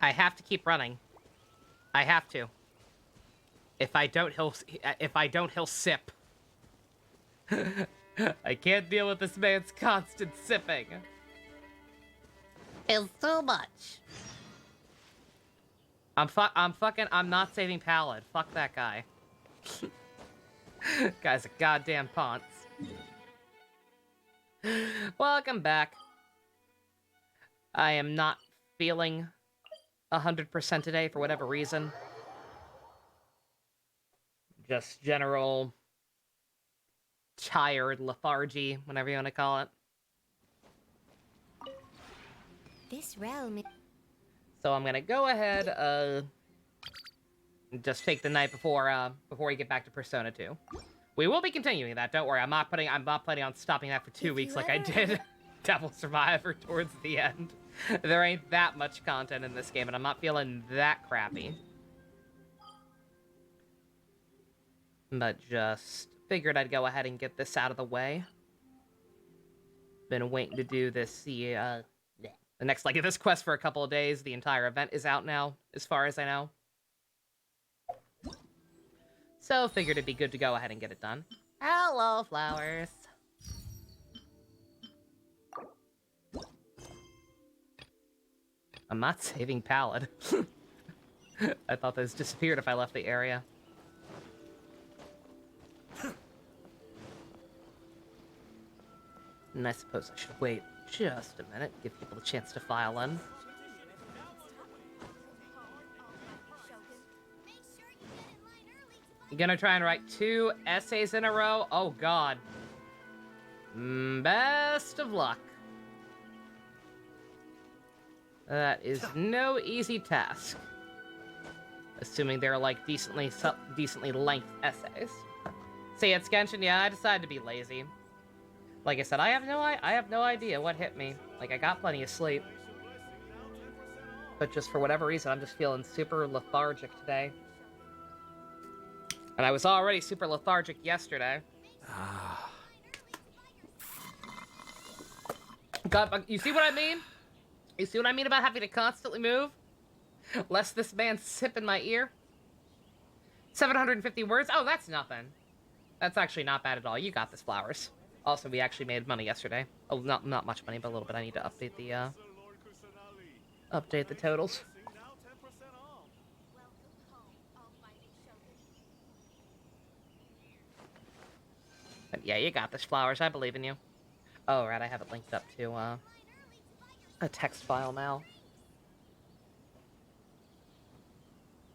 I have to keep running. I have to. If I don't, he'll sip. I can't deal with this man's constant sipping. It's too much. I'm not saving Pallid. Fuck that guy. Guy's a goddamn ponce. Welcome back. I am not feeling 100% today for whatever reason. Just general tired lethargy, whatever you want to call it. This realm. So I'm gonna go ahead, just take the night before we get back to Persona 2. We will be continuing that. Don't worry. I'm not planning on stopping that for 2 weeks like I did Devil Survivor towards the end. There ain't that much content in this game, and I'm not feeling that crappy. But just figured I'd go ahead and get this out of the way. Been waiting to do this, the next leg of this quest for a couple of days. The entire event is out now, as far as I know. So figured it'd be good to go ahead and get it done. Hello, flowers. I'm not saving Pallid. I thought those disappeared if I left the area. And I suppose I should wait just a minute, give people a chance to file in. You gonna try and write 2 essays in a row? Oh god. Best of luck. That is no easy task. Assuming they're like decently length essays. See, it's Genshin, yeah, I decided to be lazy. Like I said, I have no idea what hit me. Like, I got plenty of sleep. But just for whatever reason, I'm just feeling super lethargic today. And I was already super lethargic yesterday. God, you see what I mean? You see what I mean about having to constantly move? Lest this man sip in my ear? 750 words? Oh, that's nothing. That's actually not bad at all. You got this, Flowers. Also, we actually made money yesterday. Oh, not much money, but a little bit. I need to update the totals. But yeah, you got this, Flowers. I believe in you. Oh, right, I have it linked up to a text file now.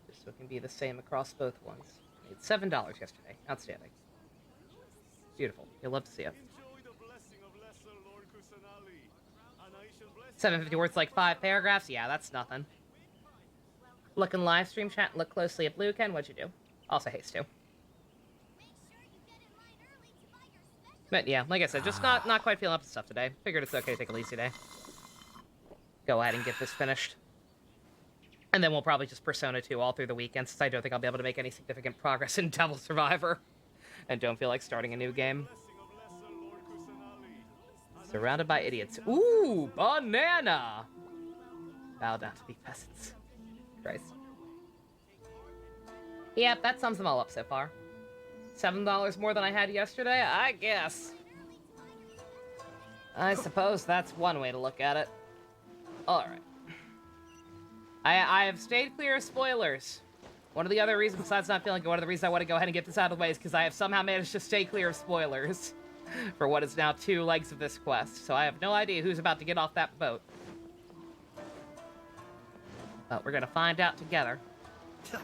Just so it can be the same across both ones. I made $7 yesterday. Outstanding. Beautiful. You'll love to see it. 750 words, like 5 paragraphs? Yeah, that's nothing. Look in live stream chat, look closely at Blue Ken. What'd you do? Also haste to. But yeah, like I said, just not quite feeling up to stuff today. Figured it's okay to take a lazy day. Go ahead and get this finished. And then we'll probably just Persona 2 all through the weekend, since I don't think I'll be able to make any significant progress in Devil Survivor. And don't feel like starting a new game. Surrounded by idiots. Ooh, banana! Bow down to be peasants. Christ. Yep, that sums them all up so far. $7 more than I had yesterday? I guess. I suppose that's one way to look at it. Alright. I have stayed clear of spoilers. One of the other reasons, besides not feeling good, one of the reasons I want to go ahead and get this out of the way is because I have somehow managed to stay clear of spoilers for what is now 2 legs of this quest. So I have no idea who's about to get off that boat. But we're gonna find out together. That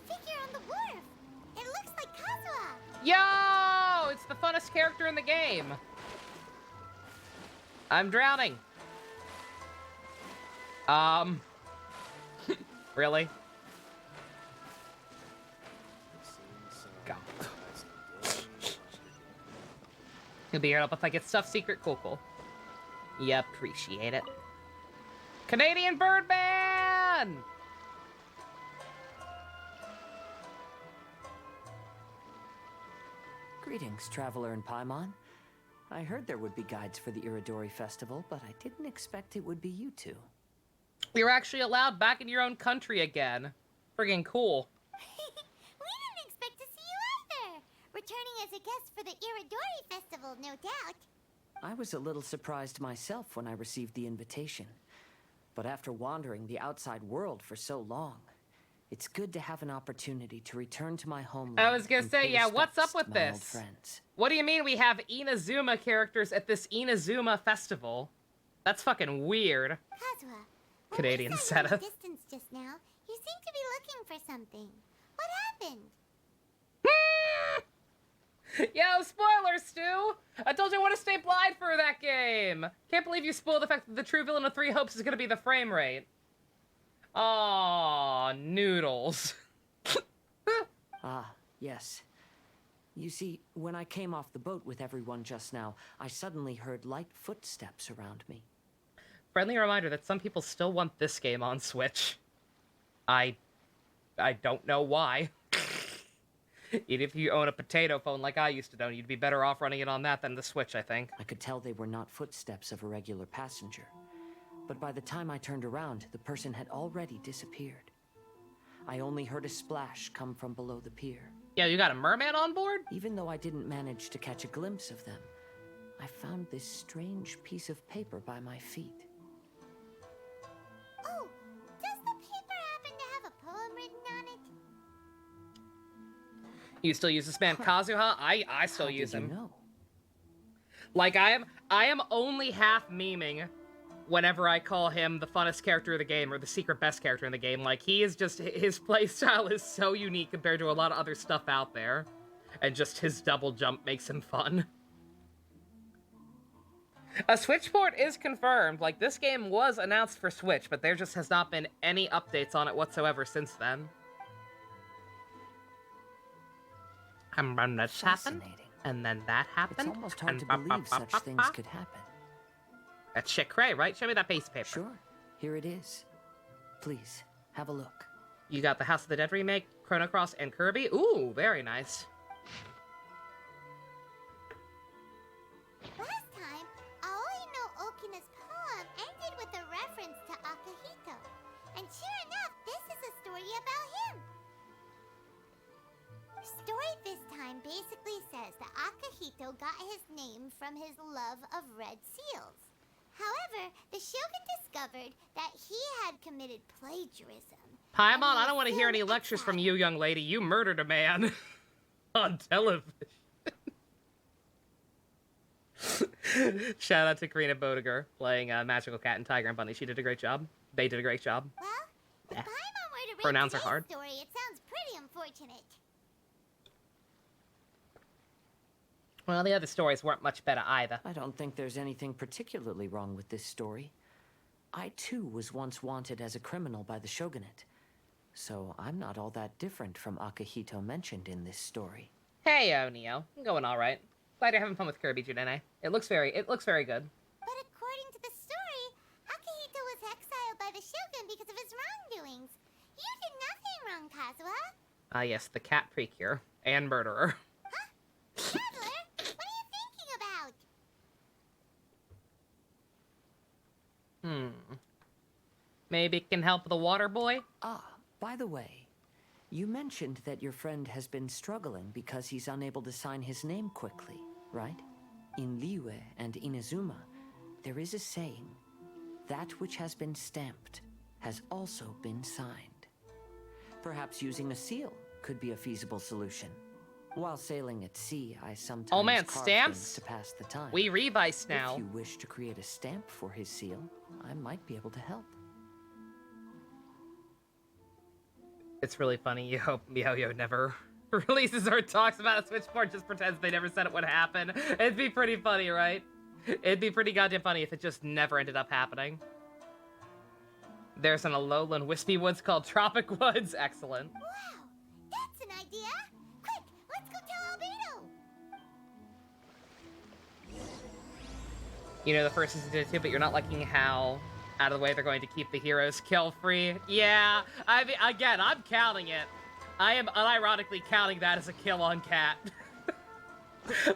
figure on the wharf! It looks like Kazuha! Yo! It's the funnest character in the game! I'm drowning. Really? God. You'll be here up if I get stuff secret. Cool. You appreciate it. Canadian Birdman! Greetings, traveler in Paimon. I heard there would be guides for the Iridori Festival, but I didn't expect it would be you two. You're actually allowed back in your own country again. Friggin' cool. We didn't expect to see you either. Returning as a guest for the Iridori Festival, no doubt. I was a little surprised myself when I received the invitation. But after wandering the outside world for so long, it's good to have an opportunity to return to my homeland. I was gonna and say, pay yeah, what's up respects with to my old this? friends. What do you mean we have Inazuma characters at this Inazuma festival? That's fucking weird. Kazuha, when Canadian we saw you in the setup. distance just now, you seemed to be looking for something. What happened? Yo, spoilers, Stu! I told you I want to stay blind for that game! Can't believe you spoiled the fact that the true villain of Three Hopes is gonna be the frame rate. Aww, noodles. Ah, yes. You see, when I came off the boat with everyone just now, I suddenly heard light footsteps around me. Friendly reminder that some people still want this game on Switch. I don't know why. Even if you own a potato phone like I used to own, you'd be better off running it on that than the Switch, I think. I could tell they were not footsteps of a regular passenger. But by the time I turned around, the person had already disappeared. I only heard a splash come from below the pier. Yo, you got a merman on board? Even though I didn't manage to catch a glimpse of them, I found this strange piece of paper by my feet. Oh, does the paper happen to have a poem written on it? You still use this man Kazuha? I still How use did you him. know? Like I am only half memeing whenever I call him the funnest character of the game or the secret best character in the game. Like he is just, his playstyle is so unique compared to a lot of other stuff out there. And just his double jump makes him fun. A Switch port is confirmed. Like this game was announced for Switch, but there just has not been any updates on it whatsoever since then. And then this happened, Fascinating. and then that happened. It's almost hard and to ba- ba- believe ba- such ba- things ba. could happen. That's shit cray, right? Show me that piece of paper. Sure, here it is. Please, have a look. You got the House of the Dead remake, Chrono Cross, and Kirby. Ooh, very nice. Last time, Aoi no Okina's poem ended with a reference to Akihito. And sure enough, this is a story about him. The story this time basically says that Akihito got his name from his love of red seals. However, the Shogun discovered that he had committed plagiarism. Paimon, and I don't want to hear any was lectures from exiled. you, young lady. You murdered a man on television. Shout out to Karina Bodiger playing Magical Cat and Tiger and Bunny. She did a great job. They did a great job. Well, if Yeah. Paimon were to read Pronouns are today's hard. story, it sounds pretty unfortunate. Well, the other stories weren't much better either. I don't think there's anything particularly wrong with this story. I too was once wanted as a criminal by the shogunate. So I'm not all that different from Akihito mentioned in this story. Hey, Neo. I'm going all right. Glad you're having fun with Kirby, Junene. It looks very good. But according to the story, Akihito was exiled by the Shogun because of his wrongdoings. You did nothing wrong, Kazuha. Ah, yes, the cat precure and murderer. Traveler, what are you thinking about? Maybe it can help the water boy? Ah, by the way, you mentioned that your friend has been struggling because he's unable to sign his name quickly, right? In Liyue and Inazuma, there is a saying, that which has been stamped has also been signed. Perhaps using a seal could be a feasible solution. While sailing at sea, I sometimes Oh man, carve stamps? things to pass the time. We revice now. If you wish to create a stamp for his seal, I might be able to help. It's really funny. You hope Yo never releases or talks about a Switch port, just pretends they never said it would happen. It'd be pretty funny, right? It'd be pretty goddamn funny if it just never ended up happening. There's an Alolan wispy woods called Tropic Woods. Excellent. Wow, that's an idea. Quick, let's go tell Albedo. You know the first season did it too, but you're not liking how out of the way they're going to keep the heroes kill-free. Yeah, I mean, again, I'm counting it. I am unironically counting that as a kill on Cat.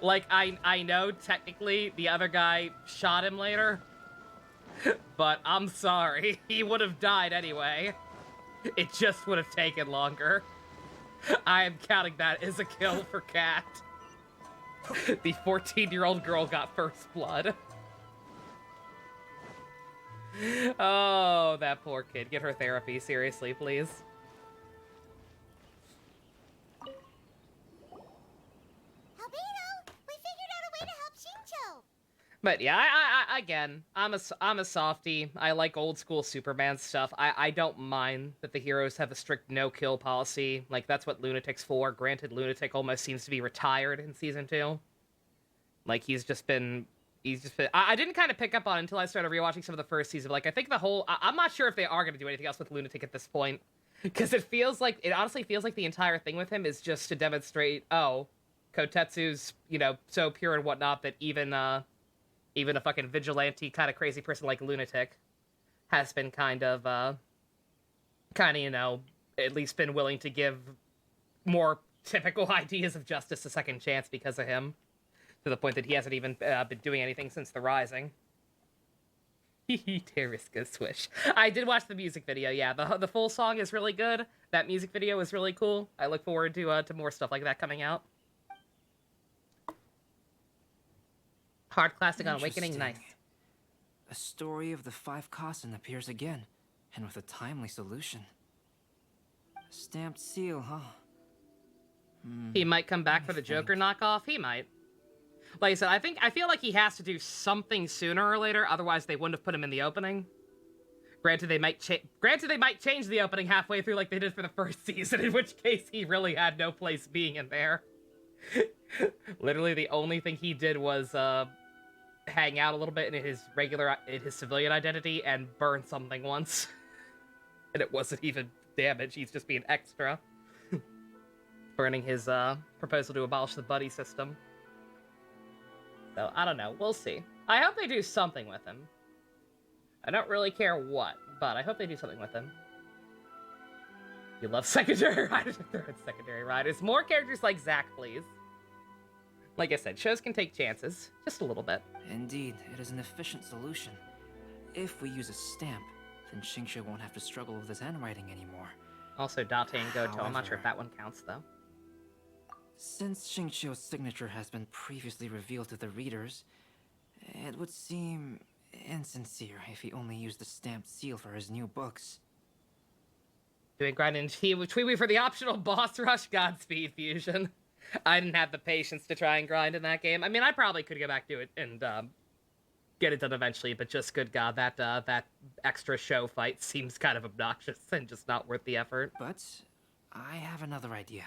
Like, I know technically the other guy shot him later, but I'm sorry. He would have died anyway. It just would have taken longer. I am counting that as a kill for Cat. The 14-year-old girl got first blood. Oh, that poor kid. Get her therapy, seriously, please. Albino, we figured out a way to help Shincho. But yeah, again, I'm a softie. I like old school Superman stuff. I don't mind that the heroes have a strict no-kill policy. Like, that's what Lunatic's for. Granted, Lunatic almost seems to be retired in Season 2. Like, he's just been... I didn't kind of pick up on it until I started rewatching some of the first season. But, like, I think the whole... I'm not sure if they are going to do anything else with Lunatic at this point. Because it honestly feels like the entire thing with him is just to demonstrate, oh, Kotetsu's, you know, so pure and whatnot that even a fucking vigilante kind of crazy person like Lunatic has been kind of, you know, at least been willing to give more typical ideas of justice a second chance because of him. To the point that he hasn't even been doing anything since the Rising. Teriska Swish. I did watch the music video, yeah. The full song is really good. That music video is really cool. I look forward to more stuff like that coming out. Hard classic on Awakening, nice. A story of the 5 Kasen appears again, and with a timely solution. A stamped seal, huh? He might come back for the Joker knockoff. He might. Like I said, I feel like he has to do something sooner or later, otherwise they wouldn't have put him in the opening. Granted, they might change the opening halfway through like they did for the first season, in which case he really had no place being in there. Literally, the only thing he did was hang out a little bit in his civilian identity and burn something once. And it wasn't even damage, he's just being extra. Burning his proposal to abolish the buddy system. So, I don't know. We'll see. I hope they do something with him. I don't really care what, but I hope they do something with him. You love secondary riders? Secondary riders. More characters like Zack, please. Like I said, shows can take chances. Just a little bit. Indeed, it is an efficient solution. If we use a stamp, then Xingqiu won't have to struggle with his handwriting anymore. Also, Date and Goto. I'm not sure if that one counts, though. Since Xingqiu's signature has been previously revealed to the readers, it would seem insincere if he only used the stamped seal for his new books. Doing grind and tweet me for the optional boss rush. Godspeed, Fusion. I didn't have the patience to try and grind in that game. I mean, I probably could go back to it and get it done eventually, but just good God, that extra show fight seems kind of obnoxious and just not worth the effort. But I have another idea.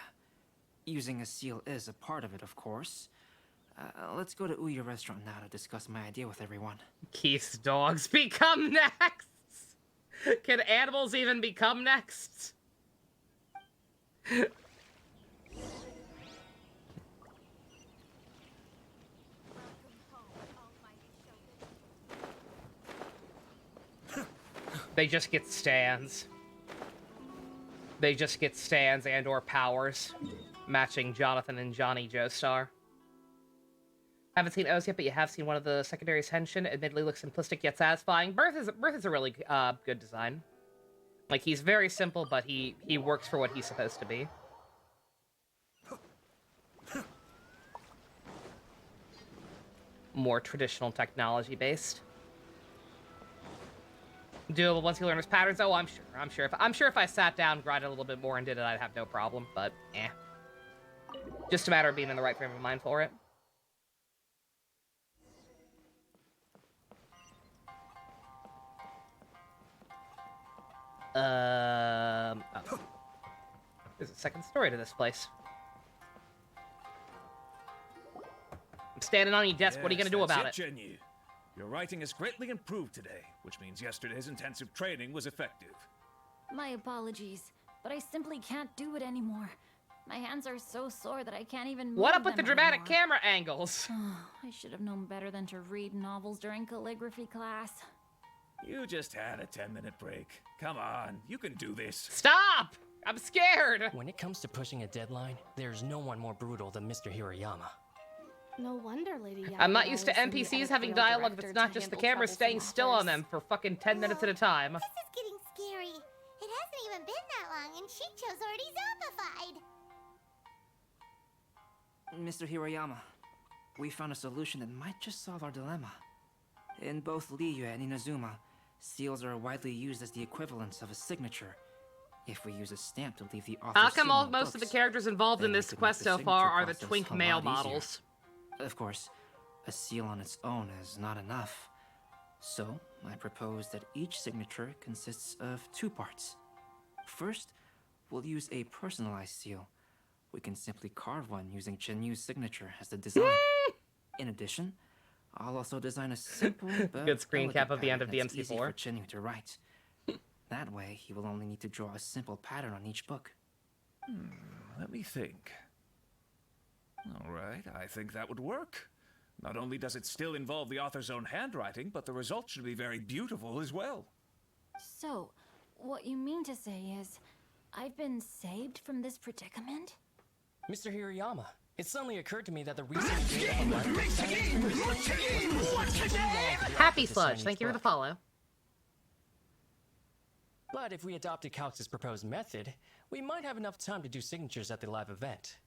Using a seal is a part of it, of course. Let's go to Ouya restaurant now to discuss my idea with everyone. Keith's dogs become next! Can animals even become next? They just get stands. They just get stands and or powers. Matching Jonathan and Johnny Joestar. Haven't seen O's yet, but you have seen one of the secondaries. Henshin admittedly looks simplistic yet satisfying. Birth is a really good design. Like, he's very simple, but he works for what he's supposed to be. More traditional technology based. Doable once you learn his patterns. Oh, I'm sure. I'm sure if I sat down, grinded a little bit more, and did it, I'd have no problem. But just a matter of being in the right frame of mind for it. Oh. There's a second story to this place. I'm standing on your desk. Yes, what are you gonna do about it? Genyu. Your writing has greatly improved today, which means yesterday's intensive training was effective. My apologies, but I simply can't do it anymore. My hands are so sore that I can't even move What up with the them dramatic anymore. camera angles? I should have known better than to read novels during calligraphy class. You just had a 10-minute break. Come on, you can do this. Stop! I'm scared! When it comes to pushing a deadline, there's no one more brutal than Mr. Hirayama. No wonder Lady Yaya I'm not used to hires the new NPCs having editorial dialogue if director it's not to just the handle camera troublesome staying still on authors. them for fucking 10 minutes at a time. This is getting scary. It hasn't even been that long, and Shincho's already zombified. Mr. Hiroyama, we found a solution that might just solve our dilemma. In both Liyue and Inazuma, seals are widely used as the equivalents of a signature. If we use a stamp to leave the author's How come seal on most of the books, characters involved in then we this could make quest the so far signature are the process twink a male lot easier. models? Of course, a seal on its own is not enough. So, I propose that each signature consists of 2 parts. First, we'll use a personalized seal. We can simply carve one using Chenyu's signature as the design. In addition, I'll also design a simple but Good screen elegant cap of the end pattern of the that's easy for MC4. Chenyu to write. That way, he will only need to draw a simple pattern on each book. Let me think. All right, I think that would work. Not only does it still involve the author's own handwriting, but the result should be very beautiful as well. So, what you mean to say is, I've been saved from this predicament? Mr. Hirayama, it suddenly occurred to me that the reason we gave up a letter was Happy Sludge, thank you for the follow. But if we adopted Calx's proposed method, we might have enough time to do signatures at the live event.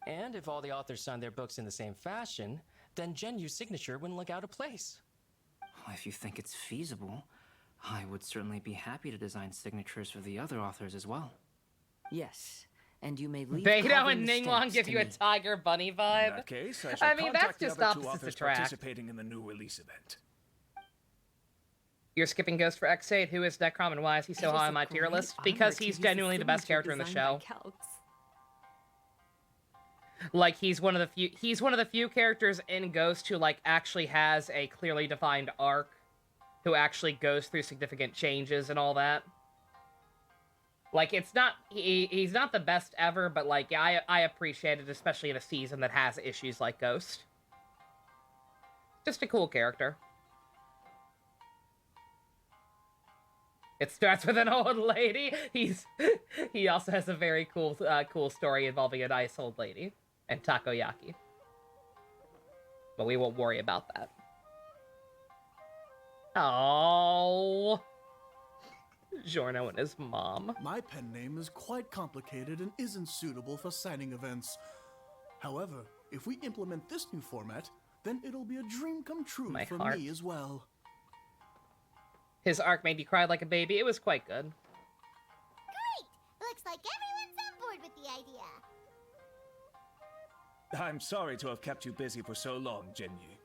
And if all the authors signed their books in the same fashion, then Genyu's signature wouldn't look out of place. If you think it's feasible, I would certainly be happy to design signatures for the other authors as well. Yes, and you may leave Beidou carving and the Ningguang stamps give to you a me. Tiger Bunny In vibe. that case, I shall I mean, that's contact the just other 2 opposites authors attract. participating in the new release event. You're skipping Ghost for X8. Who is Necrom and why is he so high on my tier list? Because he's genuinely the best character in the show. Like he's one of the few characters in Ghost who like actually has a clearly defined arc, who actually goes through significant changes and all that. Like it's not he's not the best ever, but like yeah, I appreciate it, especially in a season that has issues like Ghost. Just a cool character. It starts with an old lady. He also has a very cool cool story involving a nice old lady and takoyaki. But we won't worry about that. Oh, Giorno and his mom. My pen name is quite complicated and isn't suitable for signing events. However, if we implement this new format, then it'll be a dream come true My for heart. me as well. His arc made you cry like a baby. It was quite good. Great! Looks like everyone's on board with the idea. I'm sorry to have kept you busy for so long, Genyu.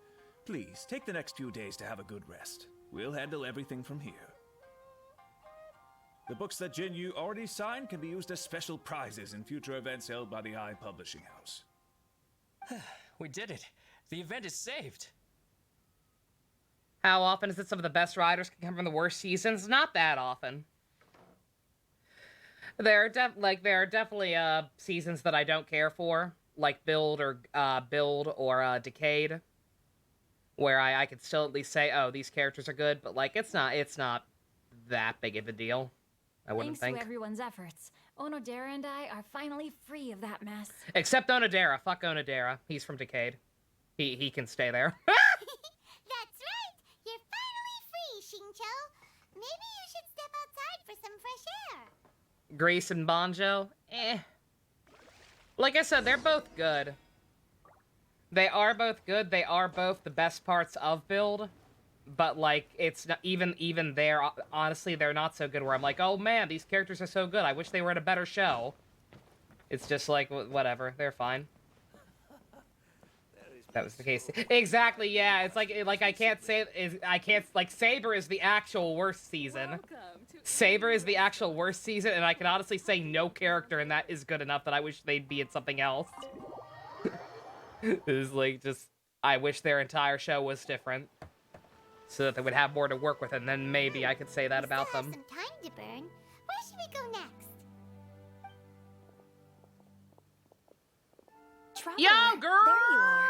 Please, take the next few days to have a good rest. We'll handle everything from here. The books that Genyu already signed can be used as special prizes in future events held by the Eye Publishing House. We did it. The event is saved. How often is it some of the best writers can come from the worst seasons? Not that often. There are definitely seasons that I don't care for, like Build or Decayed, where I could still at least say, oh, these characters are good, but like it's not that big of a deal. I wouldn't Thanks think. to everyone's efforts, Onodera and I are finally free of that mess. Except Onodera. Fuck Onodera. He's from Decayed. He can stay there. That's right! You're finally free, Shincho. Maybe you should step outside for some fresh air. Grease and Banjo, eh. Like I said, they're both good. They are both good. They are both the best parts of Build. But, like, it's not even there. Honestly, they're not so good where I'm like, oh man, these characters are so good. I wish they were in a better show. It's just like, whatever. They're fine. That was the case. Exactly, yeah. It's like I can't say, like, Saber is the actual worst season. Saber is the actual worst season, and I can honestly say no character in that is good enough that I wish they'd be in something else. It's like, just, I wish their entire show was different. So that they would have more to work with, and then maybe I could say that about them. We still have some time to burn. Where should we go next? Traveler, Yo, girl! There you are.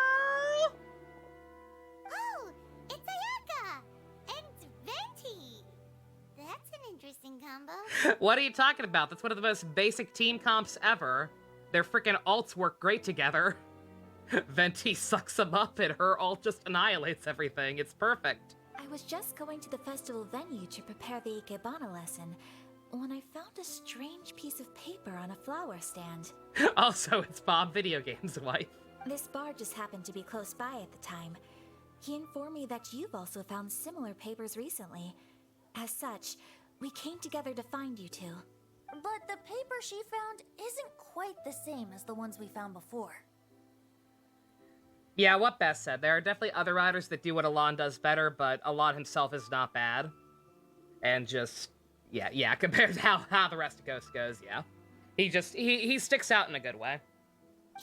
Oh, it's Ayaka and Venti. That's an interesting combo. What are you talking about? That's one of the most basic team comps ever. Their freaking alts work great together. Venti sucks him up and her all just annihilates everything. It's perfect. I was just going to the festival venue to prepare the Ikebana lesson when I found a strange piece of paper on a flower stand. Also, it's Bob Video Games' wife. This bar just happened to be close by at the time. He informed me that you've also found similar papers recently. As such, we came together to find you two. But the paper she found isn't quite the same as the ones we found before. Yeah, what Beth said. There are definitely other writers that do what Alon does better, but Alon himself is not bad. And just, yeah, compared to how the rest of Ghost goes, yeah. He sticks out in a good way.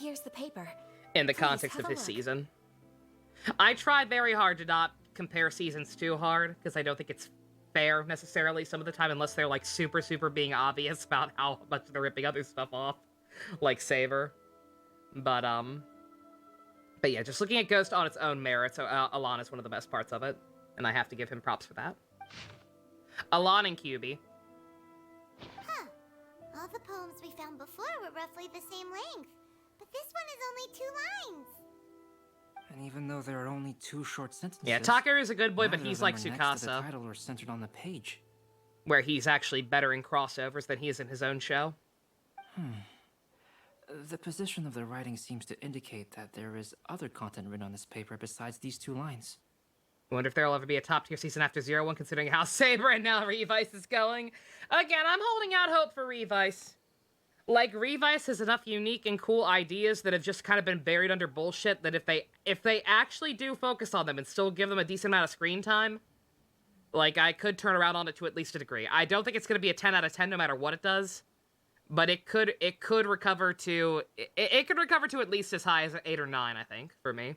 Here's the paper. In the Please, context have of a his look. season. I tried very hard to not compare seasons too hard, because I don't think it's fair, necessarily, some of the time, unless they're, like, super being obvious about how much they're ripping other stuff off. Like Saber. But yeah, just looking at Ghost on its own merits, Alon is one of the best parts of it, and I have to give him props for that. Alon and QB. Huh. All the poems we found before were roughly the same length, but this one is only 2 lines. And even though there are only 2 short sentences... Yeah, Takeru is a good boy, but neither he's of like them are next to the Tsukasa, title or centered on the page. where he's actually better in crossovers than he is in his own show. The position of the writing seems to indicate that there is other content written on this paper besides these 2 lines. I wonder if there'll ever be a top-tier season after 01, considering how Saber and now Revice is going. Again, I'm holding out hope for Revice. Like, Revice has enough unique and cool ideas that have just kind of been buried under bullshit that if they actually do focus on them and still give them a decent amount of screen time, like, I could turn around on it to at least a degree. I don't think it's going to be a 10 out of 10 no matter what it does, but it could recover to at least as high as an 8 or 9, I think, for me.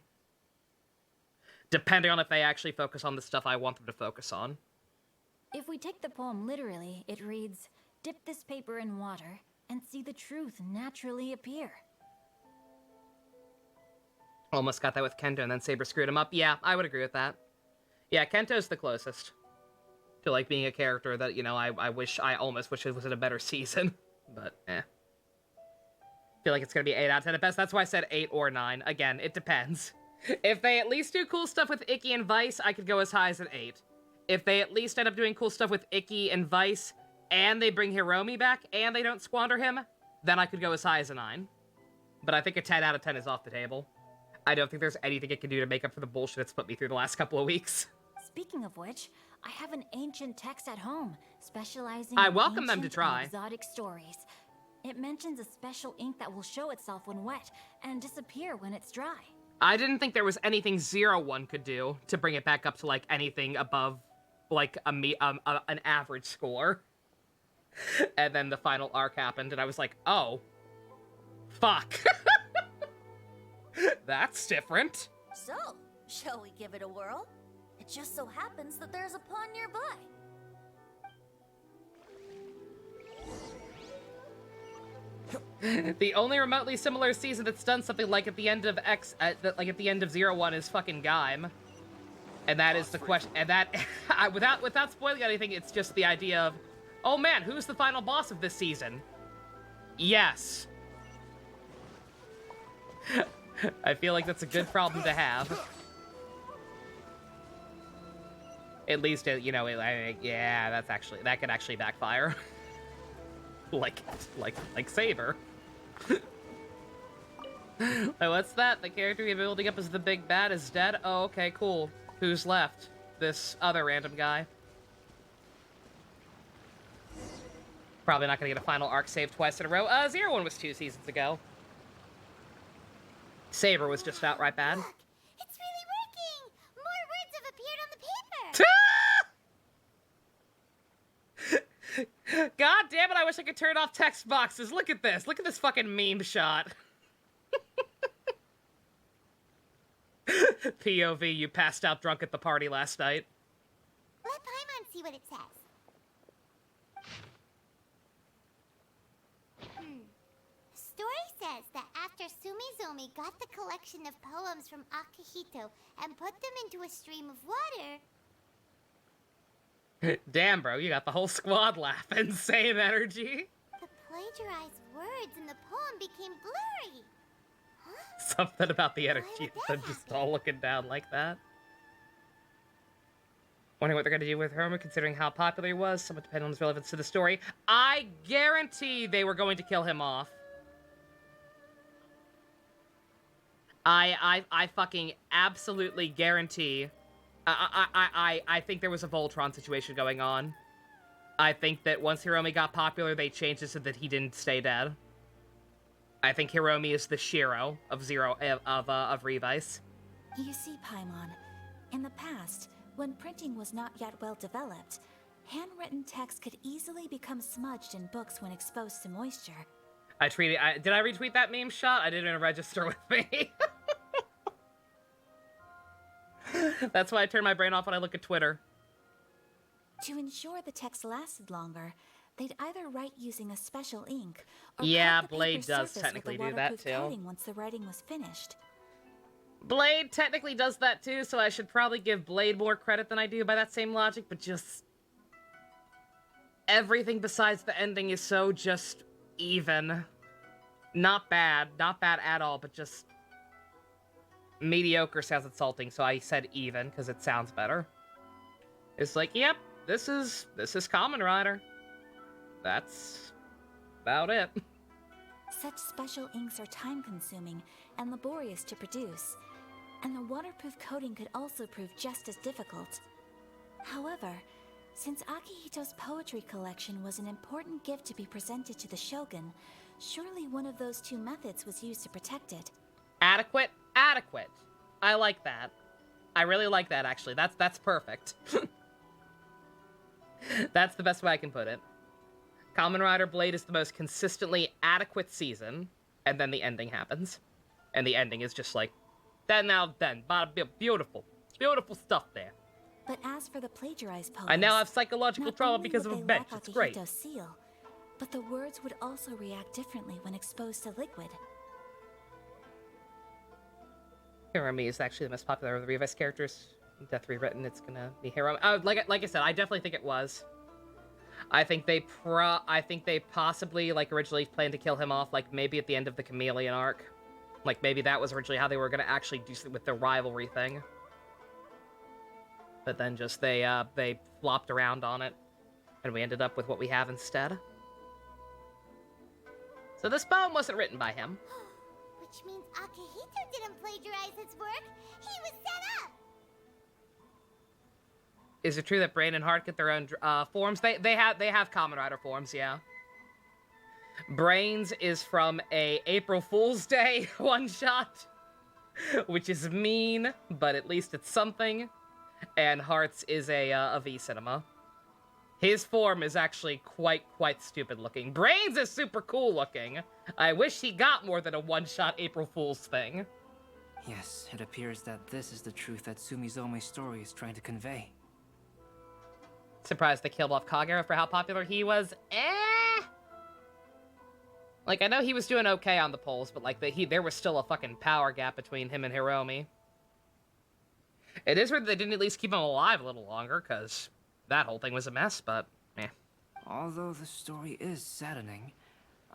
Depending on if they actually focus on the stuff I want them to focus on. If we take the poem literally, it reads, "Dip this paper in water and see the truth naturally appear." Almost got that with Kento, and then Saber screwed him up. Yeah, I would agree with that. Yeah, Kento's the closest to, like, being a character that, you know, I almost wish it was in a better season. But, I feel like it's gonna be 8 out of 10 at best. That's why I said 8 or 9. Again, it depends. If they at least do cool stuff with Icky and Vice, I could go as high as an 8. If they at least end up doing cool stuff with Icky and Vice, and they bring Hiromi back, and they don't squander him, then I could go as high as a 9. But I think a 10 out of 10 is off the table. I don't think there's anything it can do to make up for the bullshit it's put me through the last couple of weeks. Speaking of which, I have an ancient text at home, specializing I in welcome them to ancient try. and exotic stories. It mentions a special ink that will show itself when wet and disappear when it's dry. I didn't think there was anything 01 could do to bring it back up to, like, anything above, like, an average score. And then the final arc happened, and I was like, oh. Fuck. That's different. So, shall we give it a whirl? It just so happens that there's a pond nearby. The only remotely similar season that's done something like at the end of like at the end of 01 is fucking Gaim. And that is the question, and that, without spoiling anything, it's just the idea of, oh man, who's the final boss of this season? Yes. I feel like that's a good problem to have. At least, you know, yeah, that could actually backfire. like Saber. Wait, what's that? The character you're building up as the big bad is dead? Oh, okay, cool. Who's left? This other random guy. Probably not gonna get a final arc save twice in a row. 01 was 2 seasons ago. Saber was just outright bad. Look, it's really working! More words have appeared on the paper! God damn it, I wish I could turn off text boxes. Look at this. Look at this fucking meme shot. POV, you passed out drunk at the party last night. Let Paimon see what it says. The story says that after Sumizomi got the collection of poems from Akihito and put them into a stream of water, Damn, bro, you got the whole squad laughing. Same energy. the plagiarized words in the poem became blurry. Huh? Something about the Why energy would of that them just happen? all looking down like that. Wondering what they're going to do with Homer, considering how popular he was. Somewhat depending on his relevance to the story. I guarantee they were going to kill him off. I fucking absolutely guarantee. I think there was a Voltron situation going on. I think that once Hiromi got popular, they changed it so that he didn't stay dead. I think Hiromi is the Shiro of Revice. You see, Paimon, in the past, when printing was not yet well developed, handwritten text could easily become smudged in books when exposed to moisture. Did I retweet that meme shot? I didn't even register with me. That's why I turn my brain off when I look at Twitter. To ensure the text lasted longer, they'd either write using a special ink or Yeah, coat the Blade paper does surface technically with a do that, waterproof too. coating once the writing was finished. Blade technically does that too, so I should probably give Blade more credit than I do by that same logic, but just... everything besides the ending is so just even. Not bad at all, but just... mediocre sounds insulting, so I said even, because it sounds better. It's like, yep, this is Kamen Rider. That's about it. Such special inks are time-consuming and laborious to produce, and the waterproof coating could also prove just as difficult. However, since Akihito's poetry collection was an important gift to be presented to the Shogun, surely one of those two methods was used to protect it. Adequate. I like that. I really like that, actually. That's perfect. That's the best way I can put it. Kamen Rider Blade is the most consistently adequate season, and then the ending happens. And the ending is just like, beautiful stuff there. But as for the plagiarized poems, I now have psychological not trauma only because would of a they bench. lack It's great. Akihito's seal, but the words would also react differently when exposed to liquid. Hiromi is actually the most popular of the Revice characters. Death rewritten, it's gonna be Hiromi. Like I said, I definitely think it was. I think they possibly, like, originally planned to kill him off, like, maybe at the end of the Chameleon arc. Like, maybe that was originally how they were gonna actually do with the rivalry thing. But then just, they flopped around on it, and we ended up with what we have instead. So this poem wasn't written by him. Which means Akihito didn't plagiarize his work. He was set up. Is it true that Brain and Heart get their own forms? They have Kamen Rider forms, yeah. Brains is from a April Fool's Day one-shot, which is mean, but at least it's something. And Hearts is a V Cinema. His form is actually quite stupid looking. Brains is super cool looking. I wish he got more than a one-shot April Fool's thing. Yes, it appears that this is the truth that Sumizome's story is trying to convey. Surprised they killed off Kagero for how popular he was. Like, I know he was doing okay on the polls, but like there was still a fucking power gap between him and Hiromi. It is weird that they didn't at least keep him alive a little longer, because that whole thing was a mess, but eh. Although the story is saddening,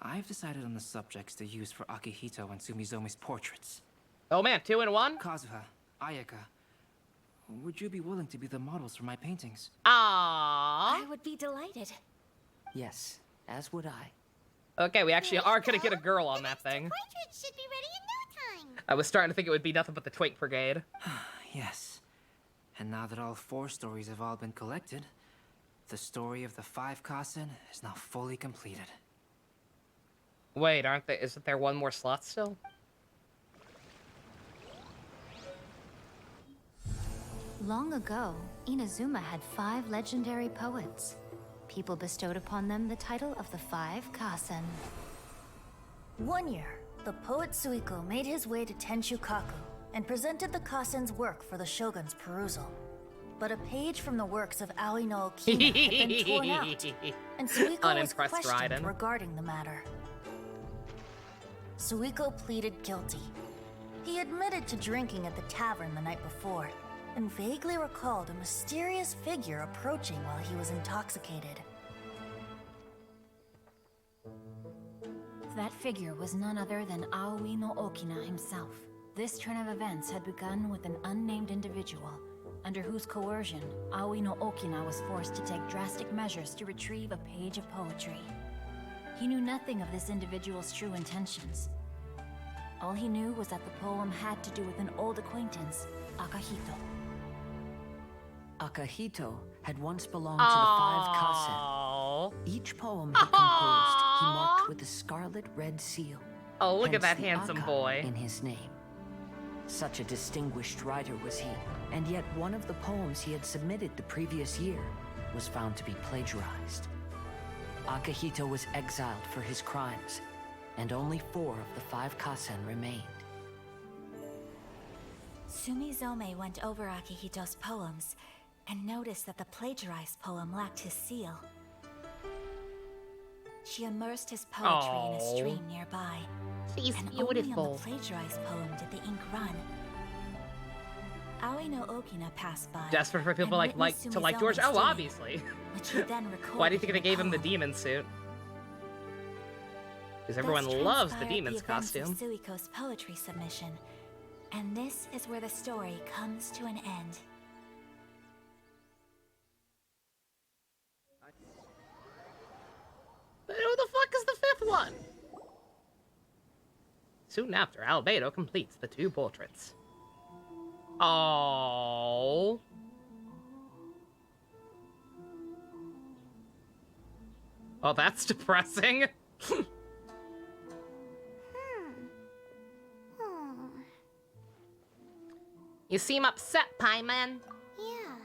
I've decided on the subjects to use for Akihito and Sumizome's portraits. Oh man, 2 in 1? Kazuha, Ayaka, would you be willing to be the models for my paintings? Aww. I would be delighted. Yes, as would I. Okay, we actually are gonna get a girl on that thing. Portraits should be ready in no time. I was starting to think it would be nothing but the Twink Brigade. Yes. And now that all 4 stories have all been collected, the story of the 5 Kasen is now fully completed. Wait, isn't there one more slot still? Long ago, Inazuma had 5 legendary poets. People bestowed upon them the title of the 5 Kasen. One year, the poet Suiko made his way to Tenshukaku and presented the Kasen's work for the shogun's perusal. But a page from the works of Aoi no Okina had been torn out, and Suiko was Unimpressed questioned Raiden. regarding the matter. Suiko pleaded guilty. He admitted to drinking at the tavern the night before, and vaguely recalled a mysterious figure approaching while he was intoxicated. That figure was none other than Aoi no Okina himself. This turn of events had begun with an unnamed individual, under whose coercion, Aoi no Okina was forced to take drastic measures to retrieve a page of poetry. He knew nothing of this individual's true intentions. All he knew was that the poem had to do with an old acquaintance, Akahito. Akahito had once belonged to the 5 Kasen. Oh. Each poem he composed, he marked with a scarlet red seal. Oh, look at hence that the handsome Aka boy. in his name. Such a distinguished writer was he, and yet one of the poems he had submitted the previous year was found to be plagiarized. Akahito was exiled for his crimes, and only 4 of the 5 Kasen remained. Sumizome went over Akihito's poems and noticed that the plagiarized poem lacked his seal. She immersed his poetry in a stream nearby. She's and only on beautiful. the plagiarized poem did the ink run. Aoi no Okina passed by. Desperate for people and to witnessed like George. Sumizome's Oh, doing, obviously. which he then recorded Why do you think in they a gave him the poem. demon suit? Because Thus everyone loves the transpired demon's events of costume. Suiko's poetry submission, and this is where the story comes to an end. But who the fuck is the 5th one? Soon after, Albedo completes the 2 portraits. Oh. Oh, that's depressing. You seem upset, Paimon. Yeah.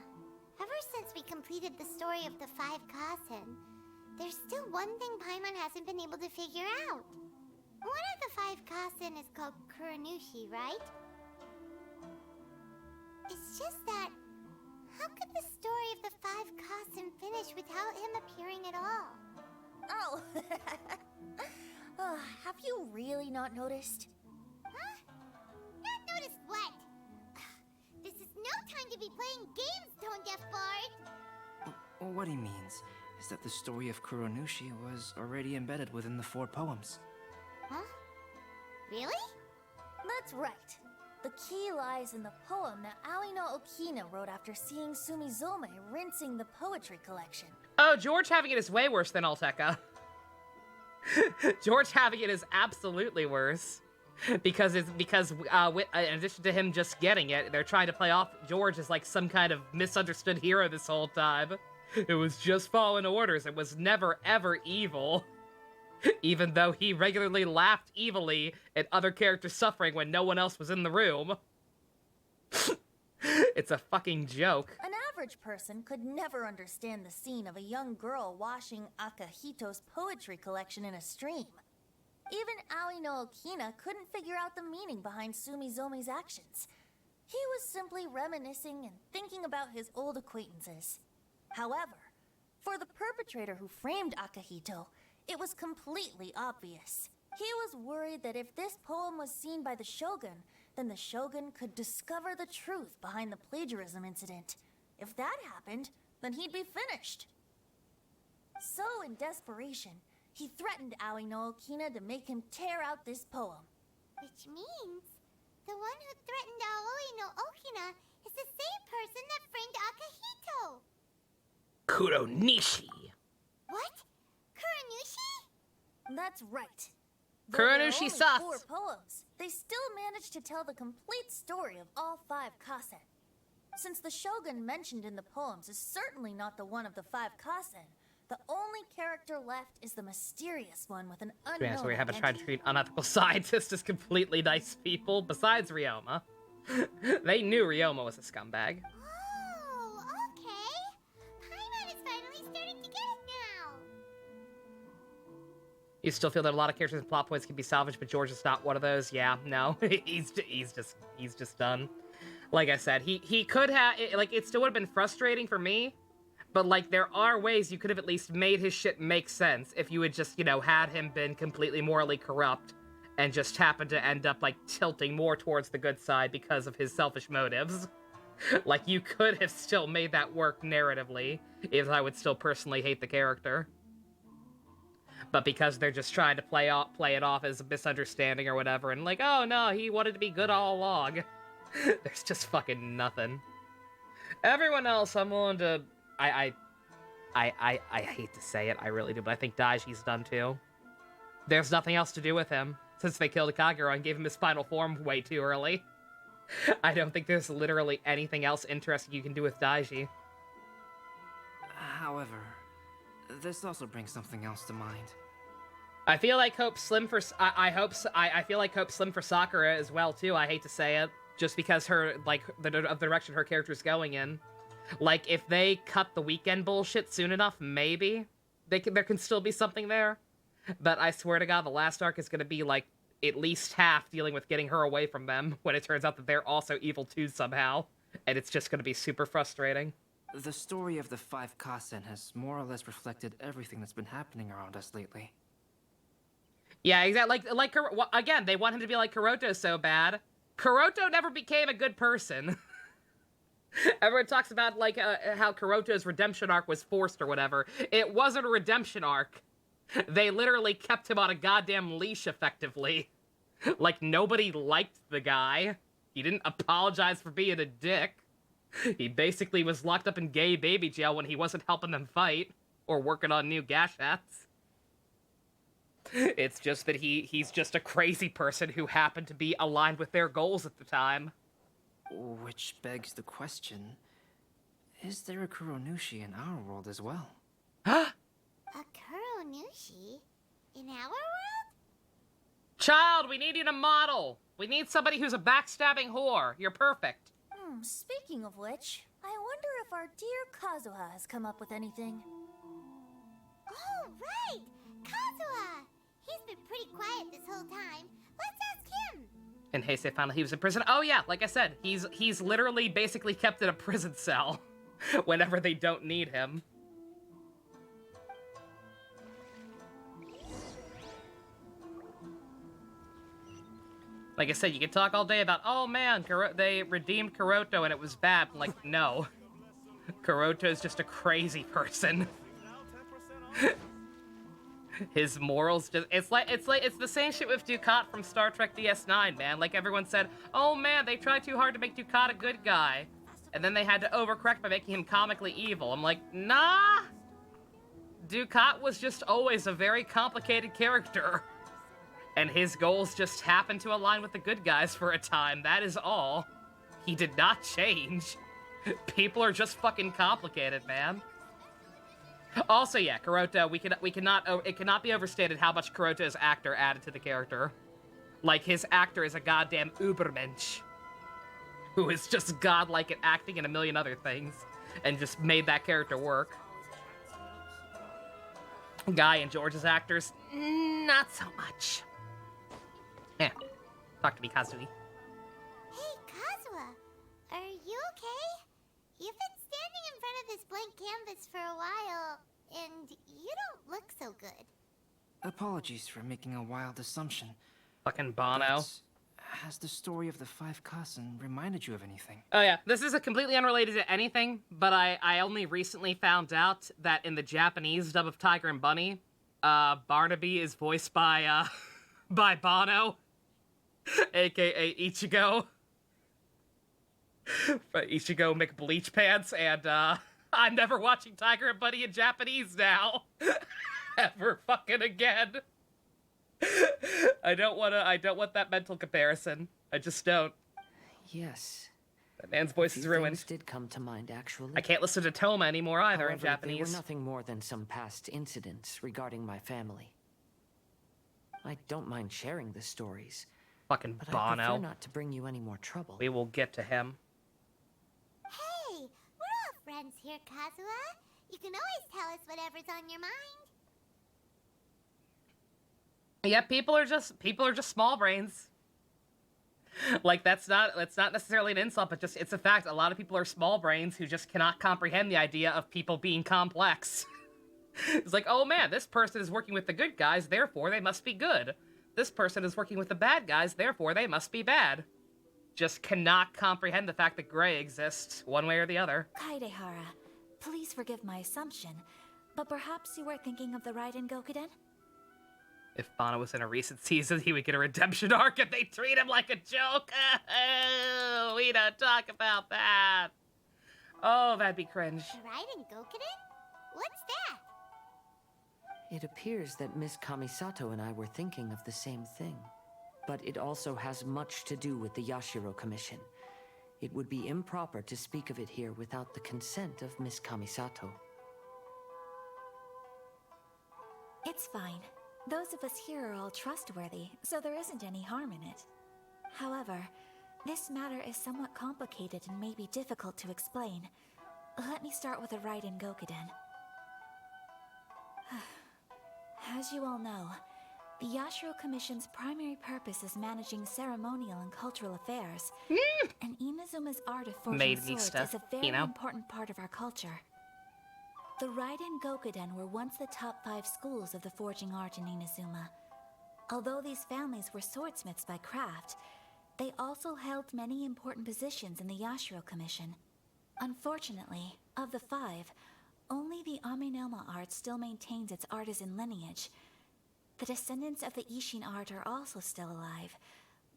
Ever since we completed the story of the 5 Kasen, there's still one thing Paimon hasn't been able to figure out. One of the 5 Kasen is called Kuranushi, right? It's just that, how could the story of the 5 Kasen finish without him appearing at all? Oh. Have you really not noticed? Huh? Not noticed what? This is no time to be playing games, Tone Deaf Bard! What he means is that the story of Kuronushi was already embedded within the 4 poems. Huh? Really? That's right. The key lies in the poem that Aoi no Okina wrote after seeing Sumizome rinsing the poetry collection. Oh, George having it is way worse than Alteka. George having it is absolutely worse. Because in addition to him just getting it, they're trying to play off George as like some kind of misunderstood hero this whole time. It was just following orders. It was never ever evil. Even though he regularly laughed evilly at other characters suffering when no one else was in the room. It's a fucking joke. An average person could never understand the scene of a young girl washing Akahito's poetry collection in a stream. Even Aoi no Okina couldn't figure out the meaning behind Sumizome's actions. He was simply reminiscing and thinking about his old acquaintances. However, for the perpetrator who framed Akahito, it was completely obvious. He was worried that if this poem was seen by the Shogun, then the Shogun could discover the truth behind the plagiarism incident. If that happened, then he'd be finished. So, in desperation, he threatened Aoi no Okina to make him tear out this poem. Which means, the one who threatened Aoi no Okina is the same person that framed Akahito! Kuronishi. What? Kuranushi? That's right. Though there are Kuranushi only sus. 4 poems, they still managed to tell the complete story of all 5 Kasen. Since the Shogun mentioned in the poems is certainly not the one of the 5 Kasen, the only character left is the mysterious one with an unknown So we haven't tried to identity. treat unethical scientists as completely nice people, besides Ryoma. They knew Ryoma was a scumbag. Oh, okay. Paimon is finally starting to get it now. You still feel that a lot of characters and plot points can be salvaged, but George is not one of those? Yeah, no. he's just done. Like I said, he could have, like, it still would have been frustrating for me, but, like, there are ways you could have at least made his shit make sense if you had just, you know, had him been completely morally corrupt and just happened to end up, like, tilting more towards the good side because of his selfish motives. Like, you could have still made that work narratively, if I would still personally hate the character. But because they're just trying to play it off as a misunderstanding or whatever, and like, oh no, he wanted to be good all along. There's just fucking nothing. Everyone else, I'm willing to... I hate to say it, I really do, but I think Daiji's done too. There's nothing else to do with him, since they killed Kagura and gave him his final form way too early. I don't think there's literally anything else interesting you can do with Daiji. However, this also brings something else to mind. I feel like hope slim for I feel like hope slim for Sakura as well too. I hate to say it, just because her the direction her character's going in. Like if they cut the weekend bullshit soon enough, maybe there can still be something there. But I swear to God, the last arc is gonna be like at least half dealing with getting her away from them when it turns out that they're also evil too somehow, and it's just gonna be super frustrating. The story of the 5 Kasen has more or less reflected everything that's been happening around us lately. Yeah, exactly. Again, they want him to be like Kuroto so bad. Kuroto never became a good person. Everyone talks about how Kuroto's redemption arc was forced or whatever. It wasn't a redemption arc. They literally kept him on a goddamn leash effectively. Like nobody liked the guy. He didn't apologize for being a dick. He basically was locked up in gay baby jail when he wasn't helping them fight or working on new gashats. It's just that he's just a crazy person who happened to be aligned with their goals at the time. Which begs the question, is there a Kuronushi in our world as well? A Kuronushi? In our world? Child, we need you to model. We need somebody who's a backstabbing whore. You're perfect. Speaking of which, I wonder if our dear Kazuha has come up with anything. Oh, right! Kazuha! He's been pretty quiet this whole time. Let's ask him. And Heisei found out he was in prison. Oh yeah, like I said, he's literally basically kept in a prison cell whenever they don't need him. Like I said, you can talk all day about, oh man, they redeemed Kuroto and it was bad. Like, no. Kuroto's just a crazy person. His morals just, it's the same shit with Ducat from Star Trek DS9, man. Like everyone said, oh man, they tried too hard to make Ducat a good guy. And then they had to overcorrect by making him comically evil. I'm like, nah. Ducat was just always a very complicated character. And his goals just happened to align with the good guys for a time, that is all. He did not change. People are just fucking complicated, man. Also, yeah, Kuroto, it cannot be overstated how much Kuroto's actor added to the character. Like, his actor is a goddamn Ubermensch, who is just godlike at acting and a million other things, and just made that character work. Guy and George's actors, not so much. Yeah, talk to me, Kazui. Hey, Kazuha. Are you okay? You've been standing in front of this blank canvas for a while, and you don't look so good. Apologies for making a wild assumption. Fucking Bono. But has the story of the 5 Kasen reminded you of anything? Oh yeah, this is completely unrelated to anything, but I only recently found out that in the Japanese dub of Tiger and Bunny, Barnaby is voiced by by Bono, aka Ichigo. Ichigo McBleach Pants, and I'm never watching Tiger and Bunny in Japanese now. Ever fucking again. I don't want that mental comparison. I just don't. Yes. That man's voice is ruined. Things did come to mind, actually. I can't listen to Toma anymore either. However, in Japanese. They were nothing more than some past incidents regarding my family. I don't mind sharing the stories. Fucking but Bono. I prefer not to bring you any more trouble. We will get to him. Hey, we're all friends here, Kazuha. You can always tell us whatever's on your mind. Yeah, people are just small brains. Like that's not necessarily an insult, but just it's a fact. A lot of people are small brains who just cannot comprehend the idea of people being complex. It's like, oh man, this person is working with the good guys, therefore they must be good. This person is working with the bad guys, therefore they must be bad. Just cannot comprehend the fact that gray exists, one way or the other. Kaidehara, please forgive my assumption, but perhaps you were thinking of the Raiden Gokuden? If Bana was in a recent season, he would get a redemption arc if they treat him like a joke. Oh, we don't talk about that. Oh, that'd be cringe. Raiden Gokuden? What's that? It appears that Miss Kamisato and I were thinking of the same thing. But it also has much to do with the Yashiro Commission. It would be improper to speak of it here without the consent of Miss Kamisato. It's fine. Those of us here are all trustworthy, so there isn't any harm in it. However, this matter is somewhat complicated and may be difficult to explain. Let me start with the Raiden Gokuden. As you all know, the Yashiro Commission's primary purpose is managing ceremonial and cultural affairs, and Inazuma's art of forging swords is a very important part of our culture. The Raiden Gokuden were once the top 5 schools of the forging art in Inazuma. Although these families were swordsmiths by craft, they also held many important positions in the Yashiro Commission. Unfortunately, of the 5, only the Amenoma art still maintains its artisan lineage. The descendants of the Ishin art are also still alive,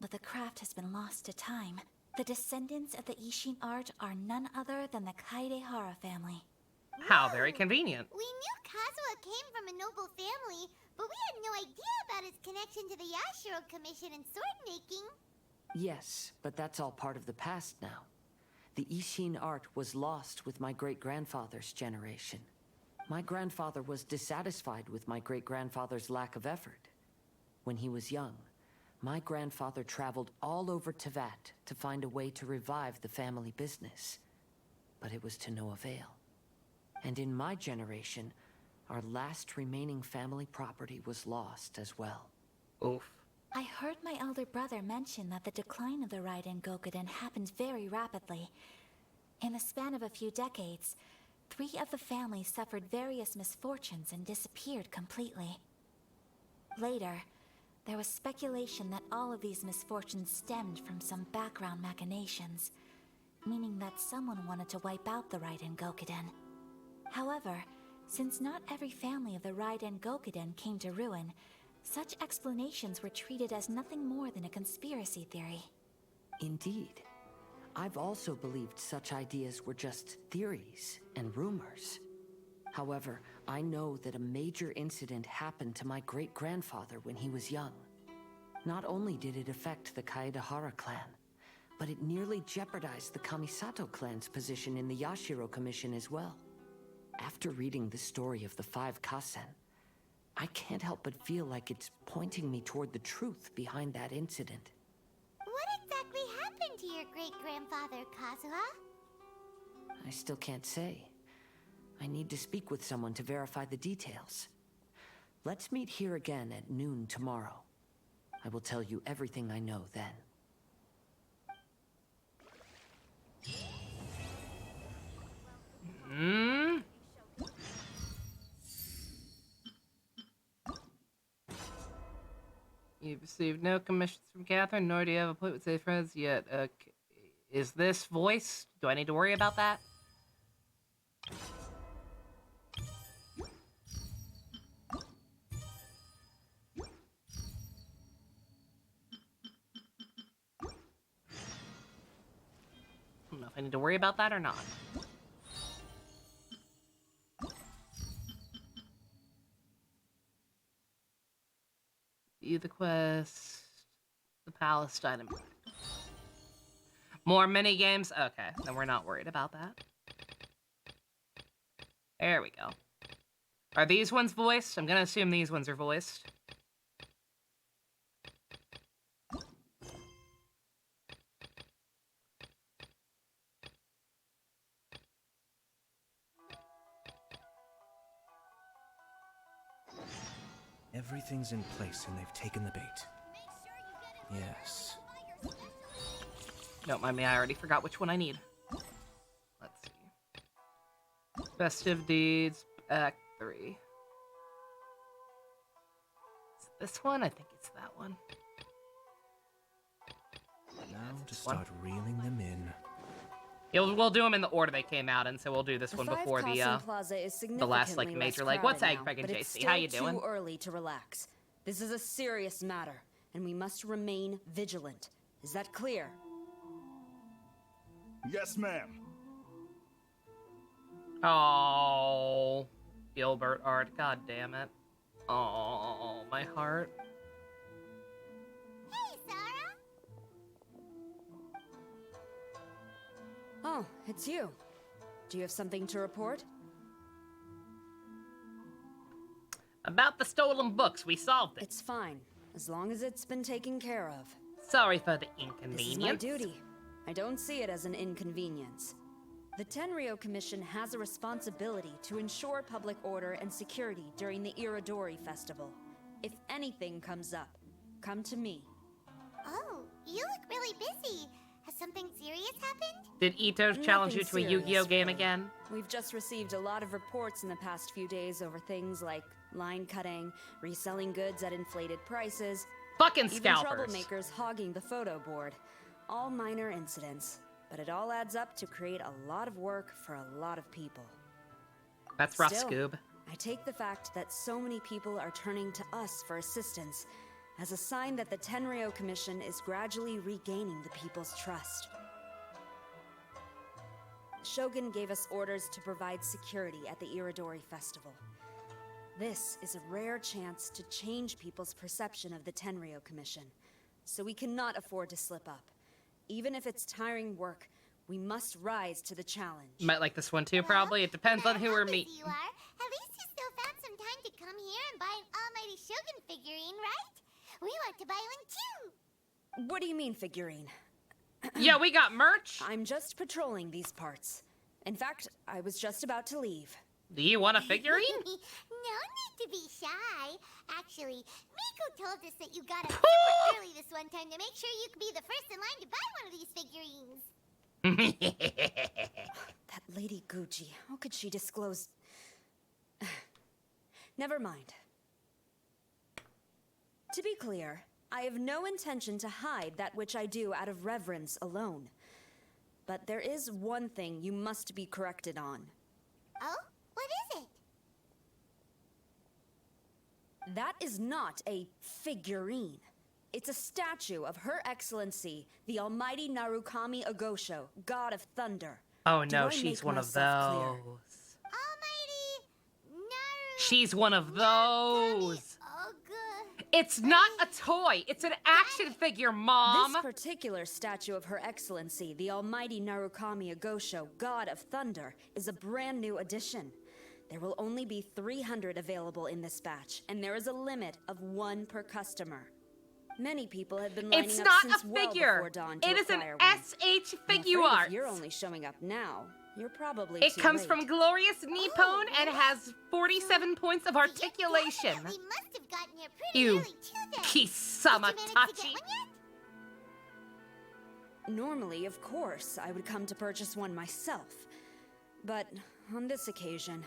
but the craft has been lost to time. The descendants of the Ishin art are none other than the Kaidehara family. How very convenient. We knew Kazuha came from a noble family, but we had no idea about his connection to the Yashiro Commission and sword making. Yes, but that's all part of the past now. The Ishin art was lost with my great-grandfather's generation. My grandfather was dissatisfied with my great-grandfather's lack of effort. When he was young, my grandfather traveled all over Tevat to find a way to revive the family business. But it was to no avail. And in my generation, our last remaining family property was lost as well. Oof. I heard my elder brother mention that the decline of the Raiden Gokuden happened very rapidly. In the span of a few decades, 3 of the families suffered various misfortunes and disappeared completely. Later, there was speculation that all of these misfortunes stemmed from some background machinations, meaning that someone wanted to wipe out the Raiden Gokuden. However, since not every family of the Raiden Gokuden came to ruin, such explanations were treated as nothing more than a conspiracy theory. Indeed. I've also believed such ideas were just theories and rumors. However, I know that a major incident happened to my great-grandfather when he was young. Not only did it affect the Kaedehara clan, but it nearly jeopardized the Kamisato clan's position in the Yashiro Commission as well. After reading the story of the 5 Kasen, I can't help but feel like it's pointing me toward the truth behind that incident. What exactly happened to your great-grandfather, Kazuha? I still can't say. I need to speak with someone to verify the details. Let's meet here again at noon tomorrow. I will tell you everything I know then. You've received no commissions from Catherine, nor do you have a plate with safe friends yet. Is this voice? Do I need to worry about that? I don't know if I need to worry about that or not. View the quest. The Palestine and more mini games. Okay, then we're not worried about that. There we go. Are these ones voiced? I'm gonna assume these ones are voiced. Everything's in place and they've taken the bait. Yes. Don't mind me, I already forgot which one I need. Let's see. Festive Deeds, Act 3. Is it this one? I think it's that one. Now to start reeling them in. Yeah, we'll do them in the order they came out in, so we'll do this one before the last, like, major, like, what's Egg Peg and JC? How you doing? Too early to relax. This is a serious matter, and we must remain vigilant. Is that clear? Yes, ma'am. Oh, Gilbert art. God damn it. Oh, my heart. Hey, Sarah! Oh, it's you. Do you have something to report? About the stolen books, we solved it. It's fine, as long as it's been taken care of. Sorry for the This inconvenience. is my duty. I don't see it as an inconvenience. The Tenryou Commission has a responsibility to ensure public order and security during the Irodori Festival. If anything comes up, come to me. Oh, you look really busy. Has something serious happened? Did Ito challenge you to a Nothing Yu-Gi-Oh serious, game really. again? We've just received a lot of reports in the past few days over things like line cutting, reselling goods at inflated prices, Fucking even scalpers. troublemakers hogging the photo board. All minor incidents, but it all adds up to create a lot of work for a lot of people. That's rough, Still, Scoob. I take the fact that so many people are turning to us for assistance as a sign that the Tenryou Commission is gradually regaining the people's trust. Shogun gave us orders to provide security at the Irodori Festival. This is a rare chance to change people's perception of the Tenryou Commission, so we cannot afford to slip up. Even if it's tiring work, we must rise to the challenge. Might like this one too, probably. It depends on who we're meeting. You are. At least you still found some time to come here and buy an Almighty Shogun figurine, right? We want to buy one too. What do you mean, figurine? Yeah, we got merch. I'm just patrolling these parts. In fact, I was just about to leave. Do you want a figurine? No need to be shy. Actually, Miko told us that you got up super early this one time to make sure you could be the first in line to buy one of these figurines. That Lady Gucci, how could she disclose... Never mind. To be clear, I have no intention to hide that which I do out of reverence alone. But there is one thing you must be corrected on. Oh? What is it? That is not a figurine. It's a statue of Her Excellency, the Almighty Narukami Agosho, God of Thunder. Oh Do no, I she's make one of myself clear? those. Almighty Naru. She's one of those. Oh, good. It's not a toy. It's an action figure, Mom. This particular statue of Her Excellency, the Almighty Narukami Agosho, God of Thunder, is a brand new addition. There will only be 300 available in this batch, and there is a limit of 1 per customer. Many people have been lining It's up not since a well figure. before dawn to It is an acquire one. SH I'm figure afraid art. if you're only showing up now, you're probably It too comes late. from Glorious Nippon and has 47 points of articulation. We must have gotten here pretty You early too then. Kisama Did you manage to Tachi. get one yet? Normally, of course, I would come to purchase one myself. But on this occasion,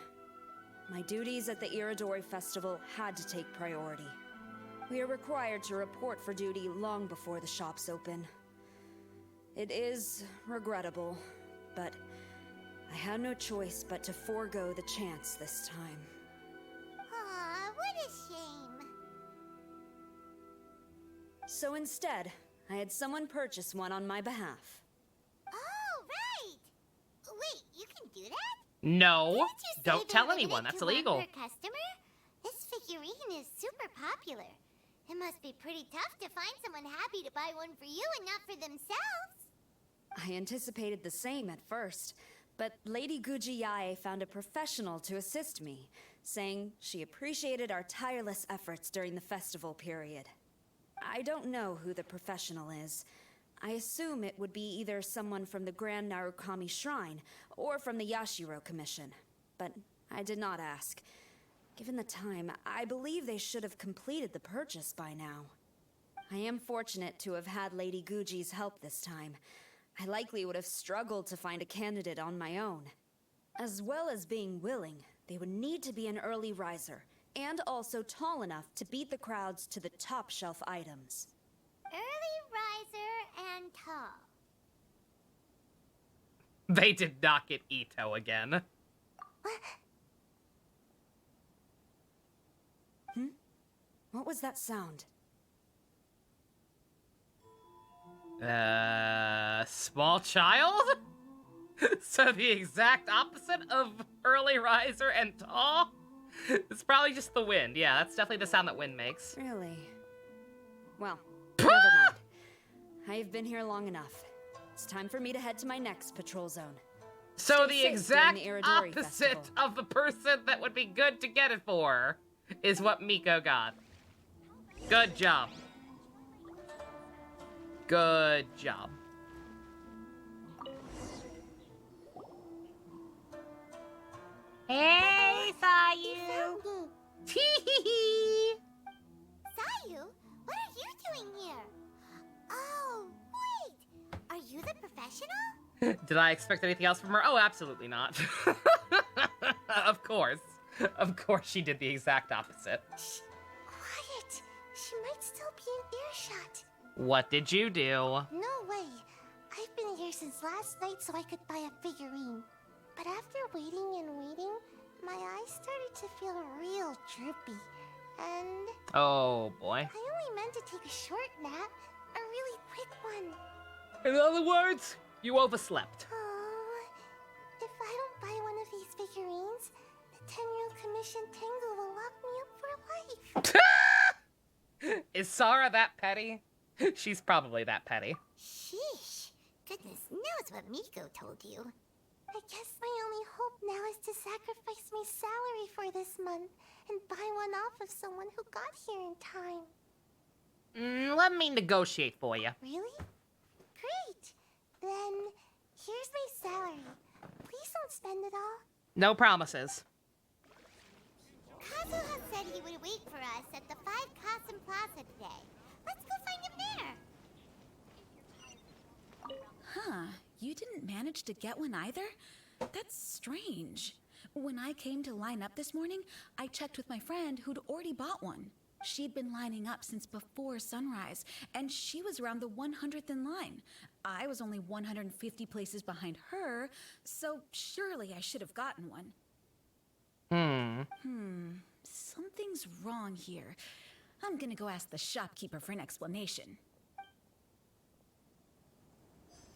my duties at the Irodori Festival had to take priority. We are required to report for duty long before the shops open. It is regrettable, but I had no choice but to forego the chance this time. Aw, what a shame. So instead, I had someone purchase one on my behalf. Oh, right. Wait, you can do that? No, Didn't you say don't they tell limited anyone. to That's one illegal. per customer? This figurine is super popular. It must be pretty tough to find someone happy to buy one for you and not for themselves. I anticipated the same at first, but Lady Guji Yae found a professional to assist me, saying she appreciated our tireless efforts during the festival period. I don't know who the professional is. I assume it would be either someone from the Grand Narukami Shrine or from the Yashiro Commission, but I did not ask. Given the time, I believe they should have completed the purchase by now. I am fortunate to have had Lady Guji's help this time. I likely would have struggled to find a candidate on my own. As well as being willing, they would need to be an early riser, and also tall enough to beat the crowds to the top shelf items. Early riser and tall. They did not get Ito again. What was that sound? Small child? So the exact opposite of early riser and tall? It's probably just the wind. Yeah, that's definitely the sound that wind makes. Really? Well, never mind. I've been here long enough. It's time for me to head to my next patrol zone. So Stay the safe during exact the Iridori opposite Festival. of the person that would be good to get it for is what Miko got. Good job. Good job. Hey, Sayu! Tee-hee-hee! Sayu, what are you doing here? Oh, wait! Are you the professional? Did I expect anything else from her? Oh, absolutely not. Of course. Of course she did the exact opposite. Shh, quiet. She might still be in earshot. What did you do? No way. I've been here since last night so I could buy a figurine. But after waiting and waiting, my eyes started to feel real droopy. And Oh, boy. I only meant to take a short nap, a really quick one. In other words, you overslept. Oh, if I don't buy one of these figurines, the 10-year-old commission Tengu will lock me up for life. Is Sarah that petty? She's probably that petty. Sheesh. Goodness knows what Miko told you. I guess my only hope now is to sacrifice my salary for this month and buy one off of someone who got here in time. Let me negotiate for you. Really? Great. Then, here's my salary. Please don't spend it all. No promises. Kazuha said he would wait for us at the 5 Kasen Plaza today. Let's go find him there. Huh, you didn't manage to get one either? That's strange. When I came to line up this morning, I checked with my friend who'd already bought one. She'd been lining up since before sunrise, and she was around the 100th in line. I was only 150 places behind her, so surely I should have gotten one. Something's wrong here. I'm gonna go ask the shopkeeper for an explanation.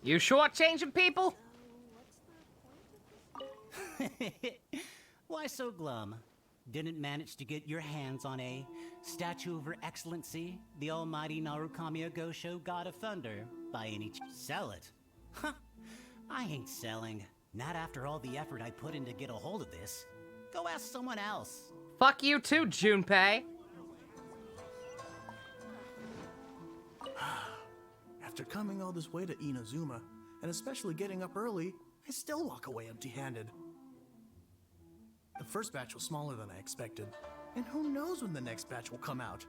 You shortchanging people? Why so glum? Didn't manage to get your hands on a statue of Her Excellency, the almighty Narukami Agosho, God of Thunder, by any sell it? Huh, I ain't selling. Not after all the effort I put in to get a hold of this. Go ask someone else. Fuck you too, Junpei. After coming all this way to Inazuma, and especially getting up early, I still walk away empty-handed. The first batch was smaller than I expected, and who knows when the next batch will come out.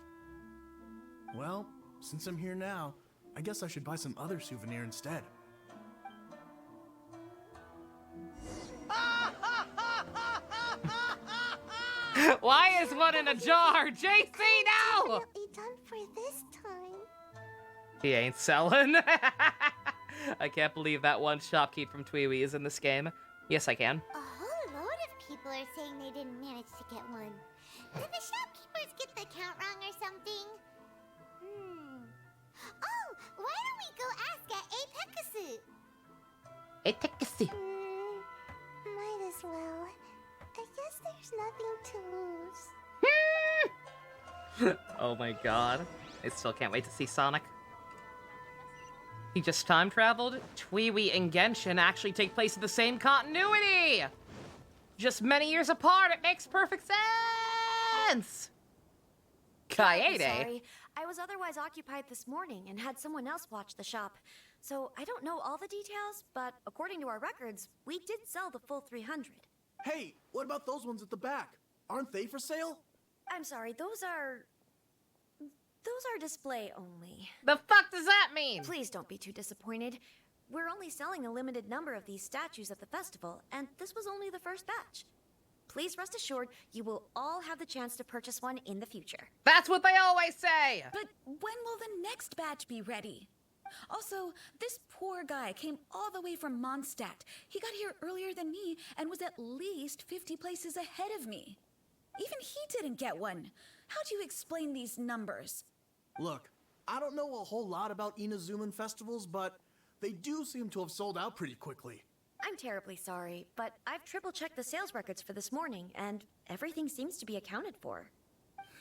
Well, since I'm here now, I guess I should buy some other souvenir instead. Why is one in a jar? JC, no! Definitely done for this time. He ain't selling. I can't believe that one shopkeep from Tweewee is in this game. Yes, I can. A whole load of people are saying they didn't manage to get one. Did the shopkeepers get the count wrong or something? Oh, why don't we go ask at Apekasu? Might as well. I guess there's nothing to lose. Oh my god. I still can't wait to see Sonic. He just time traveled? Tweewee and Genshin actually take place in the same continuity! Just many years apart, it makes perfect sense! Kaede? Sorry, I was otherwise occupied this morning and had someone else watch the shop. So I don't know all the details, but according to our records, we did sell the full 300. Hey, what about those ones at the back? Aren't they for sale? I'm sorry, those are display only. The fuck does that mean? Please don't be too disappointed. We're only selling a limited number of these statues at the festival, and this was only the first batch. Please rest assured, you will all have the chance to purchase one in the future. That's what they always say! But when will the next batch be ready? Also, this poor guy came all the way from Mondstadt. He got here earlier than me and was at least 50 places ahead of me. Even he didn't get one. How do you explain these numbers? Look, I don't know a whole lot about Inazuman festivals, but they do seem to have sold out pretty quickly. I'm terribly sorry, but I've triple-checked the sales records for this morning, and everything seems to be accounted for.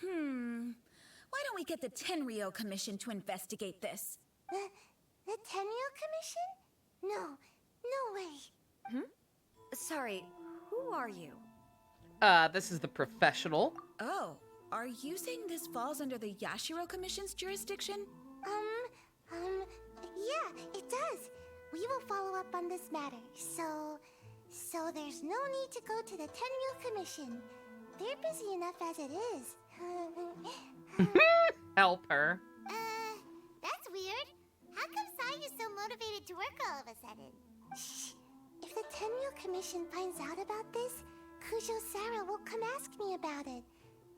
Why don't we get the Tenryo Commission to investigate this? The Tenryo Commission? No, no way. Sorry, who are you? This is the professional. Oh, are you saying this falls under the Yashiro Commission's jurisdiction? Yeah, it does. We will follow up on this matter. So there's no need to go to the Tenryo Commission. They're busy enough as it is. Help her. That's weird. How come Sayu's so motivated to work all of a sudden? Shh. If the Tenryo Commission finds out about this, Kujo Sarah will come ask me about it.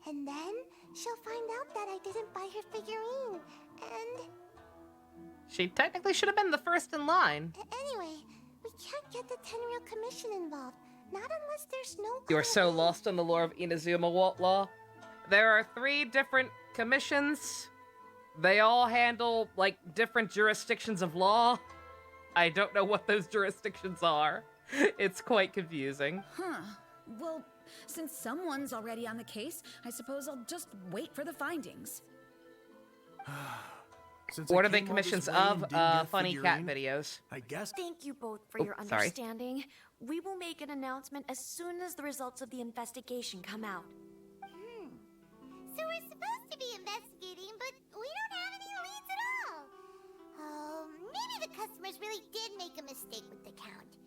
And then she'll find out that I didn't buy her figurine. And She technically should have been the first in line. Anyway, we can't get the Tenryo Commission involved. Not unless there's no... You are so lost in the lore of Inazuma law. There are 3 different commissions. They all handle, like, different jurisdictions of law. I don't know what those jurisdictions are. It's quite confusing. Well, since someone's already on the case, I suppose I'll just wait for the findings. What are the commissions of funny cat videos? I guess. Thank you both for Oh, your sorry. understanding. We will make an announcement as soon as the results of the investigation come out. So we're supposed to be investigating, but we don't have any leads at all. Oh, maybe the customers really did make a mistake with the count.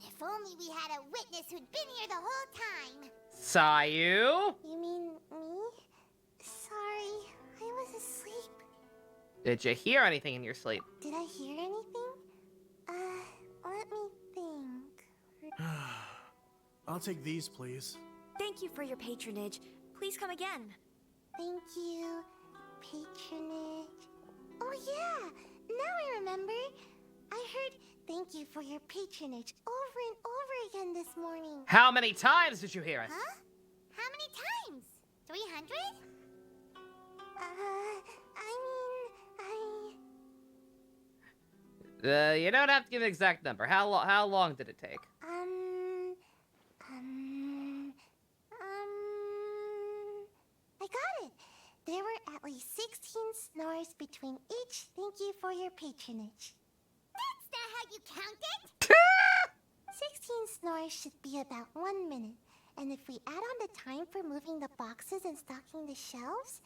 If only we had a witness who'd been here the whole time. Sayu? You mean me? Sorry, I was asleep. Did you hear anything in your sleep? Did I hear anything? Let me think. I'll take these, please. Thank you for your patronage. Please come again. Thank you. Patronage. Oh yeah, now I remember. I heard thank you for your patronage over and over again this morning. How many times did you hear it? Huh? How many times? 300? You don't have to give an exact number. How long did it take? I got it. There were at least 16 snores between each thank you for your patronage. That's not how you count it! 16 snores should be about 1 minute. And if we add on the time for moving the boxes and stocking the shelves...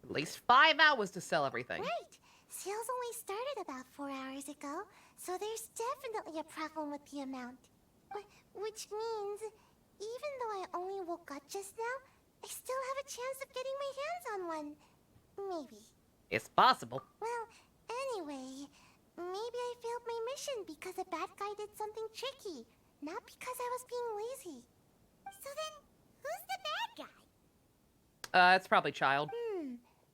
At least 5 hours to sell everything. Right. Sales only started about 4 hours ago, so there's definitely a problem with the amount. Which means, even though I only woke up just now, I still have a chance of getting my hands on one. Maybe. It's possible. Well, anyway, maybe I failed my mission because a bad guy did something tricky, not because I was being lazy. So then, who's the bad guy? It's probably Child.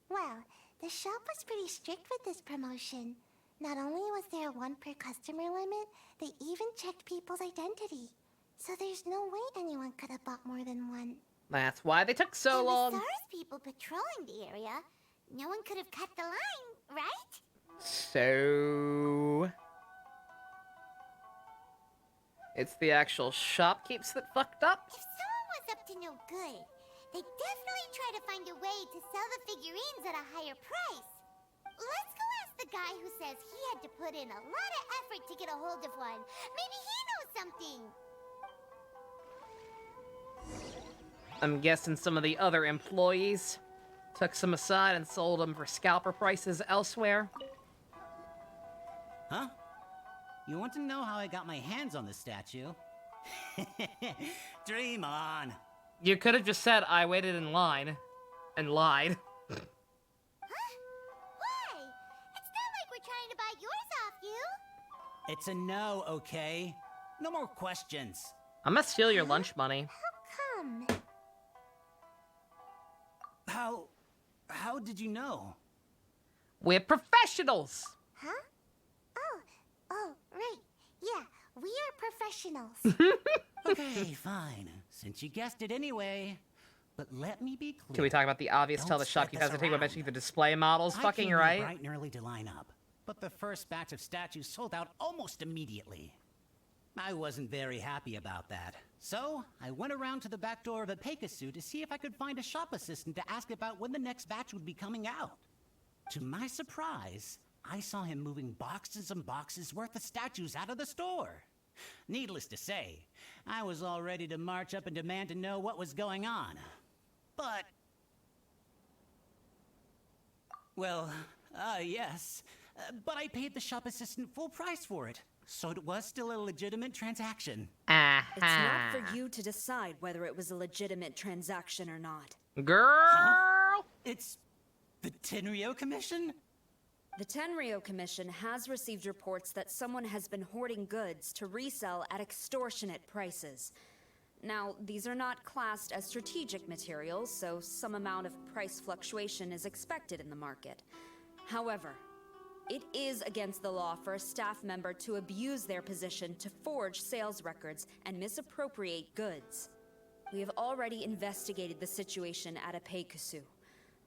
Well, the shop was pretty strict with this promotion. Not only was there a 1 per customer limit, they even checked people's identity. So there's no way anyone could have bought more than 1. That's why they took so long. With SARS people patrolling the area, no one could have cut the line, right? So... It's the actual shopkeeps that fucked up? If someone was up to no good, they'd definitely try to find a way to sell the figurines at a higher price. Let's go ask the guy who says he had to put in a lot of effort to get a hold of one. Maybe he knows something. I'm guessing some of the other employees took some aside and sold them for scalper prices elsewhere. Huh? You want to know how I got my hands on the statue? Dream on. You could have just said, I waited in line, and lied. Huh? Why? It's not like we're trying to buy yours off you. It's a no, okay? No more questions. I'm gonna steal your lunch money. How come? How did you know? We're professionals! Huh? Oh, right. Yeah, we are professionals. Okay, fine. Since you guessed it anyway, But let me be clear. Can we talk about the obvious? Don't Tell the spread shopkeep this hesitate when around. mentioning the display models. I Fucking came here right. bright and early to line up, but the first batch of statues sold out almost immediately. I wasn't very happy about that. So, I went around to the back door of a Pegasus to see if I could find a shop assistant to ask about when the next batch would be coming out. To my surprise, I saw him moving boxes and boxes worth of statues out of the store. Needless to say, I was all ready to march up and demand to know what was going on. But... well, yes. But I paid the shop assistant full price for it. So it was still a legitimate transaction. It's not for you to decide whether it was a legitimate transaction or not. Girl! Huh? It's the Tenryo Commission? The Tenryo Commission has received reports that someone has been hoarding goods to resell at extortionate prices. Now, these are not classed as strategic materials, so some amount of price fluctuation is expected in the market. However, it is against the law for a staff member to abuse their position to forge sales records and misappropriate goods. We have already investigated the situation at Apeikusu.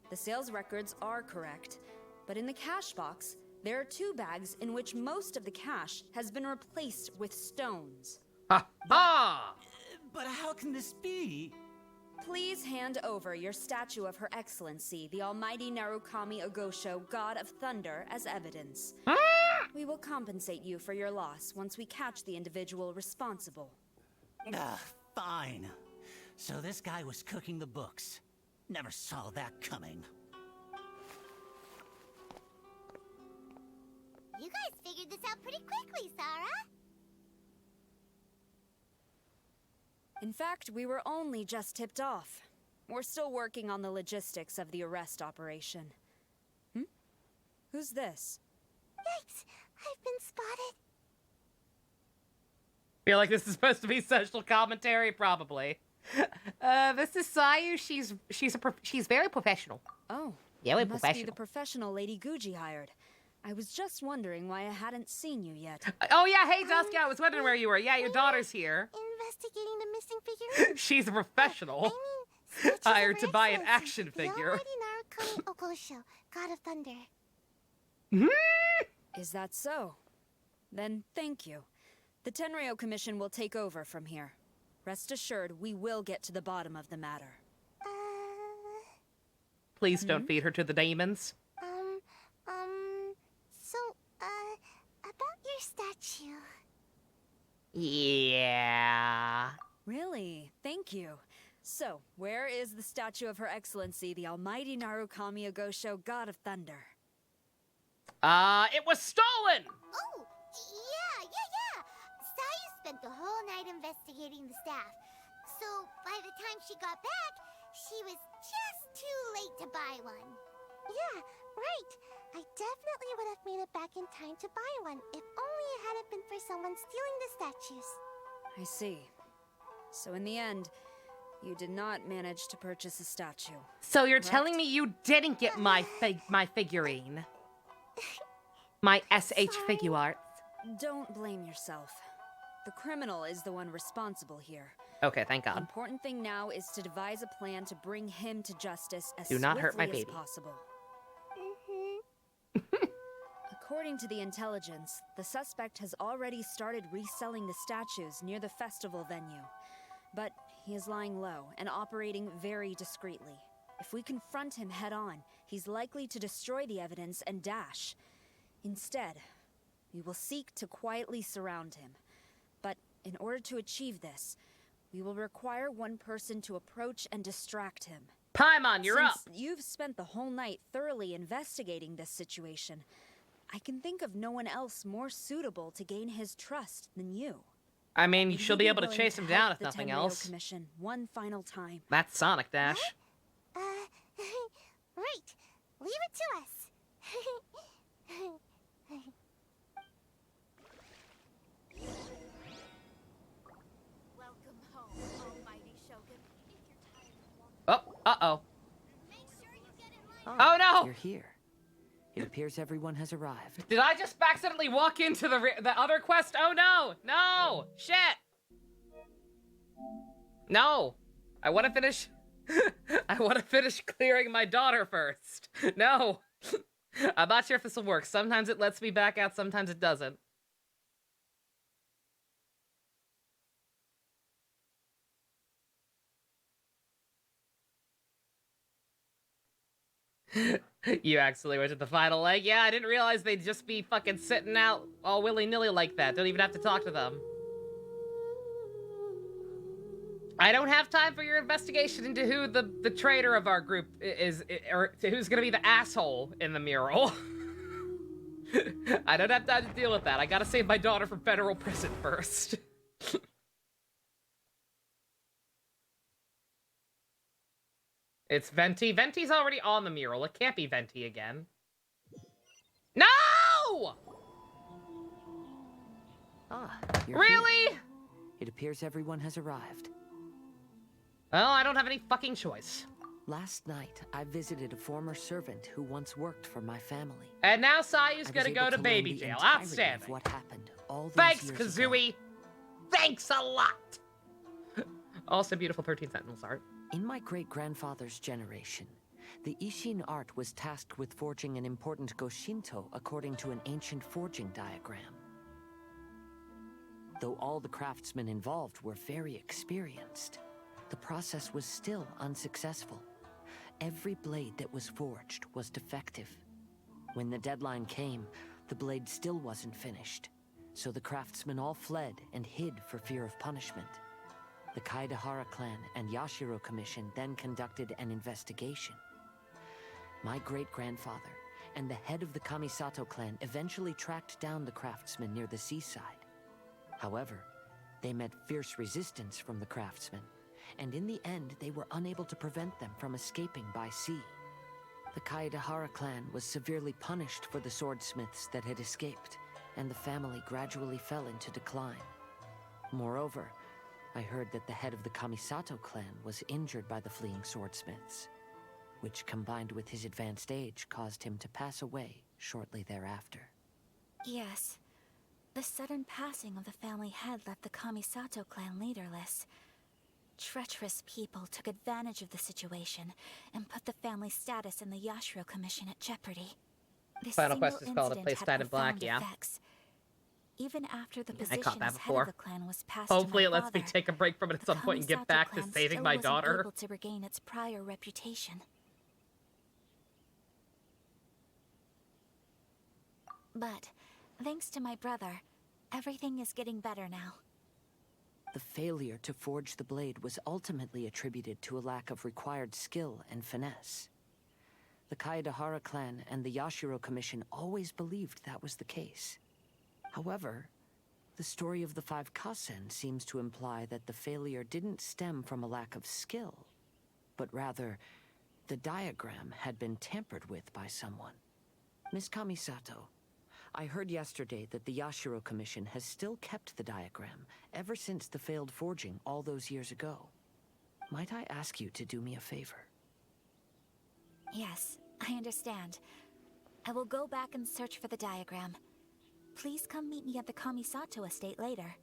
The sales records are correct, but in the cash box, there are 2 bags in which most of the cash has been replaced with stones. Ha ha! But how can this be? Please hand over your statue of Her Excellency, the Almighty Narukami Ogosho, God of Thunder, as evidence. We will compensate you for your loss once we catch the individual responsible. Fine. So this guy was cooking the books. Never saw that coming. You guys figured this out pretty quickly, Sarah. In fact, we were only just tipped off. We're still working on the logistics of the arrest operation. Who's this? Yikes! I've been spotted. Feel like this is supposed to be social commentary, probably. This is Sayu. She's very professional. Oh, yeah, we're must professional. be the professional Lady Guji hired. I was just wondering why I hadn't seen you yet. Oh yeah, hey Dusky, I was wondering where you were. Yeah, your daughter's here. Investigating the missing figure. She's a professional. Hired to buy an action figure. The Almighty Narukami Ogosho, God of Thunder. Is that so? Then thank you. The Tenryo Commission will take over from here. Rest assured, we will get to the bottom of the matter. Please don't feed her to the demons. So, about your statue. Yeah. Really? Thank you. So, where is the statue of Her Excellency, the Almighty Narukami Ogosho, God of Thunder? It was stolen! Oh, yeah. Sayu spent the whole night investigating the staff. So, by the time she got back, she was just too late to buy one. Yeah, right. I definitely would have made it back in time to buy one, if only it hadn't been for someone stealing the statues. I see. So in the end, you did not manage to purchase a statue. So you're telling me you didn't get my figurine? My SH figure arts? Don't blame yourself. The criminal is the one responsible here. Okay, thank The God. important thing now is to devise a plan to bring him to justice as Do not hurt my swiftly as baby. possible. According to the intelligence, the suspect has already started reselling the statues near the festival venue. But he is lying low and operating very discreetly. If we confront him head-on, he's likely to destroy the evidence and dash. Instead, we will seek to quietly surround him. But in order to achieve this, we will require one person to approach and distract him. Paimon, you're up! Since you've spent the whole night thoroughly investigating this situation, I can think of no one else more suitable to gain his trust than you. I mean, Would she'll you be able to willing chase him help down if the nothing Tenryo else. Commission one final time? That's Sonic Dash. Right. Leave it to us. Welcome home, Almighty Shogun. Oh, uh-oh. Oh no! You're here. It appears everyone has arrived. Did I just accidentally walk into the other quest? Oh no! No! Shit! No! I want to finish I want to finish clearing my daughter first. No. I'm not sure if this will work. Sometimes it lets me back out, sometimes it doesn't. You actually went to the final leg? Yeah, I didn't realize they'd just be fucking sitting out all willy-nilly like that. Don't even have to talk to them. I don't have time for your investigation into who the traitor of our group is, or who's gonna be the asshole in the mural. I don't have time to deal with that. I gotta save my daughter from federal prison first. It's Venti. Venti's already on the mural. It can't be Venti again. No! Ah, really? Here. It appears everyone has arrived. Well, I don't have any fucking choice. Last night, I visited a former servant who once worked for my family. And now Sayu's gonna go to baby jail. Outstanding. What happened all Thanks, Kazooie. Thanks a lot. Also, beautiful 13 Sentinels art. In my great-grandfather's generation, the Ishin art was tasked with forging an important Goshinto according to an ancient forging diagram. Though all the craftsmen involved were very experienced, the process was still unsuccessful. Every blade that was forged was defective. When the deadline came, the blade still wasn't finished, so the craftsmen all fled and hid for fear of punishment. The Kaedahara clan and Yashiro Commission then conducted an investigation. My great-grandfather and the head of the Kamisato clan eventually tracked down the craftsmen near the seaside. However, they met fierce resistance from the craftsmen, and in the end they were unable to prevent them from escaping by sea. The Kaedahara clan was severely punished for the swordsmiths that had escaped, and the family gradually fell into decline. Moreover, I heard that the head of the Kamisato clan was injured by the fleeing swordsmiths, which combined with his advanced age caused him to pass away shortly thereafter. Yes. The sudden passing of the family head left the Kamisato clan leaderless. Treacherous people took advantage of the situation and put the family's status in the Yashiro Commission at jeopardy. This Final single Quest is called A Place incident Dyed in Black, had yeah. effects. Even after the I position caught that as head before. of the clan was passed Hopefully to it my lets me father, take a break from it at some point and get Kamisato back to clan saving still my wasn't daughter. able to regain its prior reputation. But thanks to my brother, everything is getting better now. The failure to forge the blade was ultimately attributed to a lack of required skill and finesse. The Kaedahara clan and the Yashiro Commission always believed that was the case. However, the story of the 5 Kasen seems to imply that the failure didn't stem from a lack of skill, but rather, the diagram had been tampered with by someone. Miss Kamisato, I heard yesterday that the Yashiro Commission has still kept the diagram ever since the failed forging all those years ago. Might I ask you to do me a favor? Yes, I understand. I will go back and search for the diagram. Please come meet me at the Kamisato estate later.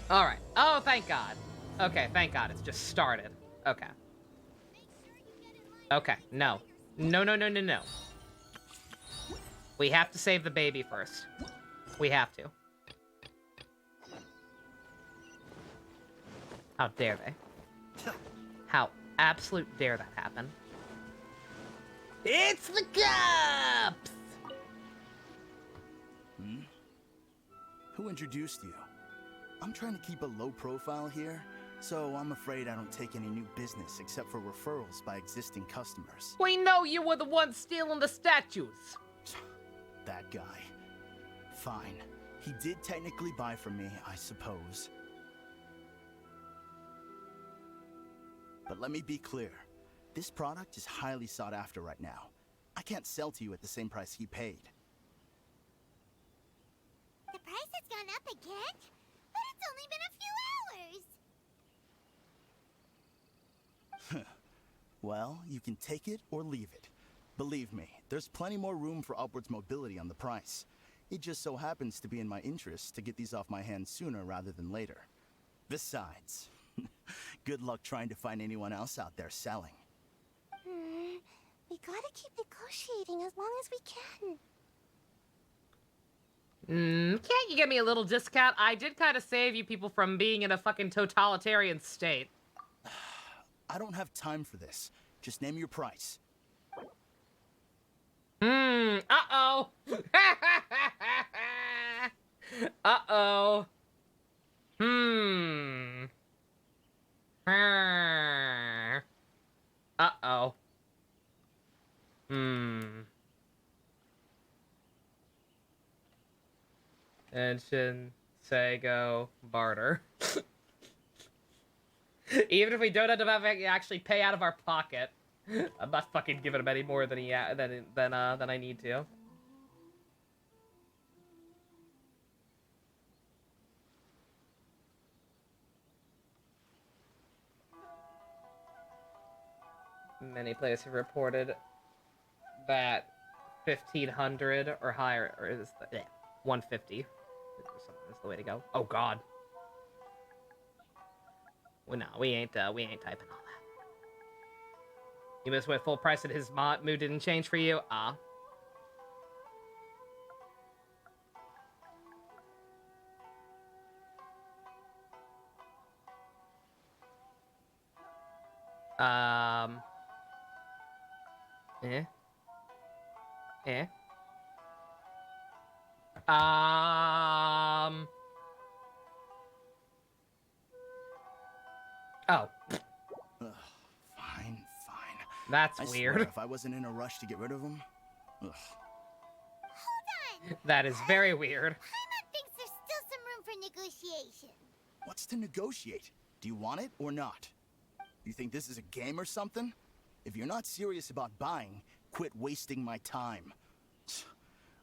Alright. Oh, thank God. Okay, thank God it's just started. Okay. Okay, no. No, no, no, no, no. We have to save the baby first. We have to. How dare they? How absolute dare that happen? It's the cops! Who introduced you? I'm trying to keep a low profile here, so I'm afraid I don't take any new business except for referrals by existing customers. We know you were the one stealing the statues. That guy. Fine. He did technically buy from me, I suppose. But let me be clear. This product is highly sought after right now. I can't sell to you at the same price he paid. The price has gone up again? But it's only been a few hours. Well, you can take it or leave it. Believe me, there's plenty more room for upwards mobility on the price. It just so happens to be in my interest to get these off my hands sooner rather than later. Besides, good luck trying to find anyone else out there selling. We gotta keep negotiating as long as we can. Can't you give me a little discount? I did kind of save you people from being in a fucking totalitarian state. I don't have time for this. Just name your price. Uh-oh. Uh-oh. Uh-oh. Genshin, Sego, barter. Even if we don't end up having to actually pay out of our pocket, I'm not fucking giving him any more than than I need to. Many players have reported that 1,500 or higher, or is the 150 is the way to go. Oh God. Well, no, we ain't typing all that. You must went full price and his mood didn't change for you? Ah. Eh? Oh. Fine. That's I weird. swear, if I wasn't in a rush to get rid of him... Ugh. Hold on! That is very weird. Paimon thinks there's still some room for negotiation. What's to negotiate? Do you want it or not? You think this is a game or something? If you're not serious about buying, quit wasting my time.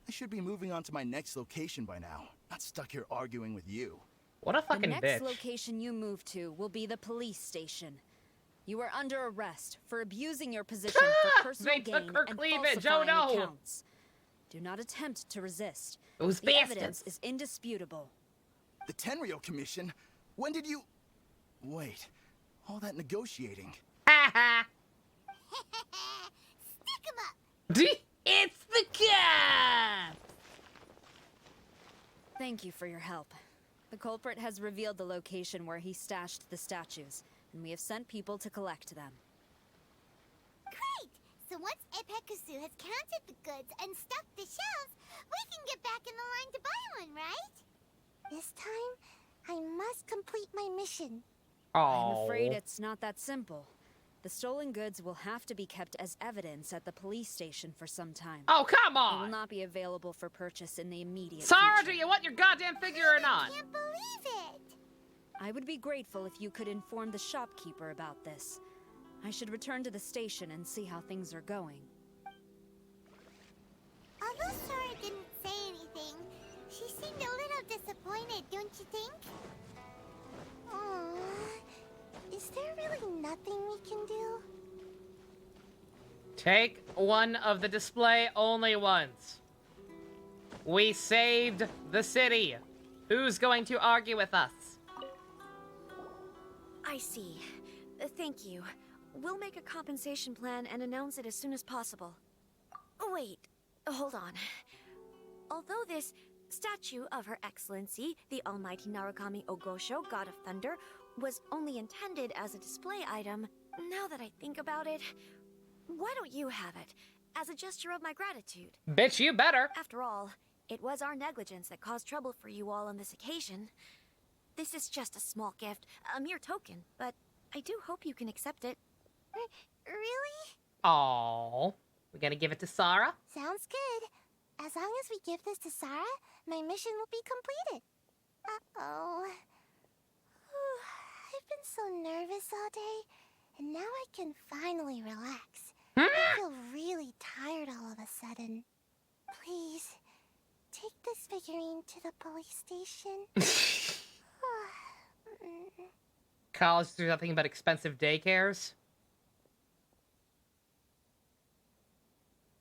I should be moving on to my next location by now, not stuck here arguing with you. What a fucking bitch. The next location you move to will be the police station. You are under arrest for abusing your position for personal They gain took her and cleavage. falsifying Oh, no. accounts. Do not attempt to resist. Those the bastards. evidence is indisputable. The Tenryo Commission? When did you... Wait, all that negotiating... Stick 'em up! It's the cat! Thank you for your help. The culprit has revealed the location where he stashed the statues, and we have sent people to collect them. Great! So once Epekusu has counted the goods and stuffed the shelves, we can get back in the line to buy one, right? This time, I must complete my mission. I'm afraid it's not that simple. The stolen goods will have to be kept as evidence at the police station for some time. Oh, come on! They will not be available for purchase in the immediate Sarah, future. do you want your goddamn figure or not? I can't believe it! I would be grateful if you could inform the shopkeeper about this. I should return to the station and see how things are going. Although Sora didn't say anything, she seemed a little disappointed, don't you think? Is there really nothing we can do? Take one of the display only ones. We saved the city. Who's going to argue with us? I see. Thank you. We'll make a compensation plan and announce it as soon as possible. Oh, wait. Hold on. Although this statue of Her Excellency, the Almighty Narukami Ogosho, God of Thunder, was only intended as a display item, now that I think about it, why don't you have it, as a gesture of my gratitude? Bitch, you better. After all, it was our negligence that caused trouble for you all on this occasion. This is just a small gift, a mere token, but I do hope you can accept it. Really? Aww. We gotta give it to Sarah? Sounds good. As long as we give this to Sarah, my mission will be completed. Uh-oh. I've been so nervous all day, and now I can finally relax. I feel really tired all of a sudden. Please, take this figurine to the police station. College through nothing but expensive daycares?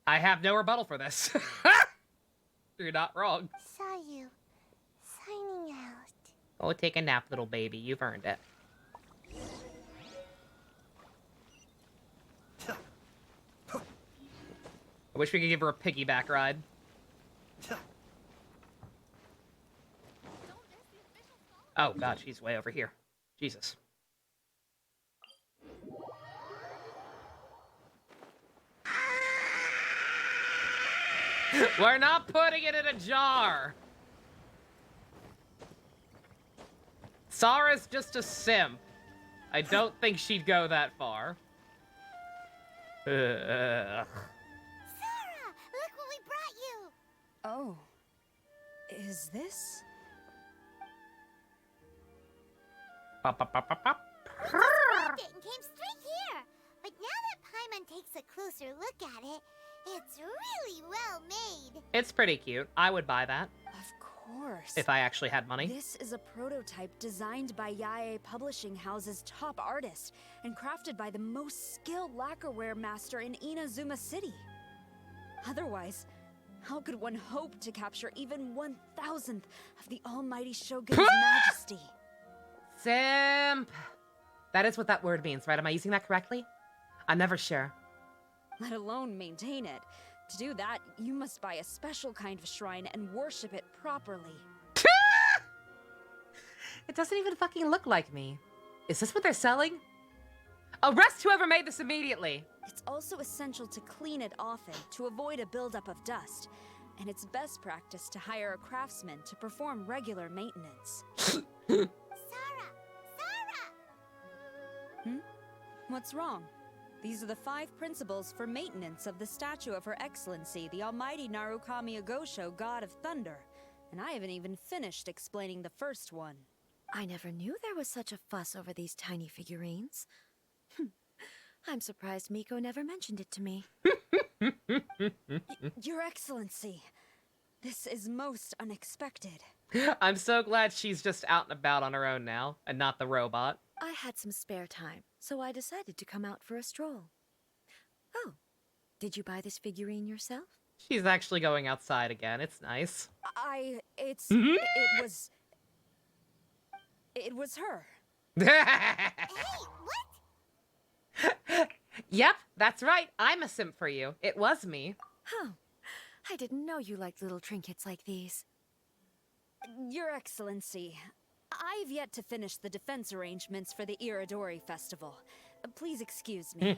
I have no rebuttal for this. You're not wrong. Saw you. Signing out. Go take a nap, little baby. You've earned it. I wish we could give her a piggyback ride. Oh god, she's way over here. Jesus. We're not putting it in a jar. Sara's just a simp. I don't think she'd go that far. Sarah, look what we brought you. Oh. Is this? Pop, pop, pop, pop, pop. We just grabbed it and came straight here. But now that Paimon takes a closer look at it, it's really well made. It's pretty cute. I would buy that. Of course. If I actually had money. This is a prototype designed by Yae Publishing House's top artist and crafted by the most skilled lacquerware master in Inazuma City. Otherwise, how could one hope to capture even 1,000th of the almighty Shogun's majesty? Simp! That is what that word means, right? Am I using that correctly? I'm never sure. Let alone maintain it. To do that, you must buy a special kind of shrine and worship it properly. It doesn't even fucking look like me. Is this what they're selling? Arrest whoever made this immediately! It's also essential to clean it often to avoid a buildup of dust. And it's best practice to hire a craftsman to perform regular maintenance. Sarah! What's wrong? These are the 5 principles for maintenance of the statue of Her Excellency, the Almighty Narukami Agosho, God of Thunder. And I haven't even finished explaining the first one. I never knew there was such a fuss over these tiny figurines. I'm surprised Miko never mentioned it to me. Your Excellency, this is most unexpected. I'm so glad she's just out and about on her own now, and not the robot. I had some spare time, so I decided to come out for a stroll. Oh, did you buy this figurine yourself? She's actually going outside again. It's nice. It was her. Hey, what? Yep, that's right. I'm a simp for you. It was me. Oh, I didn't know you liked little trinkets like these. Your Excellency, I've yet to finish the defense arrangements for the Iridori Festival. Please excuse me.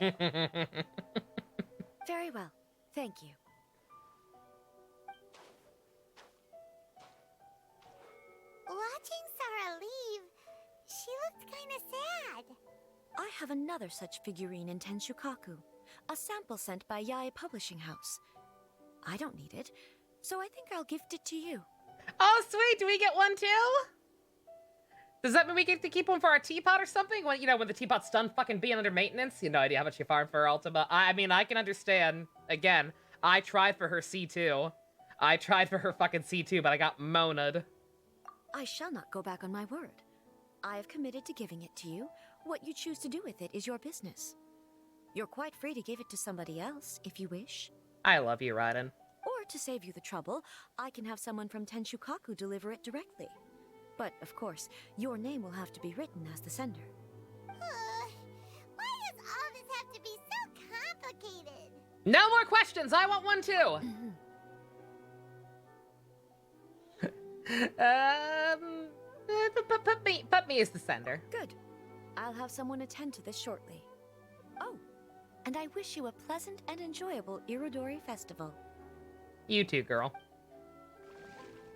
Very well. Thank you. Watching Sarah leave, she looked kind of sad. I have another such figurine in Tenshukaku, a sample sent by Yae Publishing House. I don't need it, so I think I'll gift it to you. Oh, sweet. Do we get one too? Does that mean we get to keep one for our teapot or something? When, you know, when the teapot's done fucking being under maintenance? You have no idea how much you farm for Ultima. I mean, I can understand. Again, I tried for her C2. I tried for her fucking C2, but I got monad. I shall not go back on my word. I have committed to giving it to you. What you choose to do with it is your business. You're quite free to give it to somebody else, if you wish. I love you, Raiden. Or to save you the trouble, I can have someone from Tenshukaku deliver it directly. But, of course, your name will have to be written as the sender. Why does all this have to be so complicated? No more questions! I want one too! Put me as the sender. Good. I'll have someone attend to this shortly. Oh, and I wish you a pleasant and enjoyable Irodori Festival. You too, girl.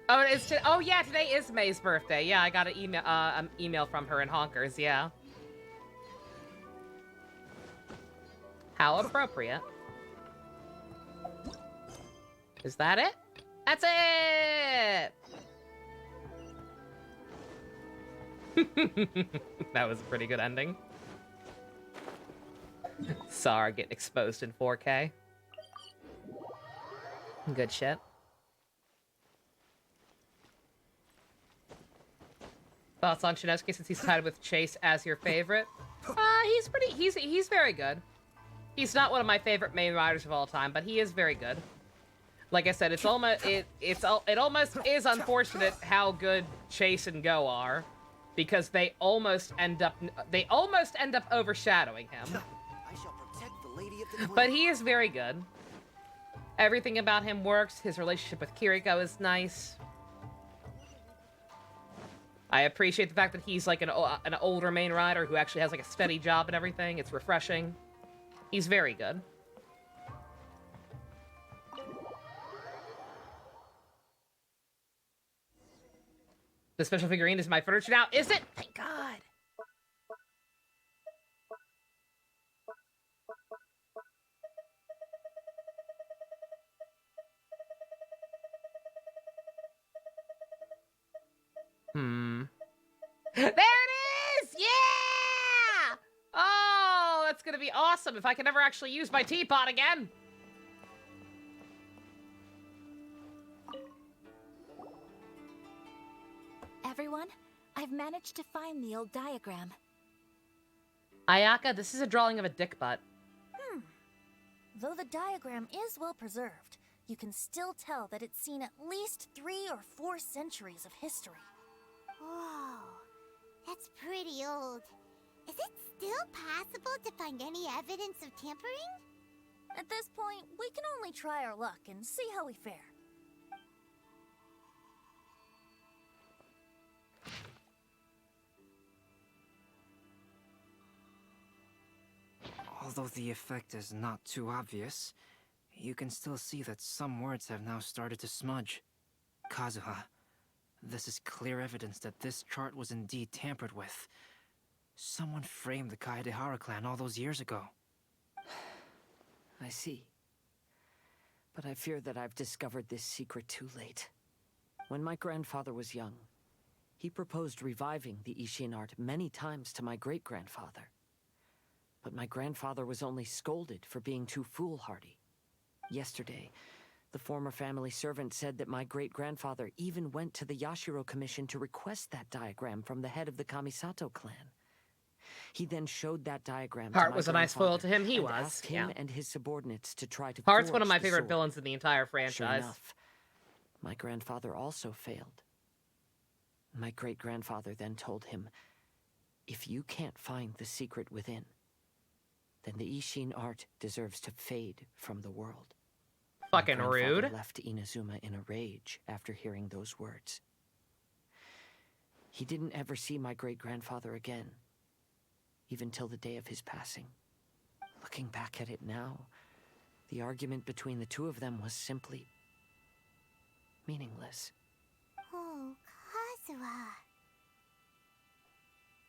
Oh, oh yeah, today is May's birthday. Yeah, I got an email from her in Honkers, yeah. How appropriate. Is that it? That's it! That was a pretty good ending. Sar getting exposed in 4K. Good shit. Thoughts on Shinnowski since he's tied with Chase as your favorite? He's very good. He's not one of my favorite main riders of all time, but he is very good. Like I said, it's almost it almost is unfortunate how good Chase and Go are, because they almost end up overshadowing him. I shall protect the lady of the But he is very good. Everything about him works. His relationship with Kiriko is nice. I appreciate the fact that he's like an older main rider who actually has like a steady job and everything. It's refreshing. He's very good. The special figurine is my furniture now. Is it? Thank God. There it is! Yeah! Oh, that's gonna be awesome if I can ever actually use my teapot again. Everyone, I've managed to find the old diagram. Ayaka, this is a drawing of a dick butt. Though the diagram is well preserved, you can still tell that it's seen at least 3 or 4 centuries of history. Whoa, that's pretty old. Is it still possible to find any evidence of tampering? At this point, we can only try our luck and see how we fare. Although the effect is not too obvious, you can still see that some words have now started to smudge. Kazuha, this is clear evidence that this chart was indeed tampered with. Someone framed the Kaedehara clan all those years ago. I see. But I fear that I've discovered this secret too late. When my grandfather was young, he proposed reviving the Ishin art many times to my great-grandfather. But my grandfather was only scolded for being too foolhardy. Yesterday, the former family servant said that my great-grandfather even went to the Yashiro Commission to request that diagram from the head of the Kamisato clan. He then showed that diagram to Hart my was a nice foil to him. He and was, asked him yeah. and his subordinates to try to Hart's one forge of my the favorite sword. villains in the entire franchise. Sure enough, my grandfather also failed. My great-grandfather then told him, if you can't find the secret within, then the Ishin art deserves to fade from the world. Fucking My grandfather rude. left Inazuma in a rage after hearing those words. He didn't ever see my great-grandfather again, even till the day of his passing. Looking back at it now, the argument between the two of them was simply meaningless. Oh, Kazuha.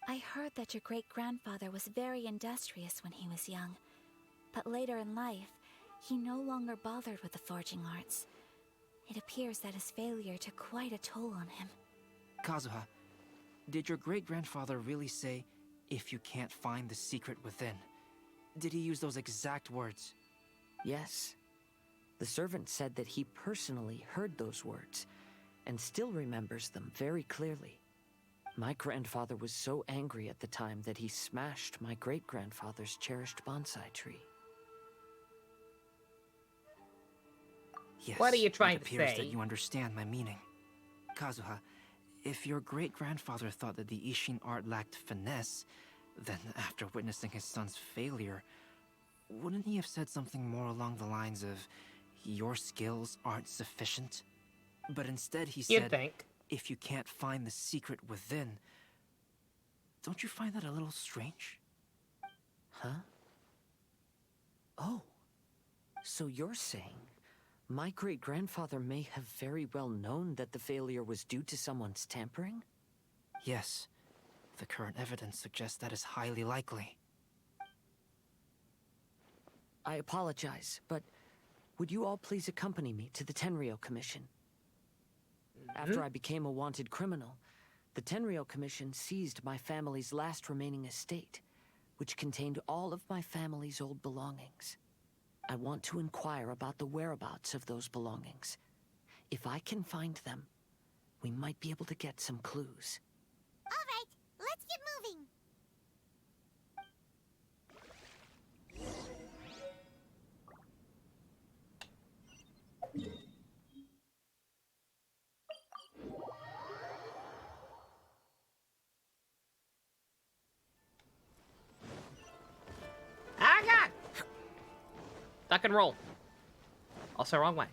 I heard that your great-grandfather was very industrious when he was young, but later in life, he no longer bothered with the forging arts. It appears that his failure took quite a toll on him. Kazuha, did your great-grandfather really say, if you can't find the secret within? Did he use those exact words? Yes. The servant said that he personally heard those words, and still remembers them very clearly. My grandfather was so angry at the time that he smashed my great-grandfather's cherished bonsai tree. Yes, What are you trying it to appears say? that you understand my meaning. Kazuha, if your great-grandfather thought that the Ishin art lacked finesse, then after witnessing his son's failure, wouldn't he have said something more along the lines of, your skills aren't sufficient? But instead he You'd said, think. if you can't find the secret within. Don't you find that a little strange? Huh? Oh. So you're saying my great-grandfather may have very well known that the failure was due to someone's tampering? Yes. The current evidence suggests that is highly likely. I apologize, but would you all please accompany me to the Tenryou Commission? After I became a wanted criminal, the Tenryou Commission seized my family's last remaining estate, which contained all of my family's old belongings. I want to inquire about the whereabouts of those belongings. If I can find them, we might be able to get some clues. All right, let's get moving. Duck and roll. Also wrong way.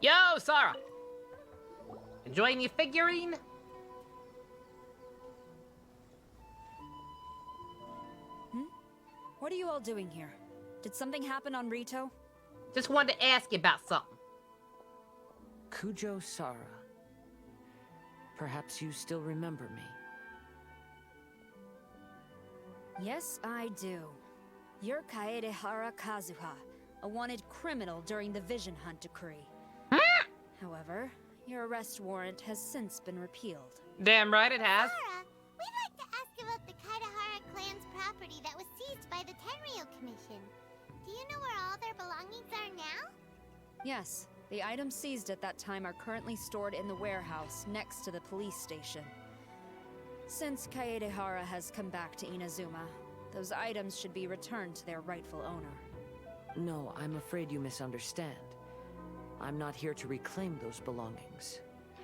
Yo, Sarah! Enjoying your figurine? What are you all doing here? Did something happen on Rito? Just wanted to ask you about something. Kujo Sara. Perhaps you still remember me. Yes, I do. You're Kaedehara Kazuha, a wanted criminal during the Vision Hunt decree. However, your arrest warrant has since been repealed. Damn right it has. Sarah, we'd like to ask about the Kaedehara clan's property that was seized by the Tenryou Commission. Do you know where all their belongings are now? Yes, the items seized at that time are currently stored in the warehouse next to the police station. Since Kaedehara has come back to Inazuma, those items should be returned to their rightful owner. No, I'm afraid you misunderstand. I'm not here to reclaim those belongings.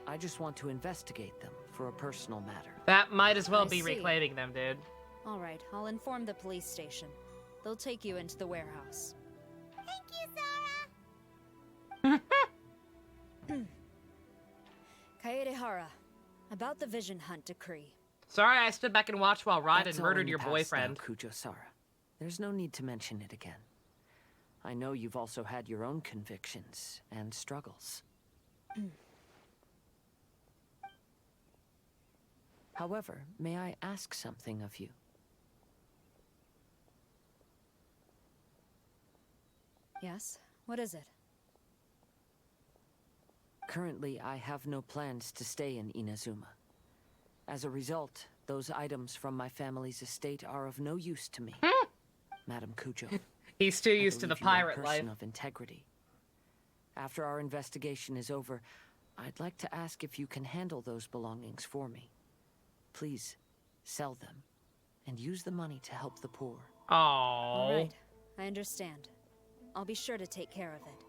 I just want to investigate them for a personal matter. That might as well I be see. reclaiming them, dude. All right, I'll inform the police station. They'll take you into the warehouse. Thank you, Sarah! Kaedehara, about the Vision Hunt decree. Sorry I stood back and watched while Raiden That's all murdered in the your past boyfriend. now, Kujo Sara. There's no need to mention it again. I know you've also had your own convictions and struggles. However, may I ask something of you? Yes? What is it? Currently, I have no plans to stay in Inazuma. As a result, those items from my family's estate are of no use to me. Madam Kujo. He's too used to the believe you are a pirate person life. of integrity. After our investigation is over, I'd like to ask if you can handle those belongings for me. Please, sell them, and use the money to help the poor. All right, I understand. I'll be sure to take care of it.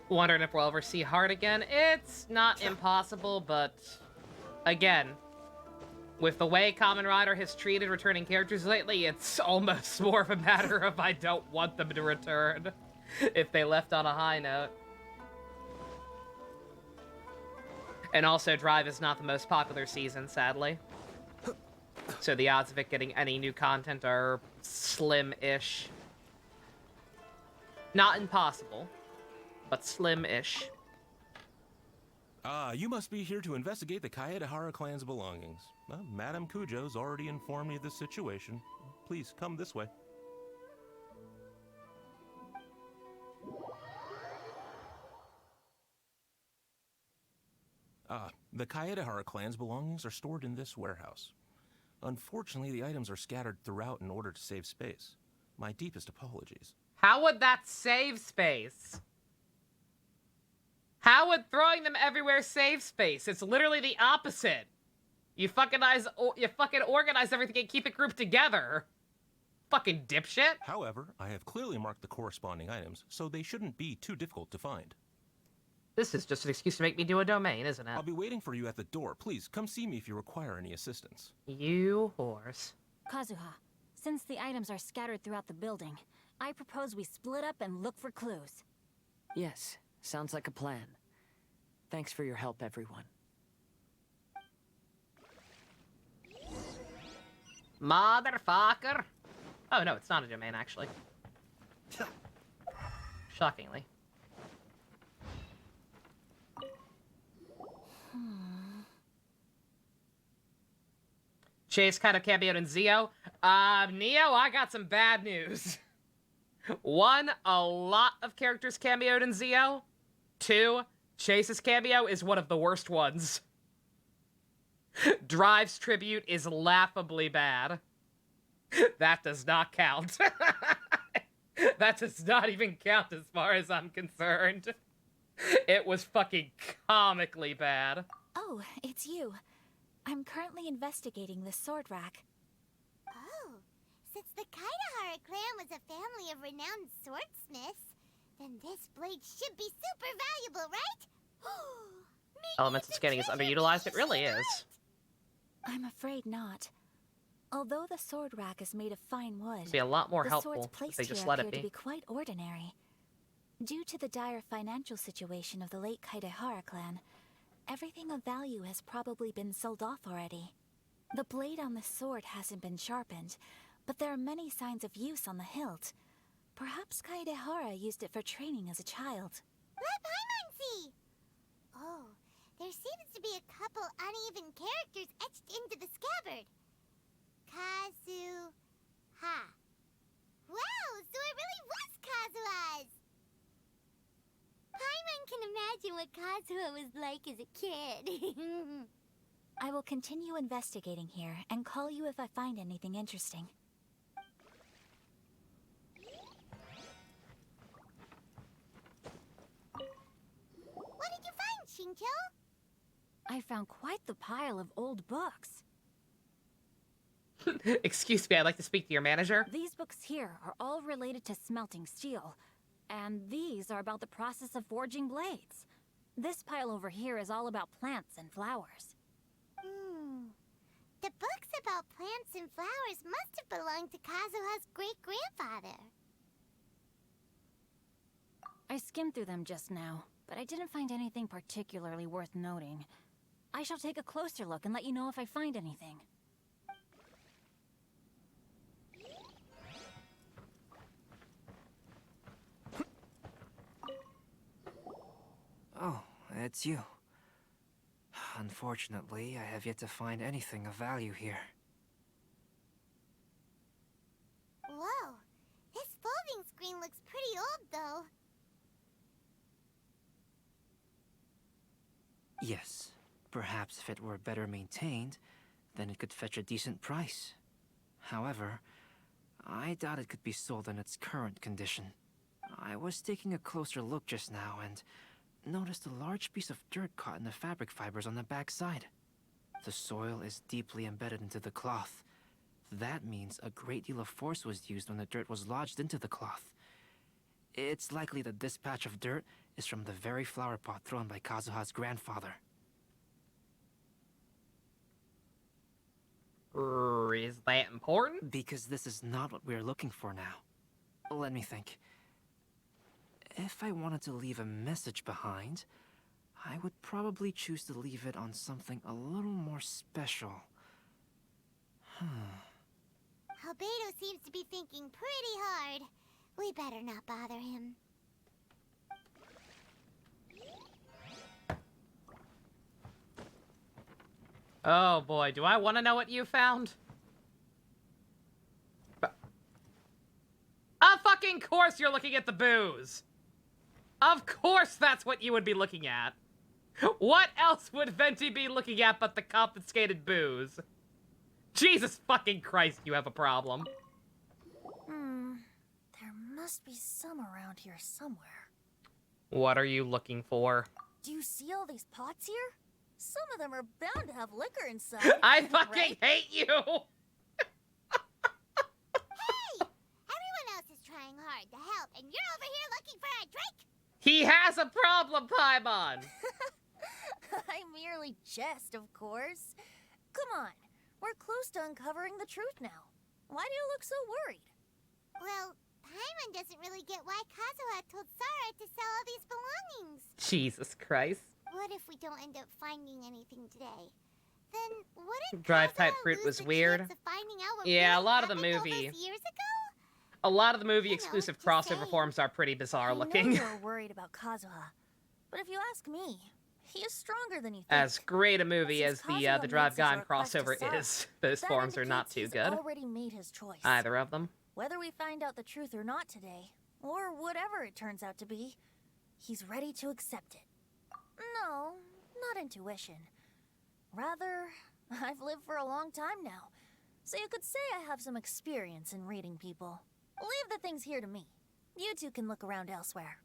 Wondering if we'll ever see Heart again. It's not impossible, but again, with the way Kamen Rider has treated returning characters lately, it's almost more of a matter of I don't want them to return if they left on a high note. And also, Drive is not the most popular season, sadly. So the odds of it getting any new content are slim-ish. Not impossible, but slim-ish. Ah, you must be here to investigate the Kaedehara clan's belongings. Well, Madame Kujo's already informed me of the situation. Please, come this way. Ah, the Kaedehara clan's belongings are stored in this warehouse. Unfortunately, the items are scattered throughout in order to save space. My deepest apologies. How would that save space? How would throwing them everywhere save space? It's literally the opposite. You fucking organize everything and keep it grouped together. Fucking dipshit. However, I have clearly marked the corresponding items, so they shouldn't be too difficult to find. This is just an excuse to make me do a domain, isn't it? I'll be waiting for you at the door. Please, come see me if you require any assistance. You horse. Kazuha, since the items are scattered throughout the building, I propose we split up and look for clues. Yes, sounds like a plan. Thanks for your help, everyone. Motherfucker. Oh, no, it's not a domain, actually. Shockingly. Chase kind of cameoed in Zio. Neo, I got some bad news. 1, a lot of characters cameoed in Zio. 2, Chase's cameo is one of the worst ones. Drive's tribute is laughably bad. That does not count. That does not even count as far as I'm concerned. It was fucking comically bad. Oh, it's you. I'm currently investigating the sword rack. Oh, since the Kaedehara clan was a family of renowned swordsmiths, Then this blade should be super valuable, right? Elemental scanning is underutilized. It really is. I'm afraid not. Although the sword rack is made of fine wood, It'd be a lot more the helpful swords if placed they just here let appear it to be. be quite ordinary. Due to the dire financial situation of the late Kaidehara clan, everything of value has probably been sold off already. The blade on the sword hasn't been sharpened, but there are many signs of use on the hilt. Perhaps Kaidehara used it for training as a child. Let Paimon see! Oh, there seems to be a couple uneven characters etched into the scabbard. Kazuha. Wow, so it really was Kazuha's! Paimon can imagine what Kazuha was like as a kid. I will continue investigating here and call you if I find anything interesting. What did you find, Shincho? I found quite the pile of old books. Excuse me, I'd like to speak to your manager. These books here are all related to smelting steel, and these are about the process of forging blades. This pile over here is all about plants and flowers. The books about plants and flowers must have belonged to Kazuha's great-grandfather. I skimmed through them just now, but I didn't find anything particularly worth noting. I shall take a closer look and let you know if I find anything. Oh, it's you. Unfortunately, I have yet to find anything of value here. Whoa, this folding screen looks pretty old, though. Yes, perhaps if it were better maintained, then it could fetch a decent price. However, I doubt it could be sold in its current condition. I was taking a closer look just now and noticed a large piece of dirt caught in the fabric fibers on the back side. The soil is deeply embedded into the cloth. That means a great deal of force was used when the dirt was lodged into the cloth. It's likely that this patch of dirt is from the very flower pot thrown by Kazuha's grandfather. Is that important? Because this is not what we're looking for now. Let me think. If I wanted to leave a message behind, I would probably choose to leave it on something a little more special. Albedo seems to be thinking pretty hard. We better not bother him. Oh boy, do I want to know what you found? Of fucking course you're looking at the booze! Of course that's what you would be looking at! What else would Venti be looking at but the confiscated booze? Jesus fucking Christ, you have a problem. There must be some around here somewhere. What are you looking for? Do you see all these pots here? Some of them are bound to have liquor inside. I fucking right? hate you! Hey! Everyone else is trying hard to help, and you're over here looking for a drink? He has a problem, Paimon! I merely jest, of course. Come on, we're close to uncovering the truth now. Why do you look so worried? Well, Paimon doesn't really get why Kazuha told Sara to sell all these belongings. Jesus Christ. What if we don't end up finding anything today? Then wouldn't Drive type Kazuha fruit lose was the weird. chance of finding out what Yeah, a really lot of the happened all movie. those years ago? A lot of the movie exclusive crossover forms are pretty bizarre I know looking. you're worried about Kazuha, but if you ask me, he is stronger than you think. As great a movie as Since the Kazuha Drive makes his Gone request to crossover Sara, is, those that forms are not indicates too he's good. already made his choice. Either of them. Whether we find out the truth or not today, or whatever it turns out to be, he's ready to accept it. No, not intuition. Rather, I've lived for a long time now, so you could say I have some experience in reading people. Leave the things here to me. You two can look around elsewhere.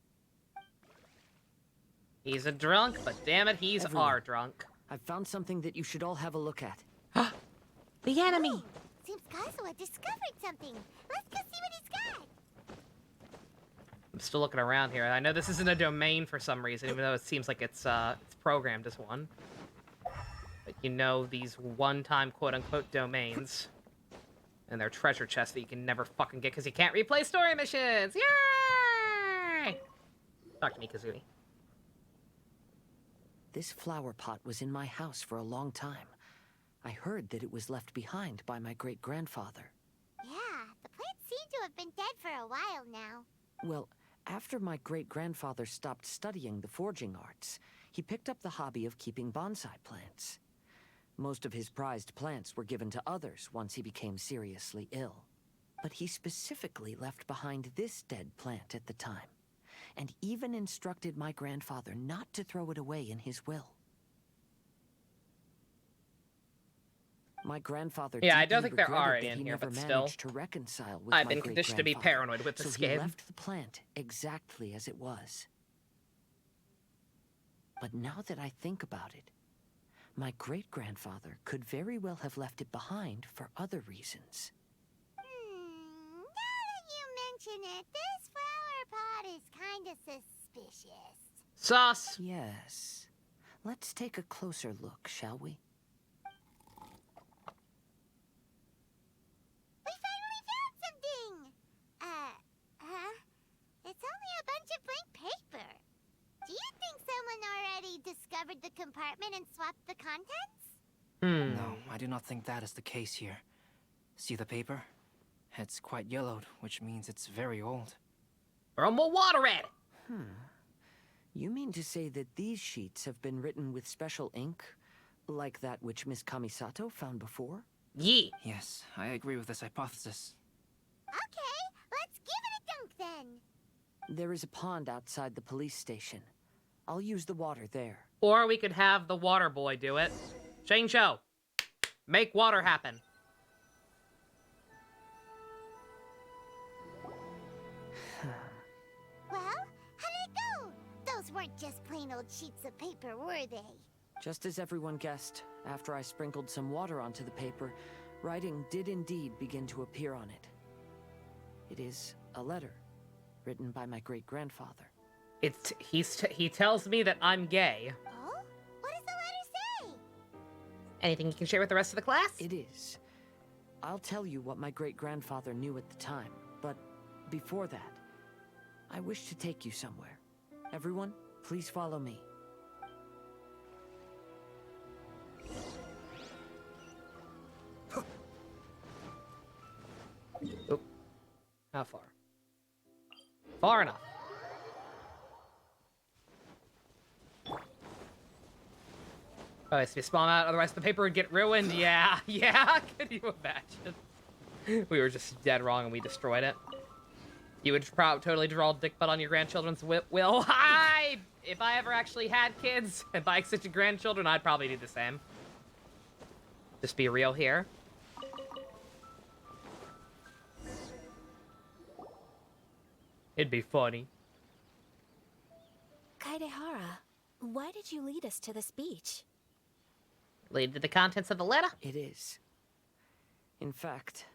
He's a drunk, but damn it, he's Everyone. our drunk. I've found something that you should all have a look at. The enemy! Oh, seems Kazuha discovered something. Let's go see what he's got. still looking around here. I know this isn't a domain for some reason, even though it seems like it's programmed as one. But you know these one-time quote-unquote domains and their treasure chests that you can never fucking get because you can't replay story missions! Yay! Talk to me, Kazooie. This flower pot was in my house for a long time. I heard that it was left behind by my great-grandfather. Yeah, the plants seem to have been dead for a while now. Well, after my great-grandfather stopped studying the forging arts, he picked up the hobby of keeping bonsai plants. Most of his prized plants were given to others once he became seriously ill. But he specifically left behind this dead plant at the time, and even instructed my grandfather not to throw it away in his will. My grandfather I don't deeply think there are regretted any that in he here, never but still. managed to reconcile with I've my been conditioned to be great-grandfather, paranoid with so this he game. left the plant exactly as it was. But now that I think about it, my great-grandfather could very well have left it behind for other reasons. Now that you mention it, this flower pot is kinda suspicious. Sauce! Yes. Let's take a closer look, shall we? We finally found something! It's only a bunch of blank paper. Do you think someone already discovered the compartment and swapped the contents? No, I do not think that is the case here. See the paper? It's quite yellowed, which means it's very old. Throw more water at it! You mean to say that these sheets have been written with special ink, like that which Miss Kamisato found before? Yeah. Yes, I agree with this hypothesis. Okay, let's give it a dunk then. There is a pond outside the police station. I'll use the water there. Or we could have the water boy do it. Shane Cho, make water happen. Well, how did it go? Those weren't just plain old sheets of paper, were they? Just as everyone guessed, after I sprinkled some water onto the paper, writing did indeed begin to appear on it. It is a letter, written by my great-grandfather. He tells me that I'm gay. Oh? What does the letter say? Anything you can share with the rest of the class? It is. I'll tell you what my great-grandfather knew at the time, but before that, I wish to take you somewhere. Everyone, please follow me. Oop. How far? Far enough. Oh, it's to spawn out, otherwise the paper would get ruined. Yeah, yeah, can you imagine? We were just dead wrong and we destroyed it. You would totally draw dick butt on your grandchildren's will. If I ever actually had kids and by extension grandchildren, I'd probably do the same. Just be real here. It'd be funny. Kaidehara, why did you lead us to this beach? Lead to the contents of the letter? It is. In fact,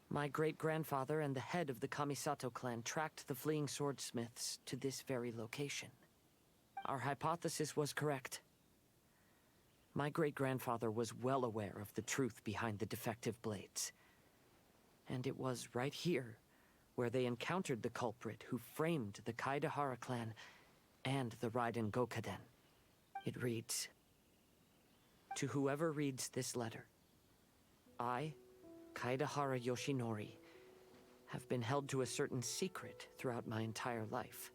my great-grandfather and the head of the Kamisato clan tracked the fleeing swordsmiths to this very location. Our hypothesis was correct. My great-grandfather was well aware of the truth behind the defective blades. And it was right here where they encountered the culprit who framed the Kaidehara clan and the Raiden Gokaden. It reads, "To whoever reads this letter, I, Kaidehara Yoshinori, have been held to a certain secret throughout my entire life.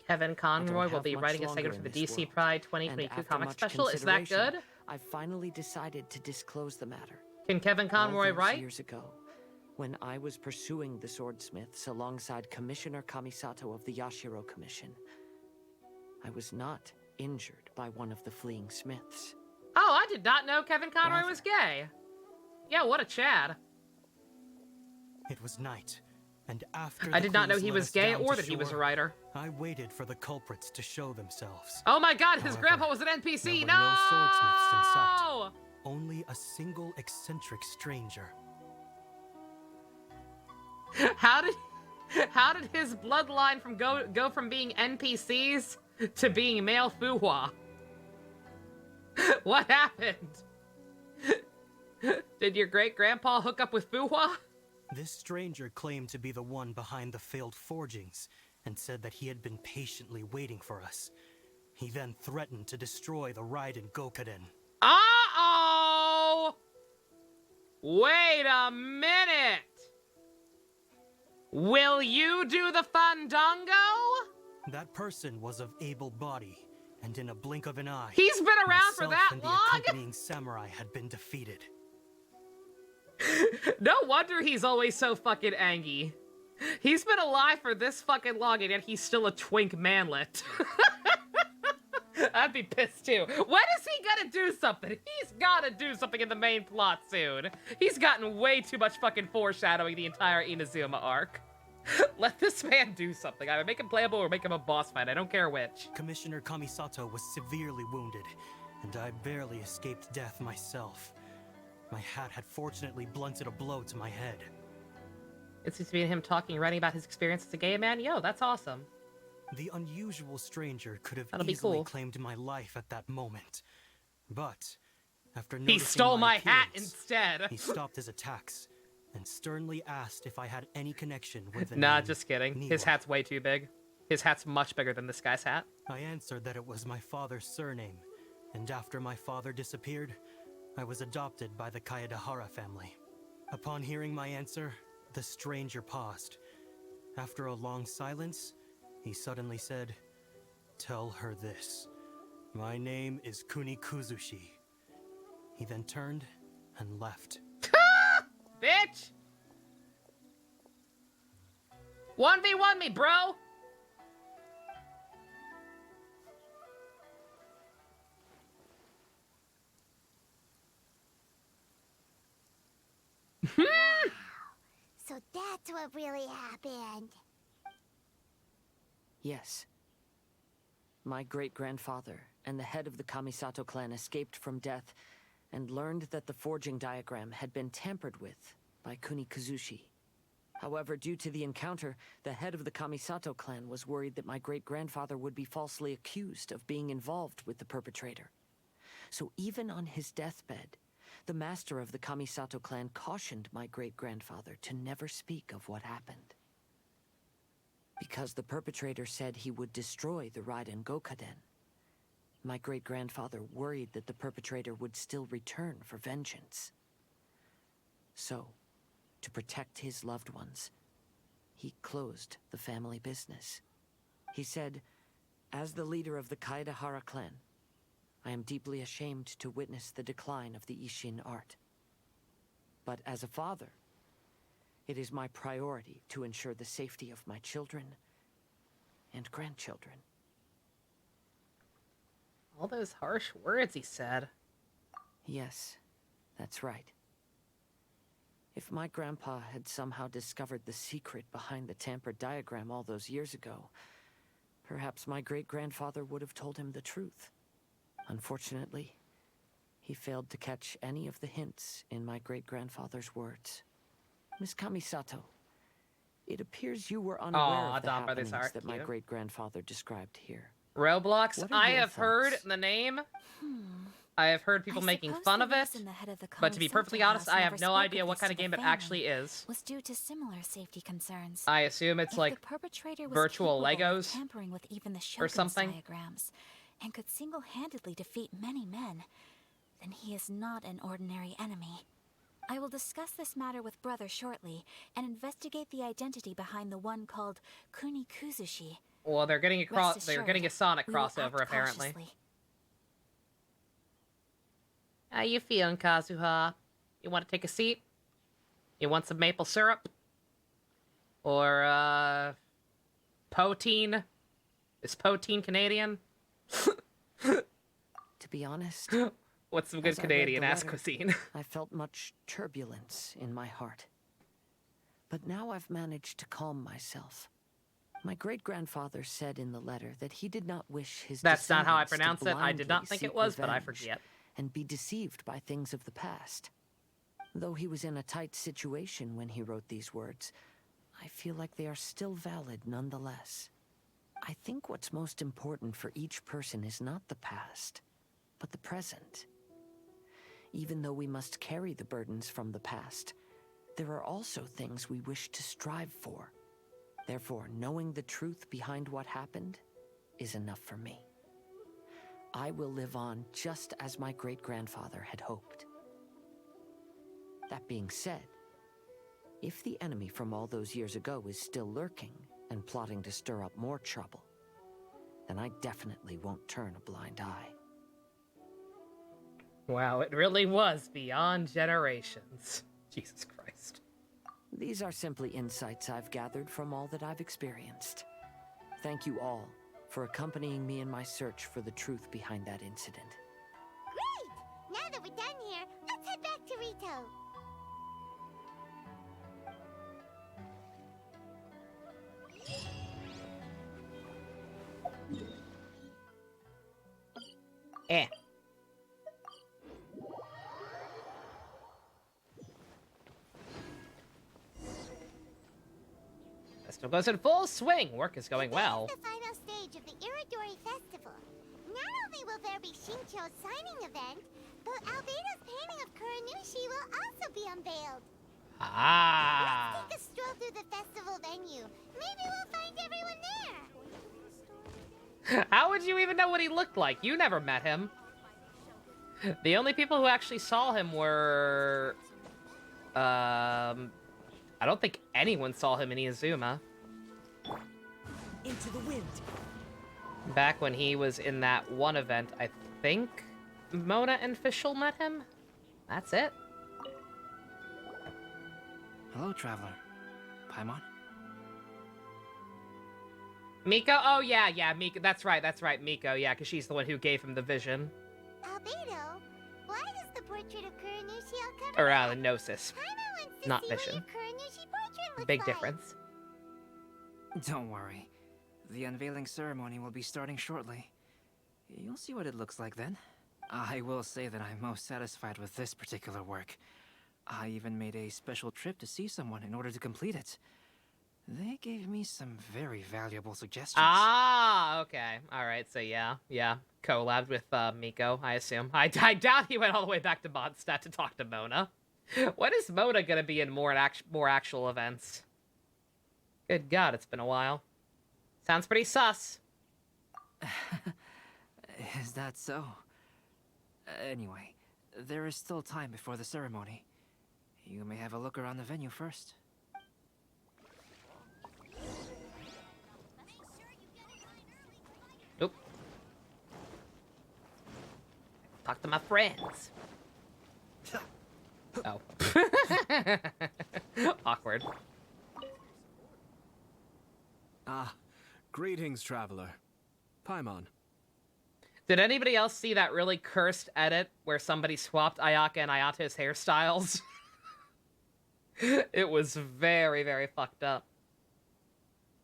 Kevin Conroy will be writing a segment for the DC Pride 2022 comic special. Is that good? I finally decided to disclose the matter. Can Kevin Conroy All those write? years ago, when I was pursuing the swordsmiths alongside Commissioner Kamisato of the Yashiro Commission, I was not injured by one of the fleeing smiths. Oh, I did not know Kevin Conroy was gay. Yeah, what a Chad. It was night, and after I the did not know crews he let was us gay down or to that he was a shore, writer. I waited for the culprits to show themselves. Oh my god, his However, grandpa was an NPC! there were no swordsmiths in sight. No! Only a single eccentric stranger. How did How did his bloodline go from being NPCs to being male Fuhua? What happened? Did your great-grandpa hook up with Fuhua? This stranger claimed to be the one behind the failed forgings and said that he had been patiently waiting for us. He then threatened to destroy the Raiden Gokaden. Uh-oh! Wait a minute! Will you do the fandango? That person was of able body, and in a blink of an eye, he's been around for that and long? the accompanying samurai had been defeated. No wonder he's always so fucking angry. He's been alive for this fucking long, and yet he's still a twink manlet. I'd be pissed too. When is he gonna do something? He's gotta do something in the main plot soon. He's gotten way too much fucking foreshadowing the entire Inazuma arc. Let this man do something. Either make him playable or make him a boss fight. I don't care which. Commissioner Kamisato was severely wounded, and I barely escaped death myself. My hat had fortunately blunted a blow to my head. It seems to be him talking, writing about his experience as a gay man. Yo, that's awesome. The unusual stranger could have That'll be easily cool. claimed my life at that moment. But, after He noticing stole my hat appearance, instead. he stopped his attacks and sternly asked if I had any connection with the Nah, name just kidding. Niwa. His hat's way too big. His hat's much bigger than this guy's hat. I answered that it was my father's surname, and after my father disappeared, I was adopted by the Kaedahara family. Upon hearing my answer, the stranger paused. After a long silence, he suddenly said, "Tell her this. My name is Kunikuzushi." He then turned and left. Bitch! 1v1 me, bro! So that's what really happened. Yes. My great-grandfather and the head of the Kamisato clan escaped from death and learned that the forging diagram had been tampered with by Kunikuzushi. However, due to the encounter, the head of the Kamisato clan was worried that my great-grandfather would be falsely accused of being involved with the perpetrator. So even on his deathbed, the master of the Kamisato clan cautioned my great-grandfather to never speak of what happened. Because the perpetrator said he would destroy the Raiden Gokaden, my great-grandfather worried that the perpetrator would still return for vengeance. So, to protect his loved ones, he closed the family business. He said, "As the leader of the Kaedahara clan, I am deeply ashamed to witness the decline of the Isshin art. But as a father, it is my priority to ensure the safety of my children and grandchildren." All those harsh words he said. Yes, that's right. If my grandpa had somehow discovered the secret behind the tampered diagram all those years ago, perhaps my great-grandfather would have told him the truth. Unfortunately, he failed to catch any of the hints in my great-grandfather's words. Miss Kamisato, it appears you were unaware of the happenings that my great-grandfather described here. Roblox, What are I your have heard thoughts? the name. I have heard people making fun of it, but to be perfectly honest, I have no idea what kind of game it actually is. Was due to similar safety concerns. I assume it's If like the perpetrator was virtual capable of Legos tampering with even the or Shogun's something. diagrams, and could single-handedly defeat many men, then he is not an ordinary enemy. I will discuss this matter with Brother shortly, and investigate the identity behind the one called Kunikuzushi. Well, they're getting a Rest they're assured, getting a Sonic we will crossover act apparently. cautiously. How you feeling, Kazuha? You want to take a seat? You want some maple syrup? Or, poutine? Is poutine Canadian? To be honest, what's some good as I read Canadian the ass letter, cuisine? I felt much turbulence in my heart. But now I've managed to calm myself. My great-grandfather said in the letter that he did not wish his That's not how I descendants to pronounce it. I did not blindly think it seek was, but I revenge forget. and be deceived by things of the past. Though he was in a tight situation when he wrote these words, I feel like they are still valid nonetheless. I think what's most important for each person is not the past, but the present. Even though we must carry the burdens from the past, there are also things we wish to strive for. Therefore, knowing the truth behind what happened is enough for me. I will live on just as my great-grandfather had hoped. That being said, if the enemy from all those years ago is still lurking and plotting to stir up more trouble, then I definitely won't turn a blind eye. Wow, it really was beyond generations. Jesus Christ. These are simply insights I've gathered from all that I've experienced. Thank you all for accompanying me in my search for the truth behind that incident. Great! Now that we're done here, let's head back to Rito. Eh. Festival goes in full swing. Work is going well. This is the final stage of the Iridori Festival. Not only will there be Shincho's signing event, but Albedo's painting of Kuranushi will also be unveiled. Ah. Let's take a stroll through the festival venue. Maybe we'll find everyone there. How would you even know what he looked like? You never met him. The only people who actually saw him were... I don't think anyone saw him in Inazuma. Into the wind. Back when he was in that one event, I think Mona and Fischl met him. That's it. Hello, traveler. Paimon? Miko? Oh, yeah, Miko. That's right, Miko. Yeah, because she's the one who gave him the vision. Albedo, why does the portrait of Kuranushi all covered Or, up? Gnosis. Paimon wants to Not see vision. what your Kuranushi portrait looks Big like. difference. Don't worry. The unveiling ceremony will be starting shortly. You'll see what it looks like then. I will say that I'm most satisfied with this particular work. I even made a special trip to see someone in order to complete it. They gave me some very valuable suggestions. Ah, okay. All right, so yeah. Collabed with Miko, I assume. I doubt he went all the way back to Mondstadt to talk to Mona. When is Mona gonna be in more actual events? Good God, it's been a while. Sounds pretty sus. Is that so? Anyway, there is still time before the ceremony. You may have a look around the venue first. Nope. Talk to my friends. Oh. Awkward. Ah, greetings, traveler. Paimon. Did anybody else see that really cursed edit where somebody swapped Ayaka and Ayato's hairstyles? It was very, very fucked up.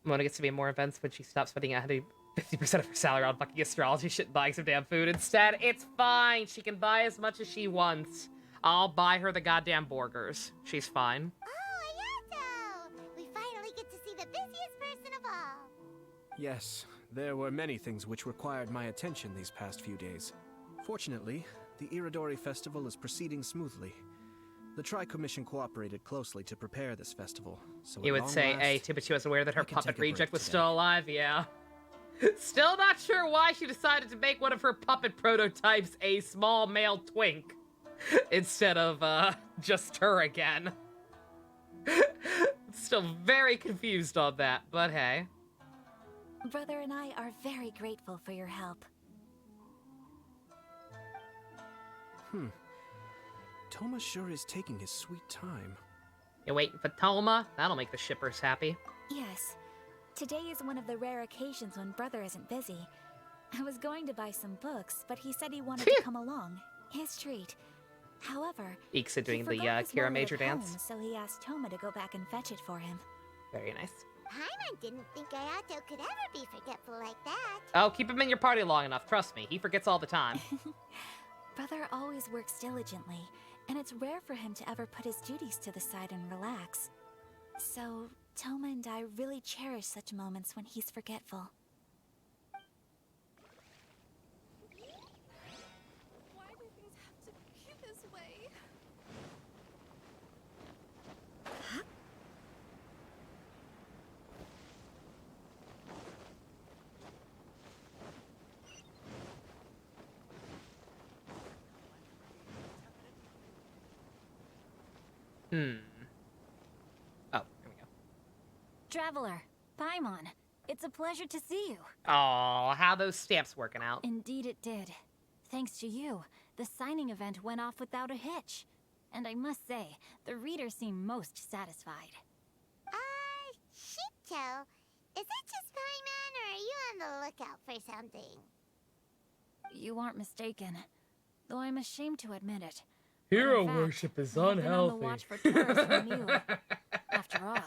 Mona gets to be in more events when she stops spending 50% of her salary on fucking astrology shit and buying some damn food. Instead, it's fine. She can buy as much as she wants. I'll buy her the goddamn burgers. She's fine. Oh, Ayato! We finally get to see the busiest person of all. Yes, there were many things which required my attention these past few days. Fortunately, the Iridori Festival is proceeding smoothly. The Tri-Commission cooperated closely to prepare this festival, so You at would long say, last, too, but she was aware that her I can puppet take a break reject was today. still alive, yeah. Still not sure why she decided to make one of her puppet prototypes a small male twink instead of, just her again. Still very confused on that, but hey. Brother and I are very grateful for your help. Toma sure is taking his sweet time. You waiting for Toma? That'll make the shippers happy. Yes. Today is one of the rare occasions when Brother isn't busy. I was going to buy some books, but he said he wanted to come along. His treat. However, Ixa doing the he forgot his Kira wallet Major at dance. home, so he asked Toma to go back and fetch it for him. Very nice. Paimon didn't think Ayato could ever be forgetful like that. Oh, keep him in your party long enough. Trust me, he forgets all the time. Brother always works diligently, and it's rare for him to ever put his duties to the side and relax. So, Toma and I really cherish such moments when he's forgetful. Why do things have to be this way? Oh, here we go. Traveler, Paimon, it's a pleasure to see you. Oh, how those stamps working out? Indeed it did. Thanks to you, the signing event went off without a hitch. And I must say, the readers seem most satisfied. Shito, is it just Paimon, or are you on the lookout for something? You aren't mistaken, though I'm ashamed to admit it. Hero In fact, worship is I have been on the unhealthy. watch for tourists from Niue. After all,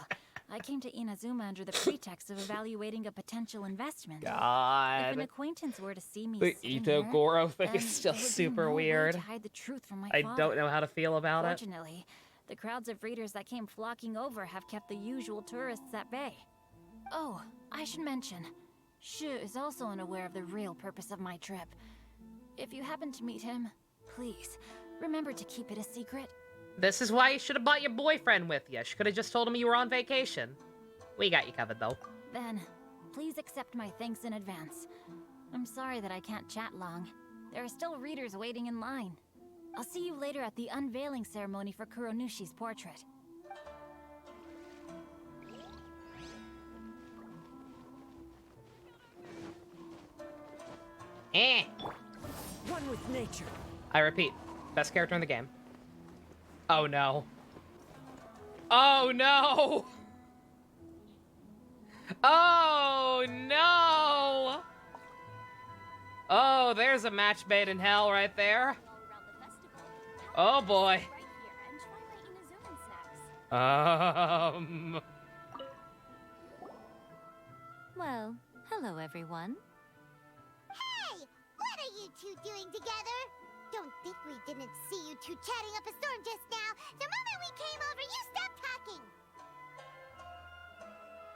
I came to Inazuma under the pretext of evaluating a potential investment. If an God. acquaintance were to see me The sitting Ito here, Goro thing then is still there would be super no way weird. to hide the truth from my I father. don't know how to feel about it. Fortunately, the crowds of readers that came flocking over have kept the usual tourists at bay. Oh, I should mention, Shu is also unaware of the real purpose of my trip. If you happen to meet him, please, remember to keep it a secret. This is why you should have brought your boyfriend with you. She could have just told him you were on vacation. We got you covered, though. Then, please accept my thanks in advance. I'm sorry that I can't chat long. There are still readers waiting in line. I'll see you later at the unveiling ceremony for Kuronushi's portrait. One with nature. I repeat, best character in the game. Oh no. Oh no! Oh no! Oh, there's a match made in hell right there. Oh boy. Well, hello everyone. Hey! What are you two doing together? Don't think we didn't see you two chatting up a storm just now. The moment we came over, you stopped talking.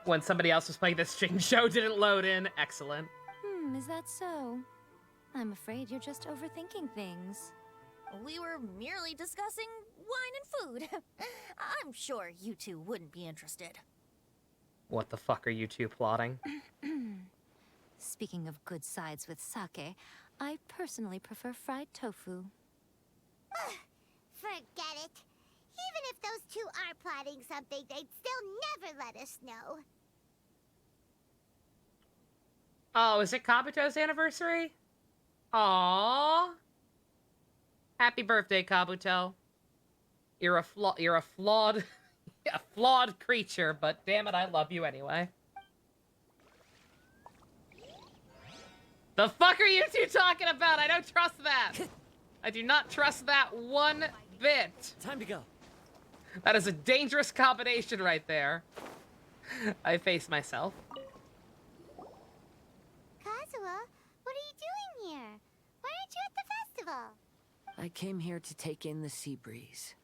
When somebody else was playing this string show didn't load in. Excellent. Is that so? I'm afraid you're just overthinking things. We were merely discussing wine and food. I'm sure you two wouldn't be interested. What the fuck are you two plotting? Speaking of good sides with sake, I personally prefer fried tofu. Forget it. Even if those two are plotting something, they'd still never let us know. Oh, is it Kabuto's anniversary? Aww. Happy birthday, Kabuto. You're a flawed a flawed creature, but damn it, I love you anyway. The fuck are you two talking about? I don't trust that. I do not trust that one bit. Time to go. That is a dangerous combination right there. I face myself. Kazuha, what are you doing here? Why aren't you at the festival? I came here to take in the sea breeze.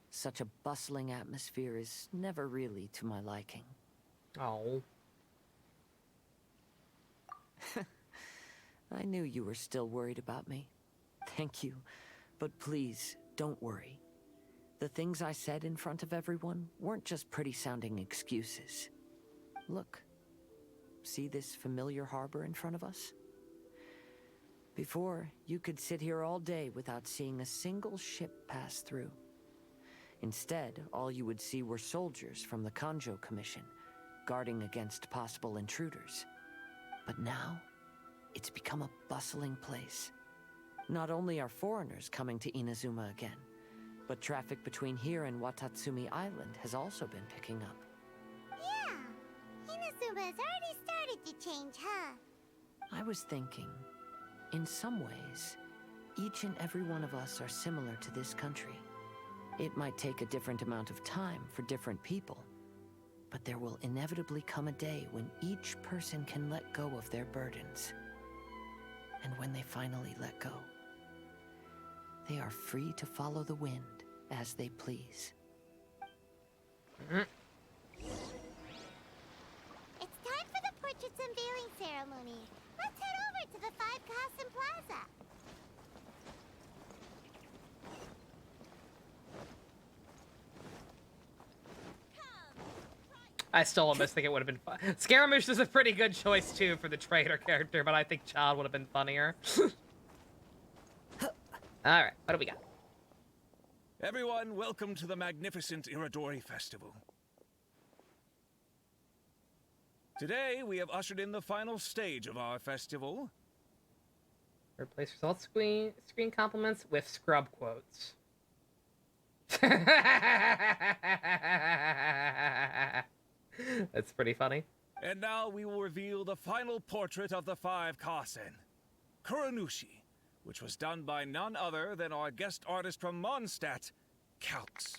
Such a bustling atmosphere is never really to my liking. Oh. I knew you were still worried about me. Thank you. But please, don't worry. The things I said in front of everyone weren't just pretty-sounding excuses. Look. See this familiar harbor in front of us? Before, you could sit here all day without seeing a single ship pass through. Instead, all you would see were soldiers from the Kanjo Commission, guarding against possible intruders. But now, it's become a bustling place. Not only are foreigners coming to Inazuma again, but traffic between here and Watatsumi Island has also been picking up. Yeah, Inazuma's already started to change, huh? I was thinking, in some ways, each and every one of us are similar to this country. It might take a different amount of time for different people, but there will inevitably come a day when each person can let go of their burdens. And when they finally let go, they are free to follow the wind as they please. ceremony. Let's head over to the Five Kasen Plaza. I still almost think it would have been fun. Scaramouche is a pretty good choice, too, for the traitor character, but I think Child would have been funnier. Alright, what do we got? Everyone, welcome to the magnificent Iridori Festival. Today, we have ushered in the final stage of our festival. Replace results screen compliments with scrub quotes. That's pretty funny. And now we will reveal the final portrait of the Five Kasen, Kuranushi, which was done by none other than our guest artist from Mondstadt, Calx.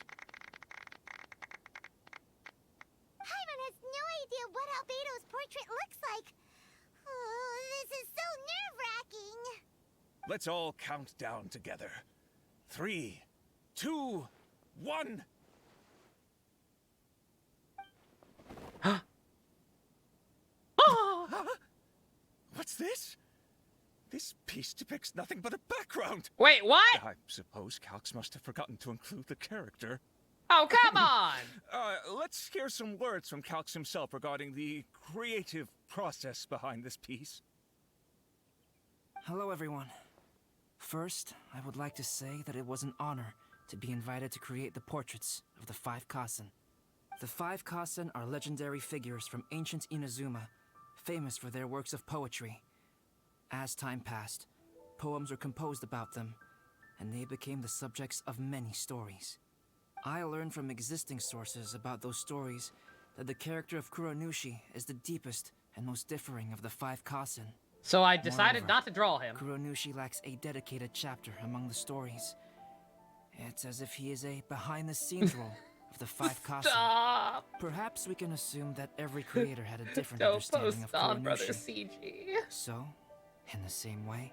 Paimon has no idea what Albedo's portrait looks like. Oh, this is so nerve-wracking. Let's all count down together. 3, 2, 1. What's this? This piece depicts nothing but a background. Wait, what? I suppose Calx must have forgotten to include the character. Oh, come on! Let's hear some words from Calx himself regarding the creative process behind this piece. Hello, everyone. First, I would like to say that it was an honor to be invited to create the portraits of the Five Kasen. The Five Kasen are legendary figures from ancient Inazuma, famous for their works of poetry. As time passed, poems were composed about them, and they became the subjects of many stories. I learned from existing sources about those stories that the character of Kuranushi is the deepest and most differing of the Five Kasen. So I decided Moreover, not to draw him. Kuranushi lacks a dedicated chapter among the stories. It's as if he is a behind-the-scenes role of the Five Kasen. Stop! Perhaps we can assume that every creator had a different Don't understanding post of on, brother Kuranushi. CG. So, in the same way,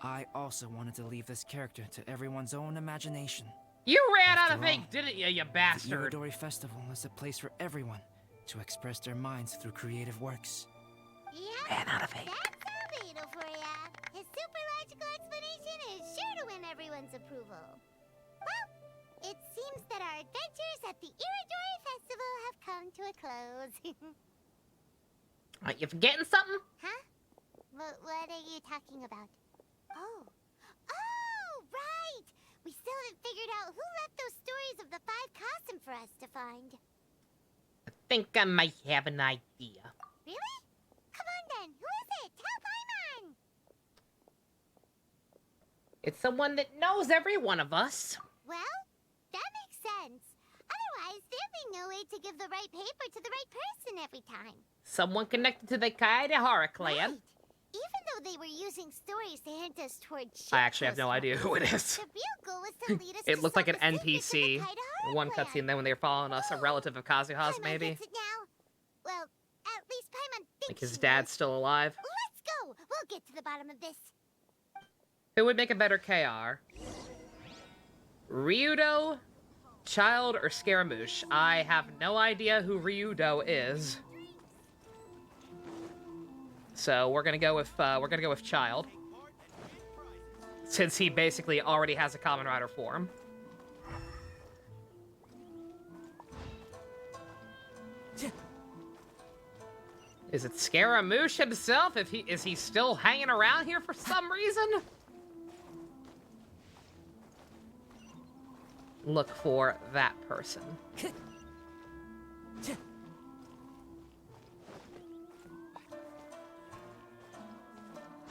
I also wanted to leave this character to everyone's own imagination. You ran out of After ink, all, didn't you, you The bastard? Iridori Festival is a place for everyone to express their minds through creative works. Yep, Ran out of ink. that's Albedo for ya. His super logical explanation is sure to win everyone's approval. Well, it seems that our adventures at the Iridori Festival have come to a close. You forgetting something? Huh? What are you talking about? Oh, right! We still haven't figured out who left those stories of the Five Kasen for us to find. I think I might have an idea. Really? Come on then, who is it? Tell Paimon! It's someone that knows every one of us. Well, that makes sense. Otherwise, there'd be no way to give the right paper to the right person every time. Someone connected to the Kaedehara clan. Right. Even though they were using stories to hint us toward I actually have no idea who it is. the real goal was to lead us It to looked like an solve the secrets of the NPC. Kaedehara One clan. cutscene, then when they were following us, a relative of Kazuha's, Paimon maybe. gets it now. Well, at least Paimon thinks Like his she dad's knows. still alive. Let's go. We'll get to the bottom of this. Who would make a better KR? Ryudo, Child, or Scaramouche? I have no idea who Ryudo is. So we're gonna go with Child, since he basically already has a Kamen Rider form. Is it Scaramouche himself? Is he still hanging around here for some reason? Look for that person.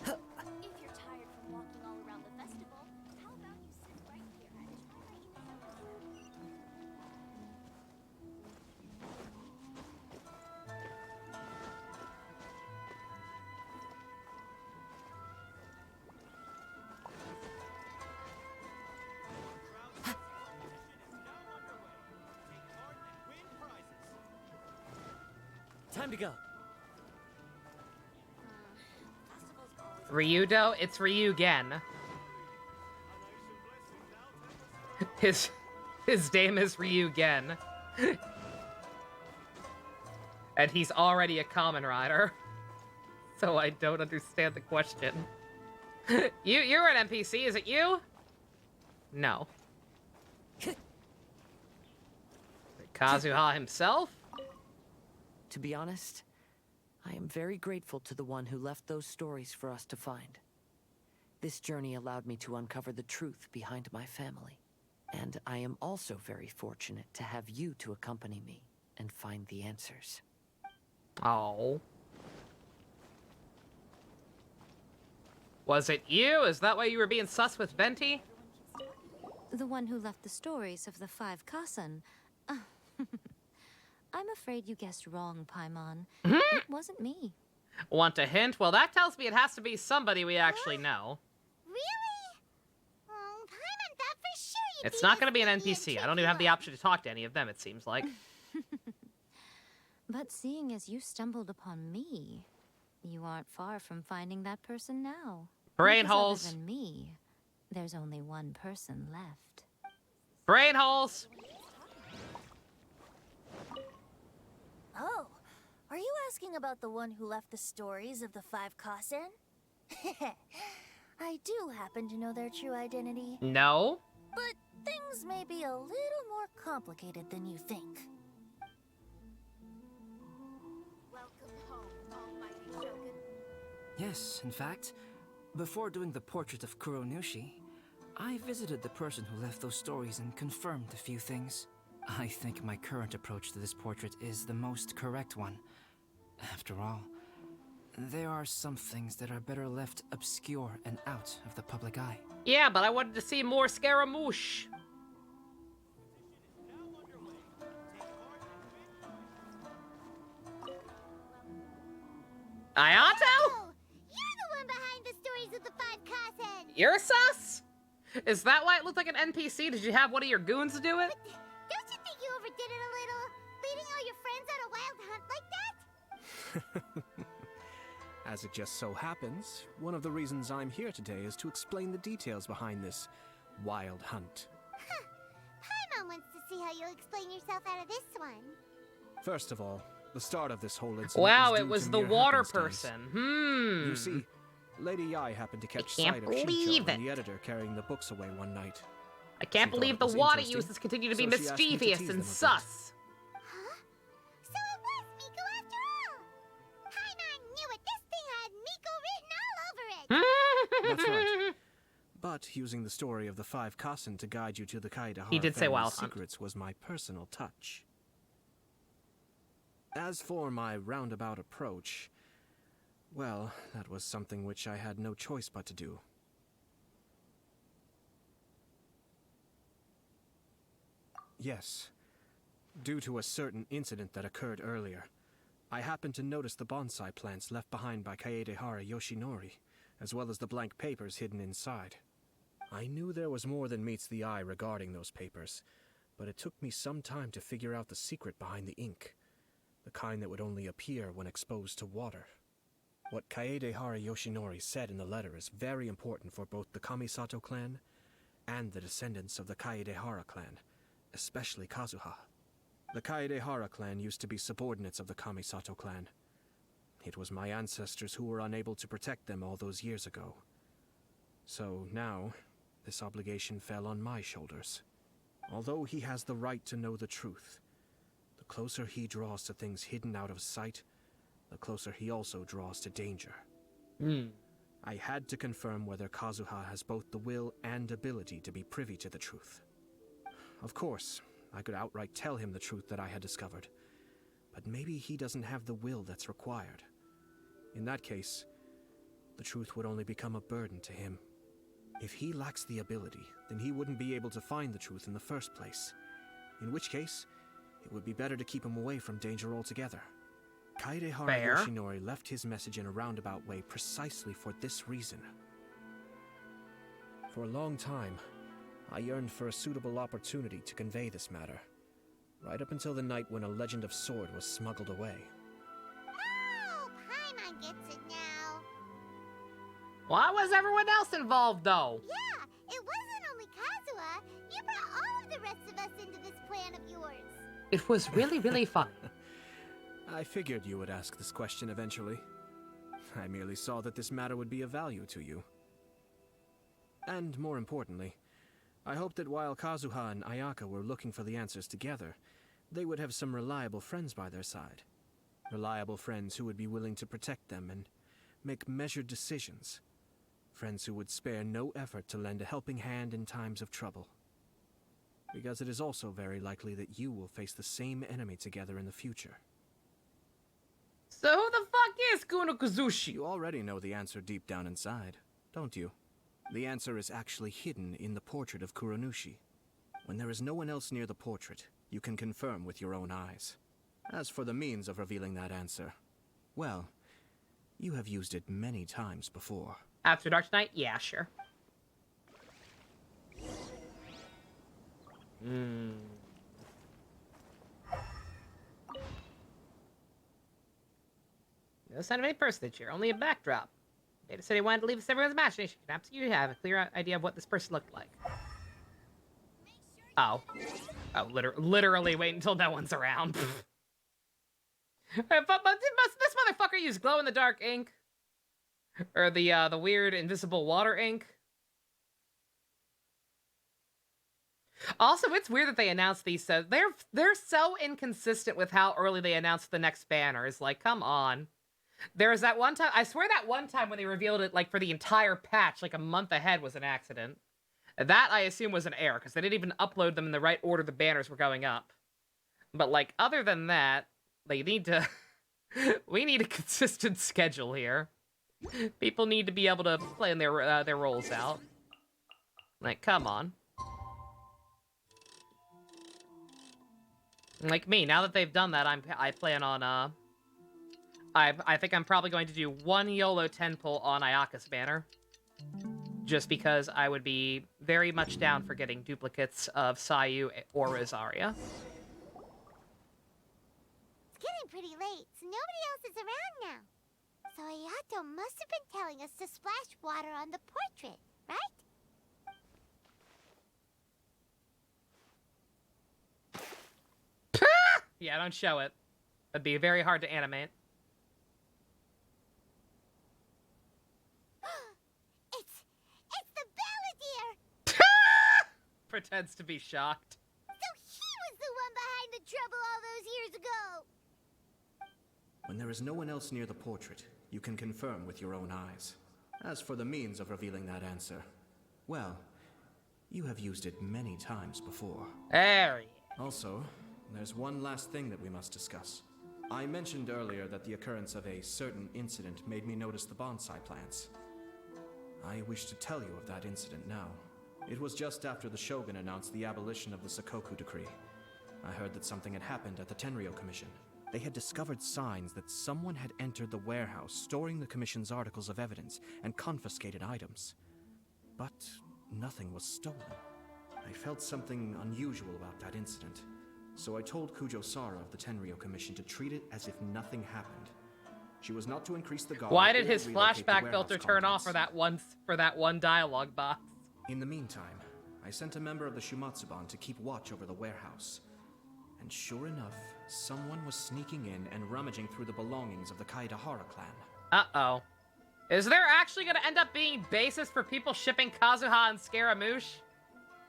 If you're tired from walking all around the festival, how about you sit right here and try Time to go. Ryudo? It's Ryugen. His name is Ryugen. And he's already a Kamen Rider. so I don't understand the question. You're an NPC, is it you? No. Kazuha himself? To be honest, I am very grateful to the one who left those stories for us to find. This journey allowed me to uncover the truth behind my family. And I am also very fortunate to have you to accompany me and find the answers. Oh. Was it you? Is that why you were being sus with Venti? The one who left the stories of the 5 Kasen. I'm afraid you guessed wrong, Paimon. It wasn't me. Want a hint? Well, that tells me it has to be somebody we actually know. Really? Oh, Paimon thought for sure you'd It's be not going to be an this NPC. I don't even have the option to talk to any of them, it seems like. But seeing as you stumbled upon me, you aren't far from finding that person now. Brain Because holes. Other than me, there's only one person left. Brain holes! Oh, are you asking about the one who left the stories of the 5 Kasen? I do happen to know their true identity. No. But things may be a little more complicated than you think. Welcome home, Almighty Shogun. Yes, in fact, before doing the portrait of Kuronushi, I visited the person who left those stories and confirmed a few things. I think my current approach to this portrait is the most correct one. After all, there are some things that are better left obscure and out of the public eye. Yeah, but I wanted to see more Scaramouche. Ayato? You're the one behind the stories of the 5 Kasen. You're sus? Is that why it looked like an NPC? Did you have one of your goons do it? Don't you think you overdid it a little? Leading all your friends on a wild hunt like that? As it just so happens, one of the reasons I'm here today is to explain the details behind this wild hunt. Paimon wants to see how you'll explain yourself out of this one. First of all, the start of this whole incident Wow, is it due was to the mere water happenstance. person. You see, Lady Yai happened to catch can't sight of believe Chicho and it. the editor carrying the books away one night. I can't She thought believe it the was water interesting, uses continue to be so she asked me to mischievous tease and them a bit. sus. So it was Miko after all. Paimon knew it. This thing had Miko written all over it. That's right. But using the story of the 5 Kasen to guide you to the Kaedehara He did say family's Wild Hunt. secrets was my personal touch. As for my roundabout approach, well, that was something which I had no choice but to do. Yes. Due to a certain incident that occurred earlier, I happened to notice the bonsai plants left behind by Kaedehara Yoshinori, as well as the blank papers hidden inside. I knew there was more than meets the eye regarding those papers, but it took me some time to figure out the secret behind the ink, the kind that would only appear when exposed to water. What Kaedehara Yoshinori said in the letter is very important for both the Kamisato clan and the descendants of the Kaedehara clan, especially Kazuha. The Kaedehara clan used to be subordinates of the Kamisato clan. It was my ancestors who were unable to protect them all those years ago. So now, this obligation fell on my shoulders. Although he has the right to know the truth, the closer he draws to things hidden out of sight, the closer he also draws to danger. I had to confirm whether Kazuha has both the will and ability to be privy to the truth. Of course, I could outright tell him the truth that I had discovered, but maybe he doesn't have the will that's required. In that case, the truth would only become a burden to him. If he lacks the ability, then he wouldn't be able to find the truth in the first place. In which case, it would be better to keep him away from danger altogether. Kaedehara Fair. Yoshinori left his message in a roundabout way precisely for this reason. For a long time, I yearned for a suitable opportunity to convey this matter, right up until the night when a legend of sword was smuggled away. Oh, Paimon gets it now. Why was everyone else involved, though? Yeah, it wasn't only Kazuha. You brought all of the rest of us into this plan of yours. It was really, really fun. I figured you would ask this question eventually. I merely saw that this matter would be of value to you. And more importantly, I hoped that while Kazuha and Ayaka were looking for the answers together, they would have some reliable friends by their side. Reliable friends who would be willing to protect them and make measured decisions. Friends who would spare no effort to lend a helping hand in times of trouble. Because it is also very likely that you will face the same enemy together in the future. So who the fuck is Kuno Kazushi? You already know the answer deep down inside, don't you? The answer is actually hidden in the portrait of Kuronushi. When there is no one else near the portrait, you can confirm with your own eyes. As for the means of revealing that answer, well, you have used it many times before. After Dark Knight? Yeah, sure. No sign of any personage here, only a backdrop. Data said he wanted to leave us everyone's imagination. Perhaps you have a clear idea of what this person looked like. Oh. Oh, literally wait until no one's around. But this motherfucker used glow-in-the-dark ink? Or the weird invisible water ink? Also, it's weird that they announced these so... They're so inconsistent with how early they announced the next banners. Like, come on. There was that one time... I swear that one time when they revealed it, like, for the entire patch, like, a month ahead was an accident. That, I assume, was an error, because they didn't even upload them in the right order the banners were going up. But, like, other than that, they need to... we need a consistent schedule here. People need to be able to plan their roles out. Like, come on. Like me, now that they've done that, I plan on, I think I'm probably going to do one YOLO 10 pull on Ayaka's banner. Just because I would be very much down for getting duplicates of Sayu or Rosaria. It's getting pretty late, so nobody else is around now. So Ayato must have been telling us to splash water on the portrait, right? Yeah, don't show it. That'd be very hard to animate. It's the Balladeer! Pretends to be shocked. So he was the one behind the trouble all those years ago! When there is no one else near the portrait, you can confirm with your own eyes. As for the means of revealing that answer, well, you have used it many times before. Harry. Also, there's one last thing that we must discuss. I mentioned earlier that the occurrence of a certain incident made me notice the bonsai plants. I wish to tell you of that incident now. It was just after the Shogun announced the abolition of the Sakoku decree. I heard that something had happened at the Tenryou Commission. They had discovered signs that someone had entered the warehouse storing the Commission's articles of evidence and confiscated items. But nothing was stolen. I felt something unusual about that incident. So I told Kujo Sara of the Tenryou Commission to treat it as if nothing happened. She was not to increase the guard. Why did his relocate the flashback warehouse filter turn off contents. for that one dialogue box? In the meantime, I sent a member of the Shumatsuban to keep watch over the warehouse. And sure enough, someone was sneaking in and rummaging through the belongings of the Kaedahara clan. Uh-oh. Is there actually going to end up being basis for people shipping Kazuha and Scaramouche?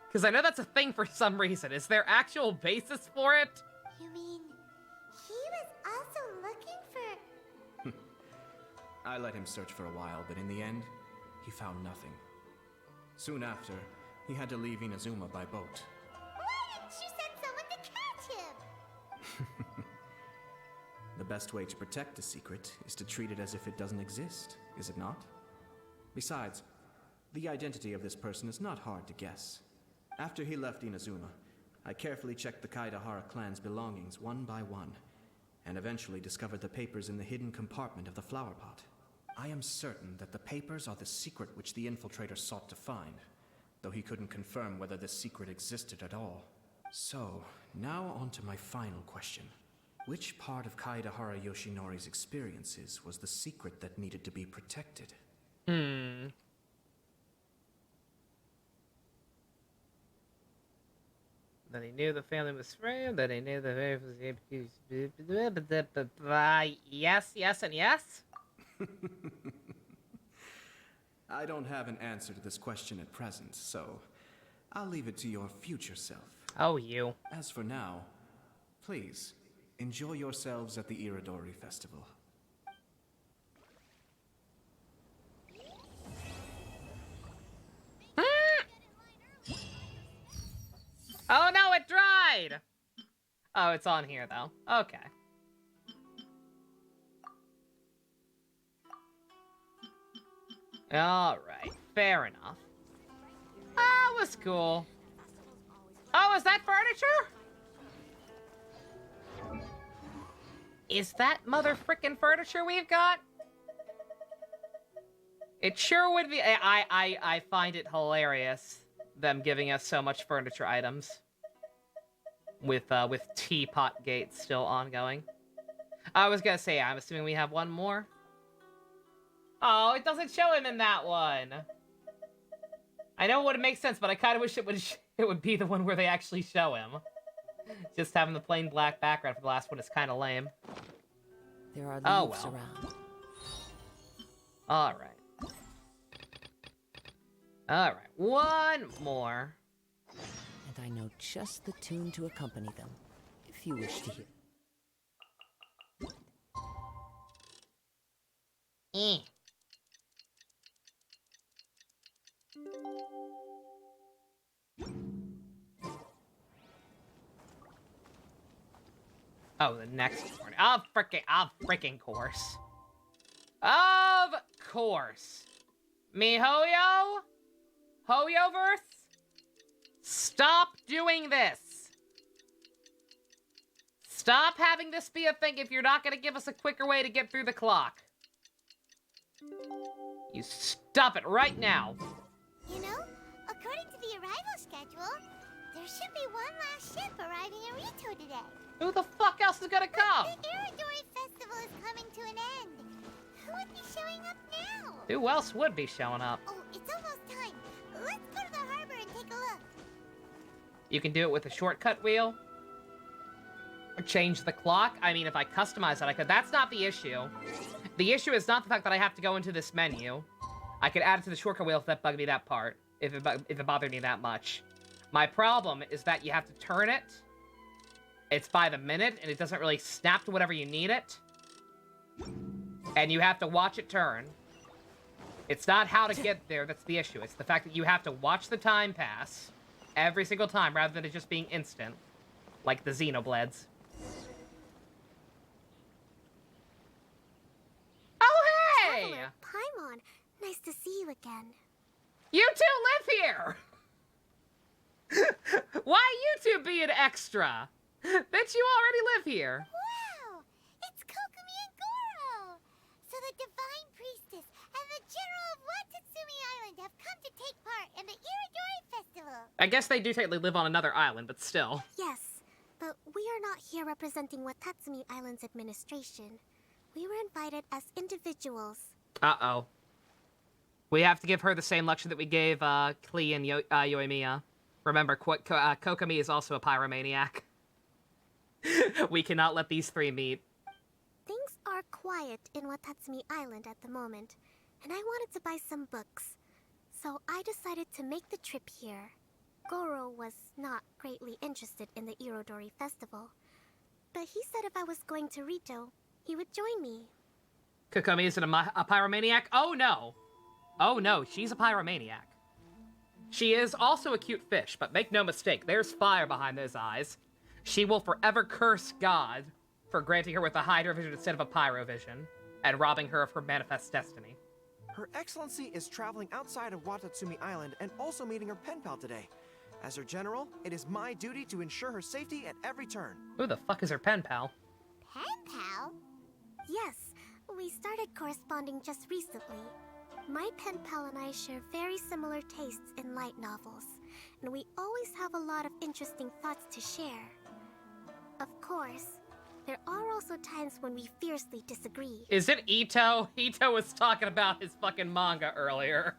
Because I know that's a thing for some reason. Is there actual basis for it? You mean, he was also looking for... I let him search for a while, but in the end, he found nothing. Soon after, he had to leave Inazuma by boat. Why didn't you send someone to catch him? The best way to protect a secret is to treat it as if it doesn't exist, is it not? Besides, the identity of this person is not hard to guess. After he left Inazuma, I carefully checked the Kaedahara clan's belongings one by one, and eventually discovered the papers in the hidden compartment of the flower pot. I am certain that the papers are the secret which the infiltrator sought to find, though he couldn't confirm whether this secret existed at all. So, now on to my final question. Which part of Kaedahara Yoshinori's experiences was the secret that needed to be protected? That he knew the family was framed, that he knew the family was... Yes, yes, and yes? I don't have an answer to this question at present, so I'll leave it to your future self. Oh, you. As for now, please, enjoy yourselves at the Iridori Festival. Oh no, it dried! Oh, it's on here though. Okay. Alright, fair enough. That was cool. Oh, is that furniture? Is that mother frickin' furniture we've got? It sure would be. I find it hilarious, them giving us so much furniture items. With Teapot Gate still ongoing. I was gonna say, I'm assuming we have one more. Oh, it doesn't show him in that one. I know it would make sense, but I kind of wish it would be the one where they actually show him. Just having the plain black background for the last one is kind of lame. There are oh leaves well. around. All right. All right. One more. And I know just the tune to accompany them, if you wish to hear. Oh, the next morning. Of freaking course. Of course. MiHoYo? Hoyoverse? Stop doing this. Stop having this be a thing if you're not gonna give us a quicker way to get through the clock. You stop it right now. You know, according to the arrival schedule, there should be one last ship arriving in Rito today. Who the fuck else is gonna come? The Iridori Festival is coming to an end. Who would be showing up now? Who else would be showing up? Oh, it's almost time. Let's go to the harbor and take a look. You can do it with a shortcut wheel. Or change the clock. I mean, if I customize it, I could. That's not the issue. The issue is not the fact that I have to go into this menu. I could add it to the shortcut wheel if that bugged me that part. If it bothered me that much. My problem is that you have to turn it. It's by the minute, and it doesn't really snap to whatever you need it. And you have to watch it turn. It's not how to get there that's the issue. It's the fact that you have to watch the time pass every single time rather than it just being instant. Like the Xenoblades. Oh, hey! Traveler, Paimon, nice to see you again. You two live here! Why you two being extra? Bitch, you already live here. Wow! It's Kokomi and Goro! So the Divine Priestess and the General of Watatsumi Island have come to take part in the Iridori Festival. I guess they do technically live on another island, but still. Yes, but we are not here representing Watatsumi Island's administration. We were invited as individuals. Uh-oh. We have to give her the same lecture that we gave Klee and Yoimiya. Remember, Kokomi is also a pyromaniac. We cannot let these three meet. Things are quiet in Watatsumi Island at the moment, and I wanted to buy some books. So I decided to make the trip here. Goro was not greatly interested in the Irodori Festival, but he said if I was going to Rito, he would join me. Kokomi isn't a pyromaniac? Oh no! Oh no, she's a pyromaniac. She is also a cute fish, but make no mistake, there's fire behind those eyes. She will forever curse God for granting her with a hydrovision instead of a pyrovision, and robbing her of her manifest destiny. Her Excellency is traveling outside of Watatsumi Island and also meeting her pen pal today. As her general, it is my duty to ensure her safety at every turn. Who the fuck is her pen pal? Pen pal? Yes, we started corresponding just recently. My pen pal and I share very similar tastes in light novels, and we always have a lot of interesting thoughts to share. Of course, there are also times when we fiercely disagree. Is it Ito? Ito was talking about his fucking manga earlier.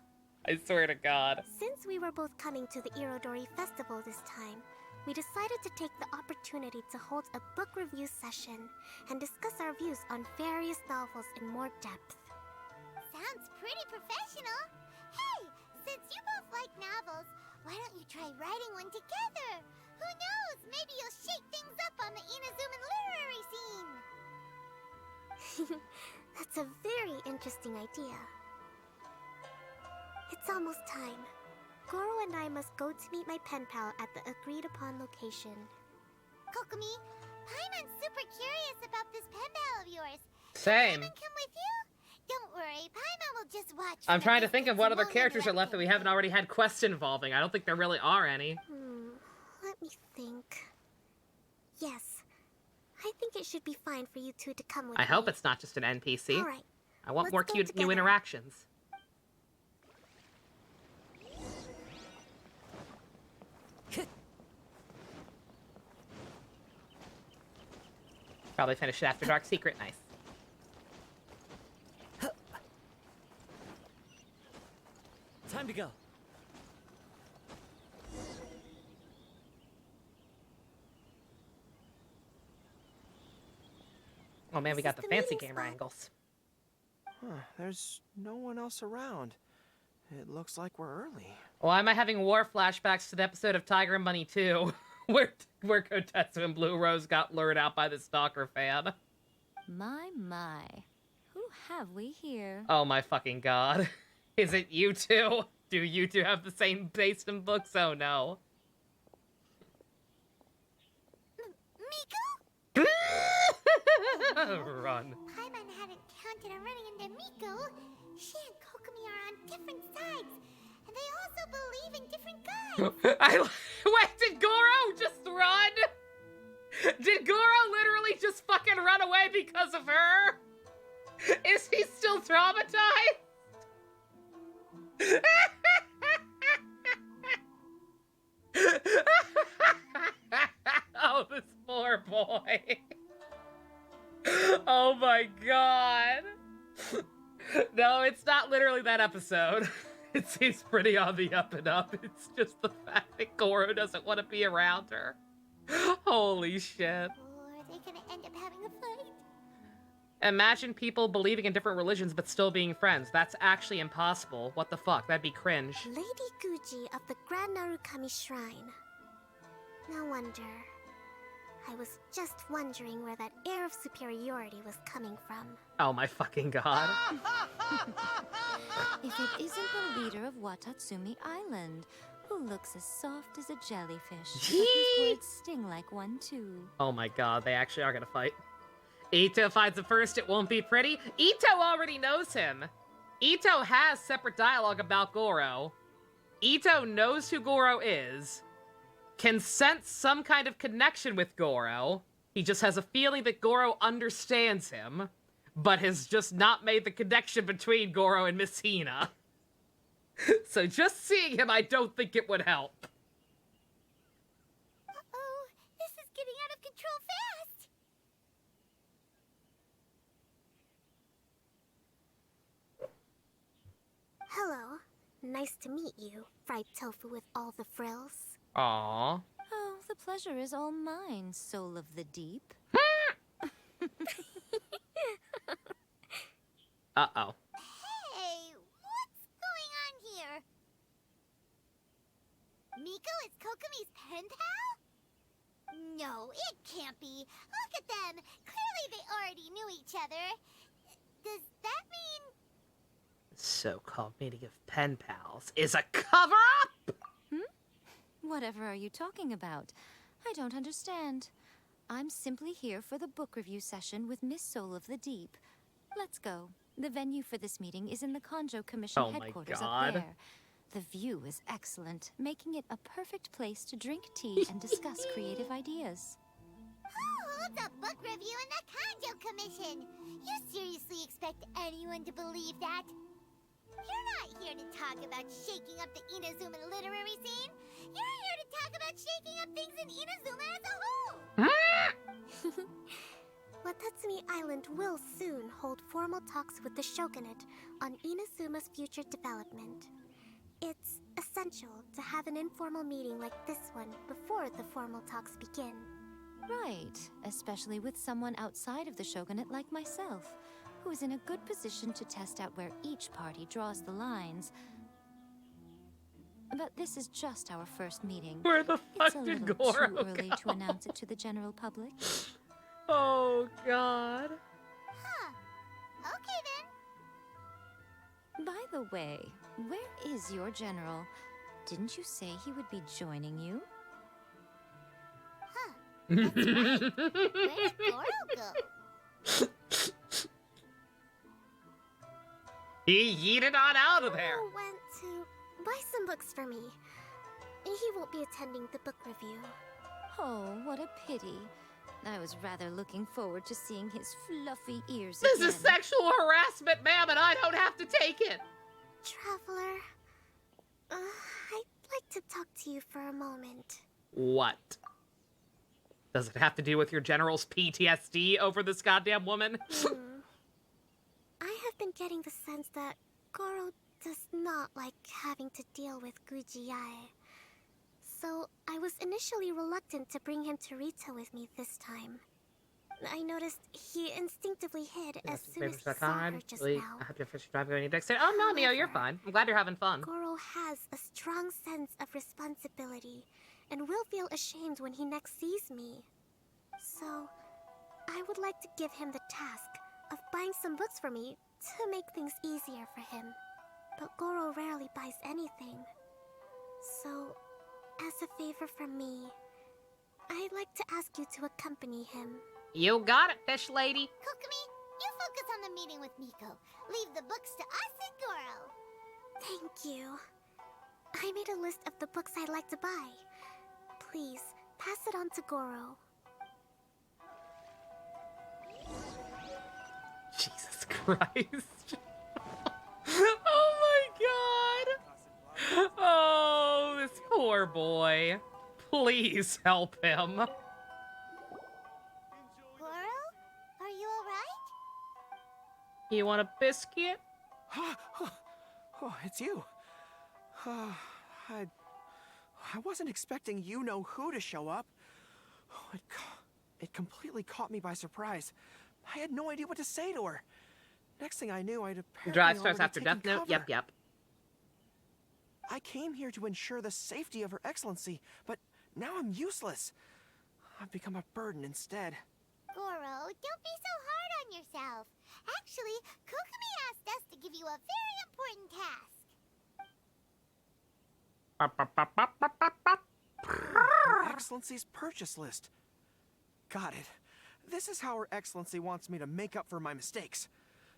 I swear to God. Since we were both coming to the Irodori Festival this time, we decided to take the opportunity to hold a book review session and discuss our views on various novels in more depth. sounds pretty professional. Hey, since you both like novels, why don't you try writing one together? Who knows? Maybe you'll shake things up on the Inazuman literary scene. That's a very interesting idea. It's almost time. Goro and I must go to meet my pen pal at the agreed-upon location. Kokomi, Paimon's super curious about this pen pal of yours. Same. Can Paimon come with you? Don't worry, Paimon will just watch. I'm trying to think of what other characters are left that we haven't already had quests involving. I don't think there really are any. Let me think. Yes. I think it should be fine for you two to come with I me. hope it's not just an NPC. All right. I want Let's more go cute new together. interactions. Probably finish it after Dark Secret. Nice. Time to go. Oh man, we got the fancy gamer angles. Huh, there's no one else around. It looks like we're early. Why am I having war flashbacks to the episode of Tiger and Bunny 2, where Kotetsu and Blue Rose got lured out by the stalker fan? My. Who have we here? Oh my fucking god. Is it you two? Do you two have the same taste in books? Oh no. Miko? Run. Paimon hadn't counted on running into Miko. She and Kokomi are on different sides, and they also believe in different gods. Wait, did Goro just run? Did Goro literally just fucking run away because of her? Is he still traumatized? Oh, this poor boy. Oh my god. No, it's not literally that episode. It seems pretty on the up and up. It's just the fact that Goro doesn't want to be around her. Holy shit. Or are they gonna end up having a fight? Imagine people believing in different religions but still being friends. That's actually impossible. What the fuck? That'd be cringe. Lady Guji of the Grand Narukami Shrine. No wonder. I was just wondering where that air of superiority was coming from. Oh my fucking god. If it isn't the leader of Watatsumi Island, who looks as soft as a jellyfish, but whose words sting like one too. Oh my god, they actually are gonna fight. Ito finds him first, it won't be pretty. Ito already knows him. Ito has separate dialogue about Goro. Ito knows who Goro is, can sense some kind of connection with Goro. He just has a feeling that Goro understands him, but has just not made the connection between Goro and Miss Hina. So just seeing him, I don't think it would help. Uh-oh, this is getting out of control fast. Hello. Nice to meet you, fried tofu with all the frills. Aww. Oh, the pleasure is all mine, soul of the deep. Uh-oh. Hey, what's going on here? Miko is Kokomi's pen pal? No, it can't be. Look at them. Clearly they already knew each other. Does that mean... So-called meeting of pen pals is a cover-up? Whatever are you talking about? I don't understand. I'm simply here for the book review session with Miss Soul of the Deep. Let's go. The venue for this meeting is in the Kanjo Commission headquarters up there. The view is excellent, making it a perfect place to drink tea and discuss creative ideas. Who holds a book review in the Kanjo Commission? You seriously expect anyone to believe that? You're not here to talk about shaking up the Inazuman literary scene. You're here to talk about shaking up things in Inazuma as a whole. Watatsumi Island will soon hold formal talks with the shogunate on Inazuma's future development. It's essential to have an informal meeting like this one before the formal talks begin. Right, especially with someone outside of the shogunate like myself, who's in a good position to test out where each party draws the lines. But this is just our first meeting. Where the fuck It's a did little Goro too early go? to announce it to the general public. Oh, God. Huh. Okay then. By the way, where is your general? Didn't you say he would be joining you? Huh. That's right. Where did Goro go? He yeeted on out of there. Goro went to buy some books for me. He won't be attending the book review. Oh, what a pity. I was rather looking forward to seeing his fluffy ears This again. is sexual harassment, ma'am, and I don't have to take it. Traveler, I'd like to talk to you for a moment. What? Does it have to do with your general's PTSD over this goddamn woman? I have been getting the sense that Goro does not like having to deal with Gujiae. So I was initially reluctant to bring him to Rito with me this time. I noticed he instinctively hid as soon as he saw her just now. I have your fish drive going next day. Oh no, Neo, you're fine. I'm glad you're having fun. Goro has a strong sense of responsibility and will feel ashamed when he next sees me. So I would like to give him the task of buying some books for me to make things easier for him. But Goro rarely buys anything. So, as a favor from me, I'd like to ask you to accompany him. You got it, fish lady. Kokumi, you focus on the meeting with Miko. Leave the books to us and Goro. Thank you. I made a list of the books I'd like to buy. Please, pass it on to Goro. Jesus Christ. Oh my God. Oh, this poor boy. Please help him. Goro? Are you alright? You want a biscuit? Oh, it's you. I wasn't expecting you-know-who to show up. Oh, it completely caught me by surprise. I had no idea what to say to her. Next thing I knew, I'd apparently Drive starts already after taken Death Note? cover. Yep. I came here to ensure the safety of Her Excellency, but now I'm useless. I've become a burden instead. Goro, don't be so hard on yourself. Actually, Kokumi asked us to give you a very important task. Her Excellency's purchase list. Got it. This is how Her Excellency wants me to make up for my mistakes.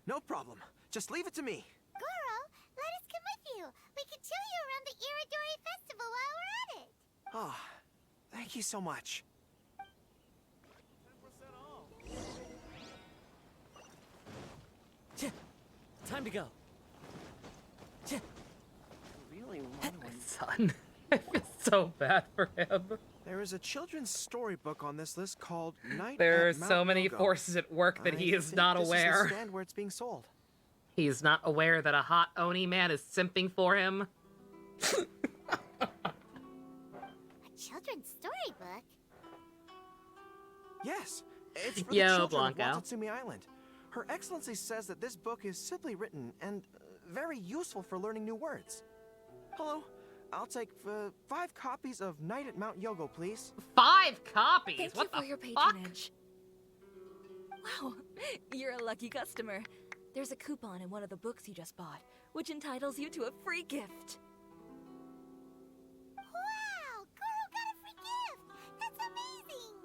No problem. Just leave it to me. Goro, let us come with you. We can show you around the Iridori Festival while we're at it. Oh, thank you so much. Time to go. Really Son, I feel so bad for him. There is a children's storybook on this list called Night There are at so Mount many Yogo. forces at work that he I is think not this aware. Is the stand where it's being sold. He is not aware that a hot Oni man is simping for him. A children's storybook? Yes, it's for Yo, the children Blanco. of Watatsumi Island. Her Excellency says that this book is simply written and very useful for learning new words. Hello, I'll take 5 copies of Night at Mount Yogo, please. 5 copies? Thank what you for the your fuck? patronage. Wow, you're a lucky customer. There's a coupon in one of the books you just bought, which entitles you to a free gift. Wow, Goro got a free gift. That's amazing.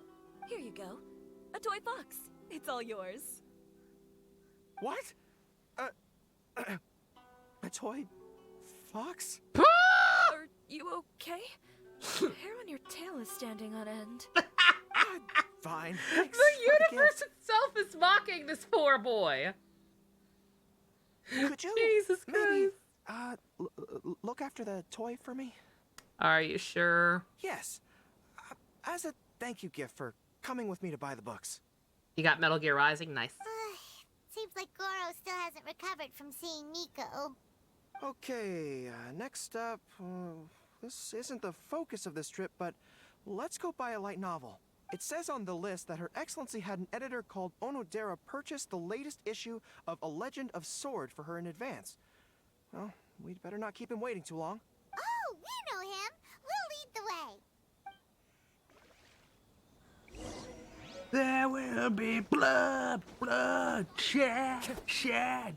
Here you go. A toy box. It's all yours. What? A toy fox? Are you okay? The hair on your tail is standing on end. Fine. The universe itself is mocking this poor boy. Could you Jesus maybe Christ. look after the toy for me? Are you sure? Yes. As a thank you gift for coming with me to buy the books. You got Metal Gear Rising? Nice. Seems like Goro still hasn't recovered from seeing Miko. Okay, next up, this isn't the focus of this trip, but let's go buy a light novel. It says on the list that Her Excellency had an editor called Onodera purchase the latest issue of A Legend of Sword for her in advance. Well, we'd better not keep him waiting too long. Oh, we know him. We'll lead the way. There will be blood, shed.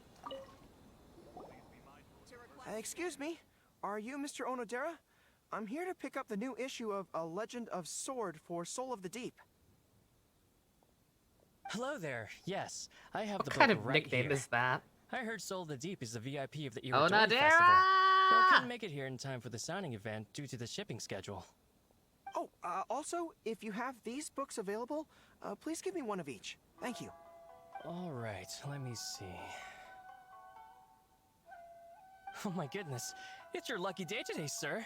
Excuse me, are you Mr. Onodera? I'm here to pick up the new issue of A Legend of Sword for Soul of the Deep. Hello there. Yes, I have the What book kind of right nickname here. is that? I heard Soul of the Deep is the VIP of the Oh, Iridori Nadera! Festival. But I couldn't make it here in time for the signing event due to the shipping schedule. Oh, also, if you have these books available, please give me one of each. Thank you. All right, let me see. Oh my goodness, it's your lucky day today, sir.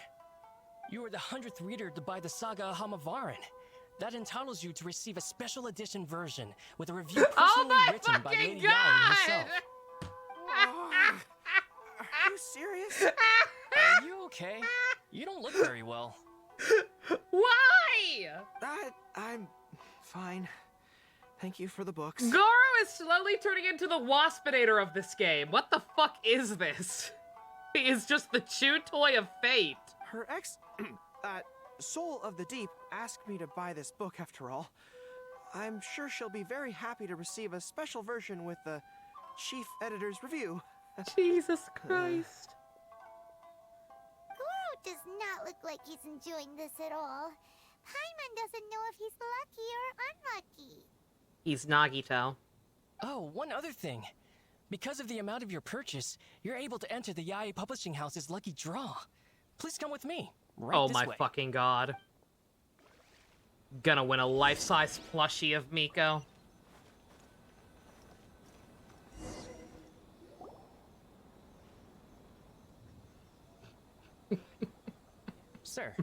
You are the 100th reader to buy the Saga of Hamavaran. That entitles you to receive a special edition version with a review personally written by Lady Yari herself. Are you serious? Are you okay? You don't look very well. Why? I'm fine. Thank you for the books. Goro is slowly turning into the Waspinator of this game. What the fuck is this? He is just the chew toy of fate. Her Soul of the Deep asked me to buy this book after all. I'm sure she'll be very happy to receive a special version with the chief editor's review. Jesus Christ. Goro does not look like he's enjoying this at all. Paimon doesn't know if he's lucky or unlucky. He's Nagito. Oh, one other thing. Because of the amount of your purchase, you're able to enter the Yae Publishing House's lucky draw. Please come with me. Right Oh this my way. fucking god. Gonna win a life-size plushie of Miko. Sir,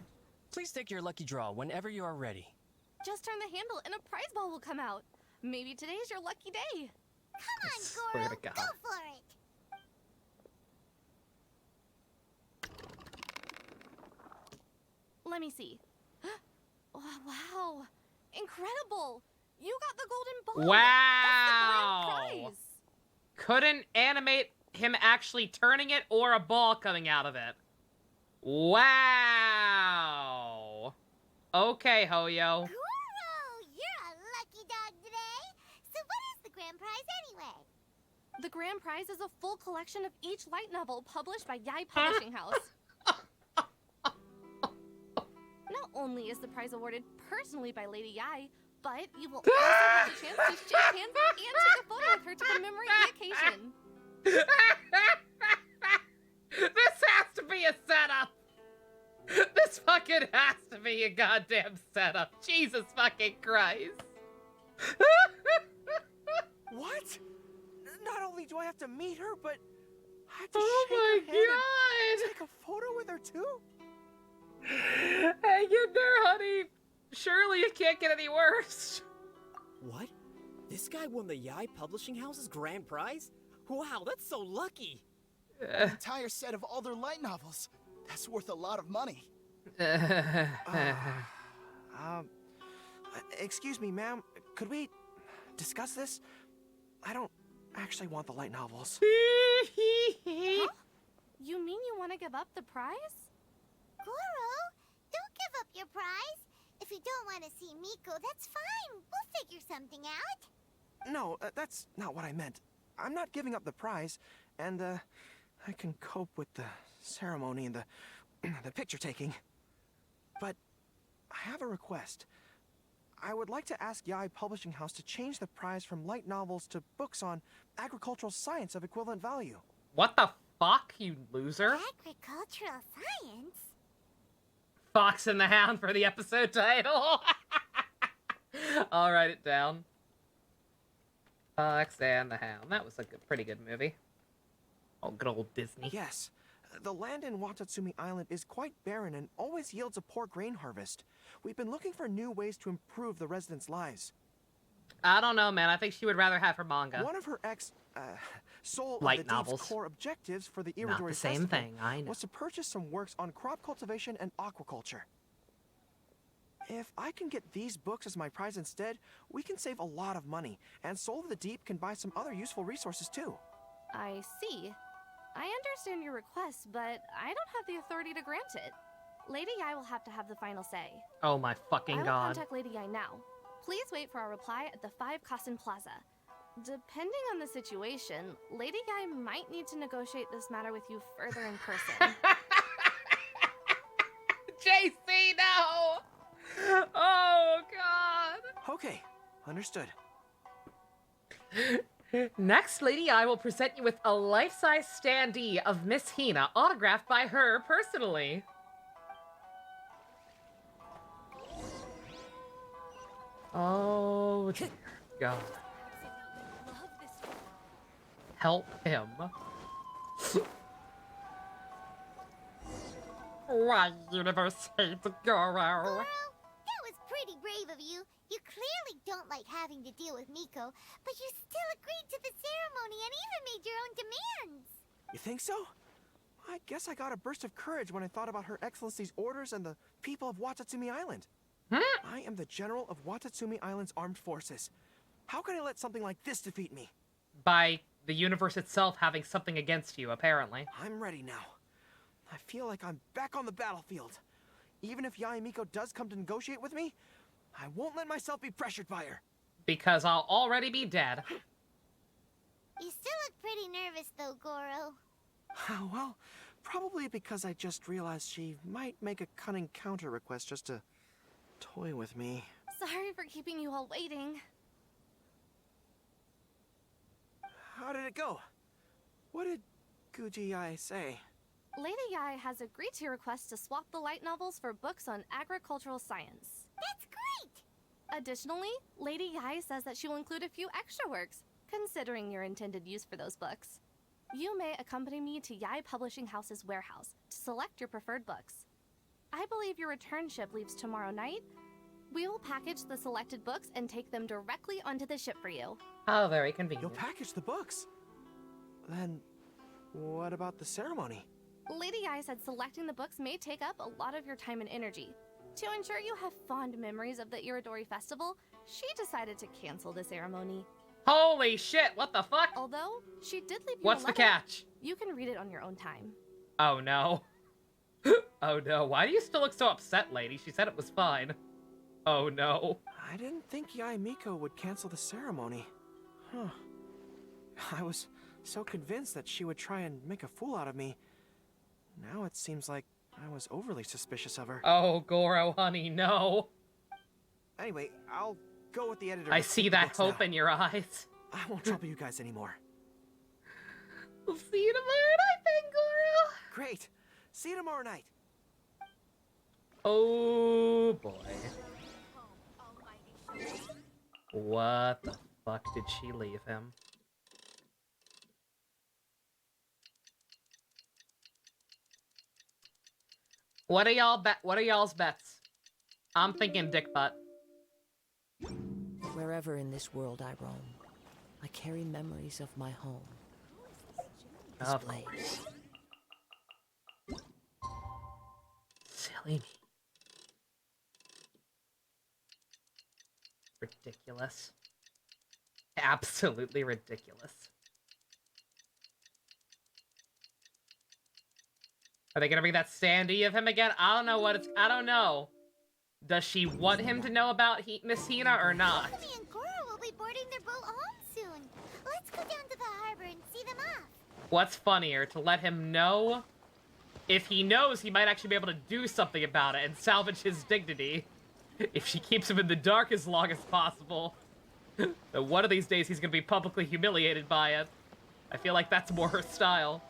please take your lucky draw whenever you are ready. Just turn the handle and a prize ball will come out. Maybe today's your lucky day. Come on, Swear Goro, to God. go for it. Let me see. Oh, wow. Incredible. You got the golden ball. Wow. That's the grand prize. Couldn't animate him actually turning it or a ball coming out of it. Wow. Okay, Hoyo. Goro, you're a lucky dog today. So what is the grand prize anyway? The grand prize is a full collection of each light novel published by Yae Publishing House. Not only is the prize awarded personally by Lady Yae, but you will also have the chance to shake hands and take a photo with her to commemorate the occasion. This has to be a setup. This fucking has to be a goddamn setup. Jesus fucking Christ. What? Not only do I have to meet her, but I have to Oh shake my her hand God. and take a photo with her too? Hang in there, honey. Surely it can't get any worse. What? This guy won the Yae Publishing House's grand prize? Wow, that's so lucky! An entire set of all their light novels. That's worth a lot of money. Excuse me, ma'am. Could we discuss this? I don't actually want the light novels. Huh? You mean you want to give up the prize? Goro, don't give up your prize. If you don't want to see Miko, that's fine. We'll figure something out. No, that's not what I meant. I'm not giving up the prize, and I can cope with the ceremony and the picture taking. But I have a request. I would like to ask Yae Publishing House to change the prize from light novels to books on agricultural science of equivalent value. What the fuck, you loser? Agricultural science? Fox and the Hound for the episode title. I'll write it down. Fox and the Hound. That was a pretty good movie. Oh, good old Disney. Yes. The land in Watatsumi Island is quite barren and always yields a poor grain harvest. We've been looking for new ways to improve the residents' lives. I don't know, man. I think she would rather have her manga. One of her Soul Light of the novels. Deep's core objectives for the Not Iridori the same Festival thing, I know. was to purchase some works on crop cultivation and aquaculture. If I can get these books as my prize instead, we can save a lot of money, and Soul of the Deep can buy some other useful resources too. I see. I understand your request, but I don't have the authority to grant it. Lady Yai will have to have the final say. Oh my fucking I will god. contact Lady Yai now. Please wait for our reply at the 5 Kasen Plaza. Depending on the situation, Lady Yai might need to negotiate this matter with you further in person. JC, no! Oh god! Okay, understood. Next, Lady I will present you with a life-size standee of Miss Hina, autographed by her personally. Oh, dear God. Help him. Why, universe hates Goro. Goro, that was pretty brave of you. You clearly don't like having to deal with Miko, but you still agreed to the ceremony and even made your own demands. You think so? I guess I got a burst of courage when I thought about Her Excellency's orders and the people of Watatsumi Island. I am the general of Watatsumi Island's armed forces. How can I let something like this defeat me? By the universe itself having something against you, apparently. I'm ready now. I feel like I'm back on the battlefield. Even if Yae Miko does come to negotiate with me, I won't let myself be pressured by her. Because I'll already be dead. You still look pretty nervous though, Goro. Well, probably because I just realized she might make a cunning counter request just to toy with me. Sorry for keeping you all waiting. How did it go? What did Guji Yae say? Lady Yai has agreed to your request to swap the light novels for books on agricultural science. That's great! Additionally, Lady Yai says that she will include a few extra works, considering your intended use for those books. You may accompany me to Yai Publishing House's warehouse to select your preferred books. I believe your return ship leaves tomorrow night. We will package the selected books and take them directly onto the ship for you. Oh, very convenient. You'll package the books? Then, what about the ceremony? Lady Yai said selecting the books may take up a lot of your time and energy. To ensure you have fond memories of the Iridori Festival, she decided to cancel the ceremony. Holy shit, what the fuck? Although, she did leave you What's a the letter. catch? You can read it on your own time. Oh no. Oh no, why do you still look so upset, lady? She said it was fine. Oh no. I didn't think Yae Miko would cancel the ceremony. Huh. I was so convinced that she would try and make a fool out of me. Now it seems like I was overly suspicious of her. Oh, Goro, honey, no. Anyway, I'll go with the editor. I see that hope in your eyes. I won't trouble you guys anymore. We'll see you tomorrow night then, Goro. Great. See you tomorrow night. Oh, boy. What the fuck did she leave him? What are y'all's bets? I'm thinking dick butt. Wherever in this world I roam, I carry memories of my home. This Of place. course. Silly me. Ridiculous. Absolutely ridiculous. Are they gonna bring that standee of him again? I don't know what it's. I don't know. Does she want him to know about Miss Hina or not? Natsumi and Goro will be boarding their boat home soon. Let's go down to the harbor and see them off. What's funnier, to let him know? If he knows, he might actually be able to do something about it and salvage his dignity. If she keeps him in the dark as long as possible. Then one of these days he's gonna be publicly humiliated by it. I feel like that's more her style.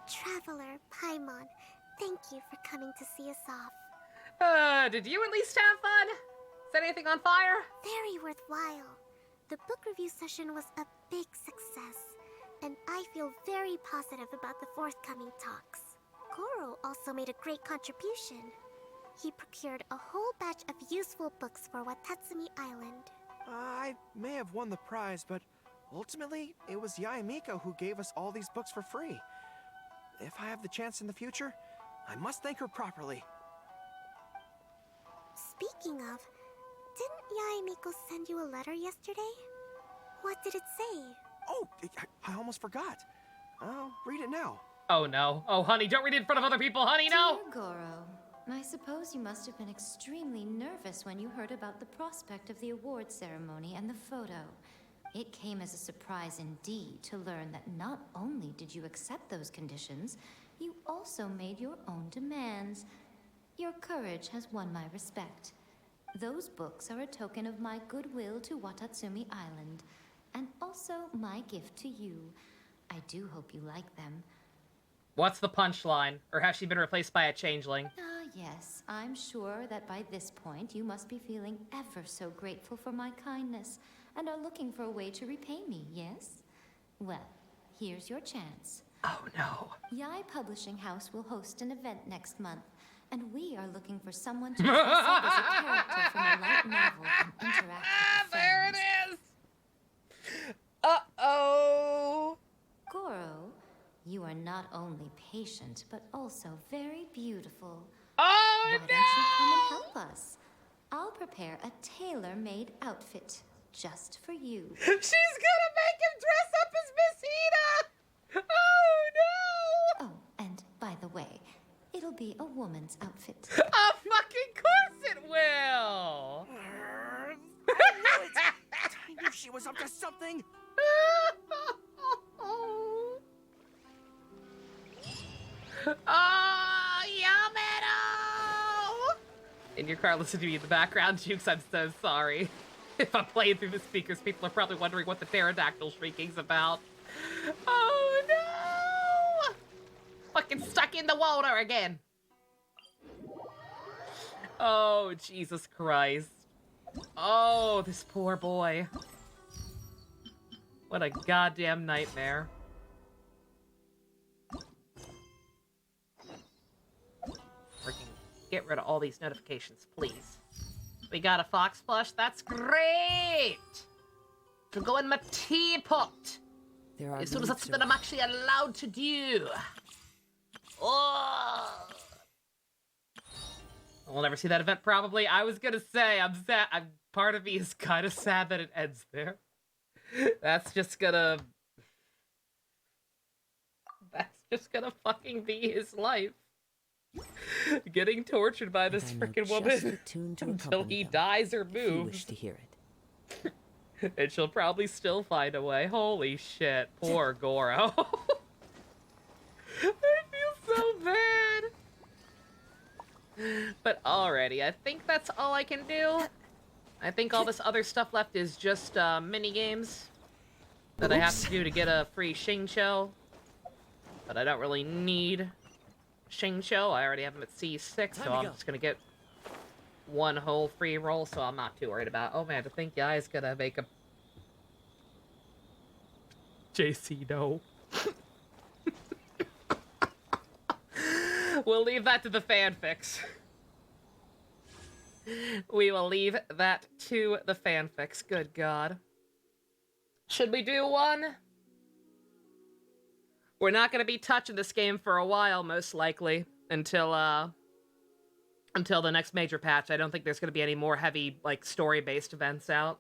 Traveler, Paimon, thank you for coming to see us off. Did you at least have fun? Set anything on fire? Very worthwhile. The book review session was a big success, and I feel very positive about the forthcoming talks. Goro also made a great contribution. He procured a whole batch of useful books for Watatsumi Island. I may have won the prize, but ultimately, it was Yae Miko who gave us all these books for free. If I have the chance in the future, I must thank her properly. Speaking of, didn't Yae Miko send you a letter yesterday? What did it say? Oh, I almost forgot. I'll read it now. Oh no. Oh, honey, don't read it in front of other people, honey, no! Dear Goro, I suppose you must have been extremely nervous when you heard about the prospect of the award ceremony and the photo. It came as a surprise indeed to learn that not only did you accept those conditions, you also made your own demands. Your courage has won my respect. Those books are a token of my goodwill to Watatsumi Island, and also my gift to you. I do hope you like them. What's the punchline? Or has she been replaced by a changeling? Ah, yes. I'm sure that by this point you must be feeling ever so grateful for my kindness and are looking for a way to repay me, yes? Well, here's your chance. Oh no. Yae Publishing House will host an event next month, and we are looking for someone to dress up as a character from a light novel and interact with the There it is! Uh-oh! Goro, you are not only patient, but also very beautiful. Oh, Why don't you come and help us? I'll prepare a tailor-made outfit just for you. She's gonna make him dress up as Miss Hina! Oh, no! Oh, and by the way, it'll be a woman's outfit. Oh, fucking course it will! I knew she was up to something! Oh, Yamero! In your car, listen to me in the background, Jukes, I'm so sorry. If I'm playing through the speakers, people are probably wondering what the pterodactyl shrieking's about. Oh, no! Fucking stuck in the water again. Oh, Jesus Christ. Oh, this poor boy. What a goddamn nightmare. Freaking get rid of all these notifications, please. We got a fox plush. That's great! To go in my teapot. As soon as that's something I'm actually allowed to do. Oh! We'll never see that event, probably. I was gonna say, I'm sad. Part of me is kind of sad that it ends there. That's just gonna fucking be his life. Getting tortured by this freaking woman until he dies or moves. You wish to hear it. And she'll probably still find a way. Holy shit, poor Goro. I feel so bad. But alrighty, I think that's all I can do. I think all this other stuff left is just mini games that I have to do to get a free Xingqiu. But I don't really need Xingqiu. I already have him at C6, so I'm just gonna get one whole free roll, so I'm not too worried about. Oh man, to think Yae's gonna make a JC, no. We'll leave that to the fanfics. We will leave that to the fanfics. Good God. Should we do one? We're not going to be touching this game for a while, most likely, until the next major patch. I don't think there's going to be any more heavy, like, story-based events out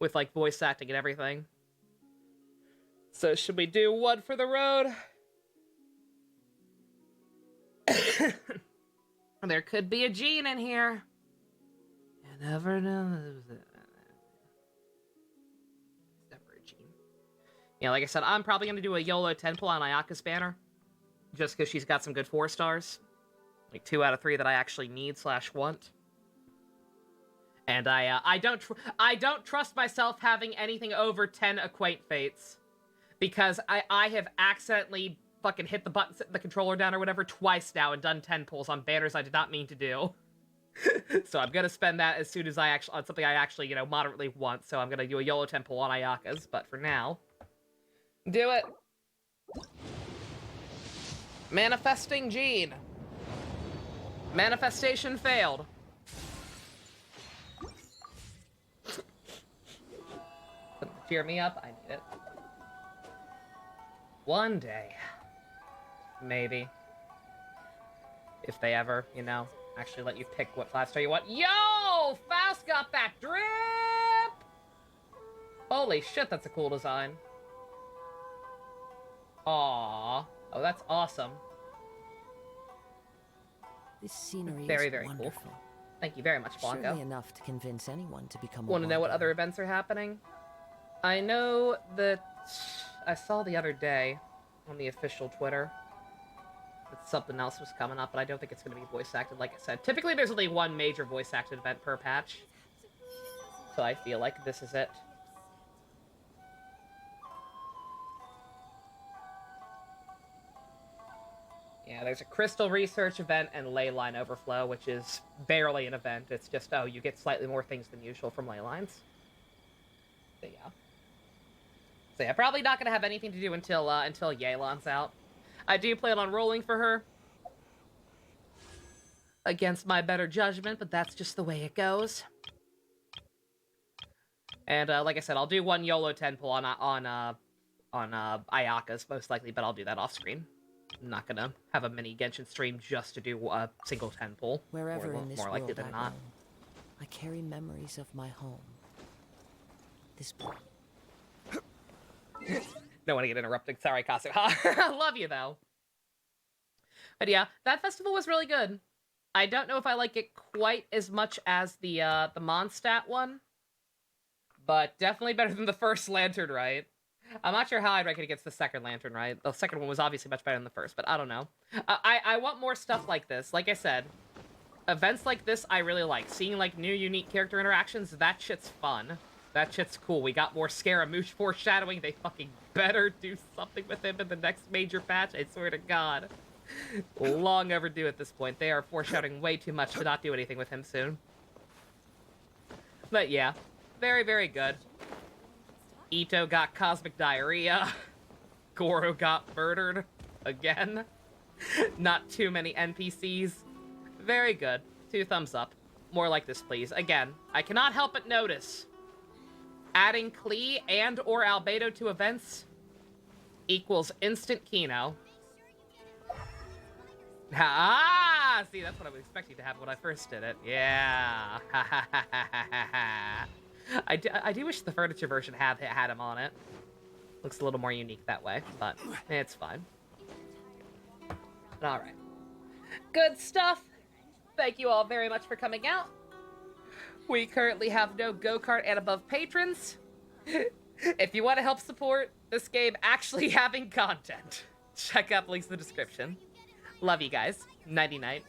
with, like, voice acting and everything. So should we do one for the road? There could be a gene in here. You never know. Yeah, like I said, I'm probably going to do a YOLO 10 pull on Ayaka's banner. Just because she's got some good 4 stars. Like 2 out of 3 that I actually need / want. And I don't trust myself having anything over 10 Acquaint Fates. Because I have accidentally fucking hit the button, the controller down or whatever twice now and done 10 pulls on banners I did not mean to do. So I'm going to spend that as soon as on something I actually, you know, moderately want. So I'm going to do a YOLO 10 pull on Ayaka's. But for now... do it. Manifesting gene. Manifestation failed. Cheer me up. I need it. One day. Maybe. If they ever, you know, actually let you pick what flat star you want. Yo! Fast got that drip! Holy shit, that's a cool design. Aww. Oh, that's awesome. This scenery Very, is very wonderful. cool. Thank you very much, Blanco. Surely enough to convince anyone to become a Want to know what guardian. other events are happening? I know that I saw the other day on the official Twitter that something else was coming up, but I don't think it's going to be voice acted, like I said. Typically, there's only one major voice acted event per patch, so I feel like this is it. Yeah, there's a crystal research event and ley line overflow, which is barely an event. It's just, oh, you get slightly more things than usual from ley lines. So yeah. So yeah, probably not going to have anything to do until Yelan's out. I do plan on rolling for her. Against my better judgment, but that's just the way it goes. And like I said, I'll do one YOLO 10 pull on Ayaka's most likely, but I'll do that off screen. I'm not gonna have a mini Genshin stream just to do a single 10 pull. Wherever in this more likely world than I not. roam, I carry memories of my home. This book. Don't want to get interrupted. Sorry, Kasu. I love you though. But yeah, that festival was really good. I don't know if I like it quite as much as the Mondstadt one, but definitely better than the first Lantern Rite. I'm not sure how I'd rank it against the second Lantern Rite. The second one was obviously much better than the first, but I don't know. I want more stuff like this. Like I said, events like this I really like. Seeing like new unique character interactions, that shit's fun. That shit's cool. We got more Scaramouche foreshadowing. They fucking better do something with him in the next major patch, I swear to God. Long overdue at this point. They are foreshadowing way too much to not do anything with him soon. But yeah, very, very good. Ito got cosmic diarrhea. Goro got murdered. Again. Not too many NPCs. Very good. 2 thumbs up. More like this, please. Again, I cannot help but notice adding Klee and or Albedo to events equals instant Kino. Ah! See, that's what I was expecting to happen when I first did it. Yeah. I do wish the furniture version had him on it. Looks a little more unique that way, but it's fine. Alright. Good stuff. Thank you all very much for coming out. We currently have no go-kart and above patrons. If you want to help support this game actually having content, check out links in the description. Love you guys. Nighty-night.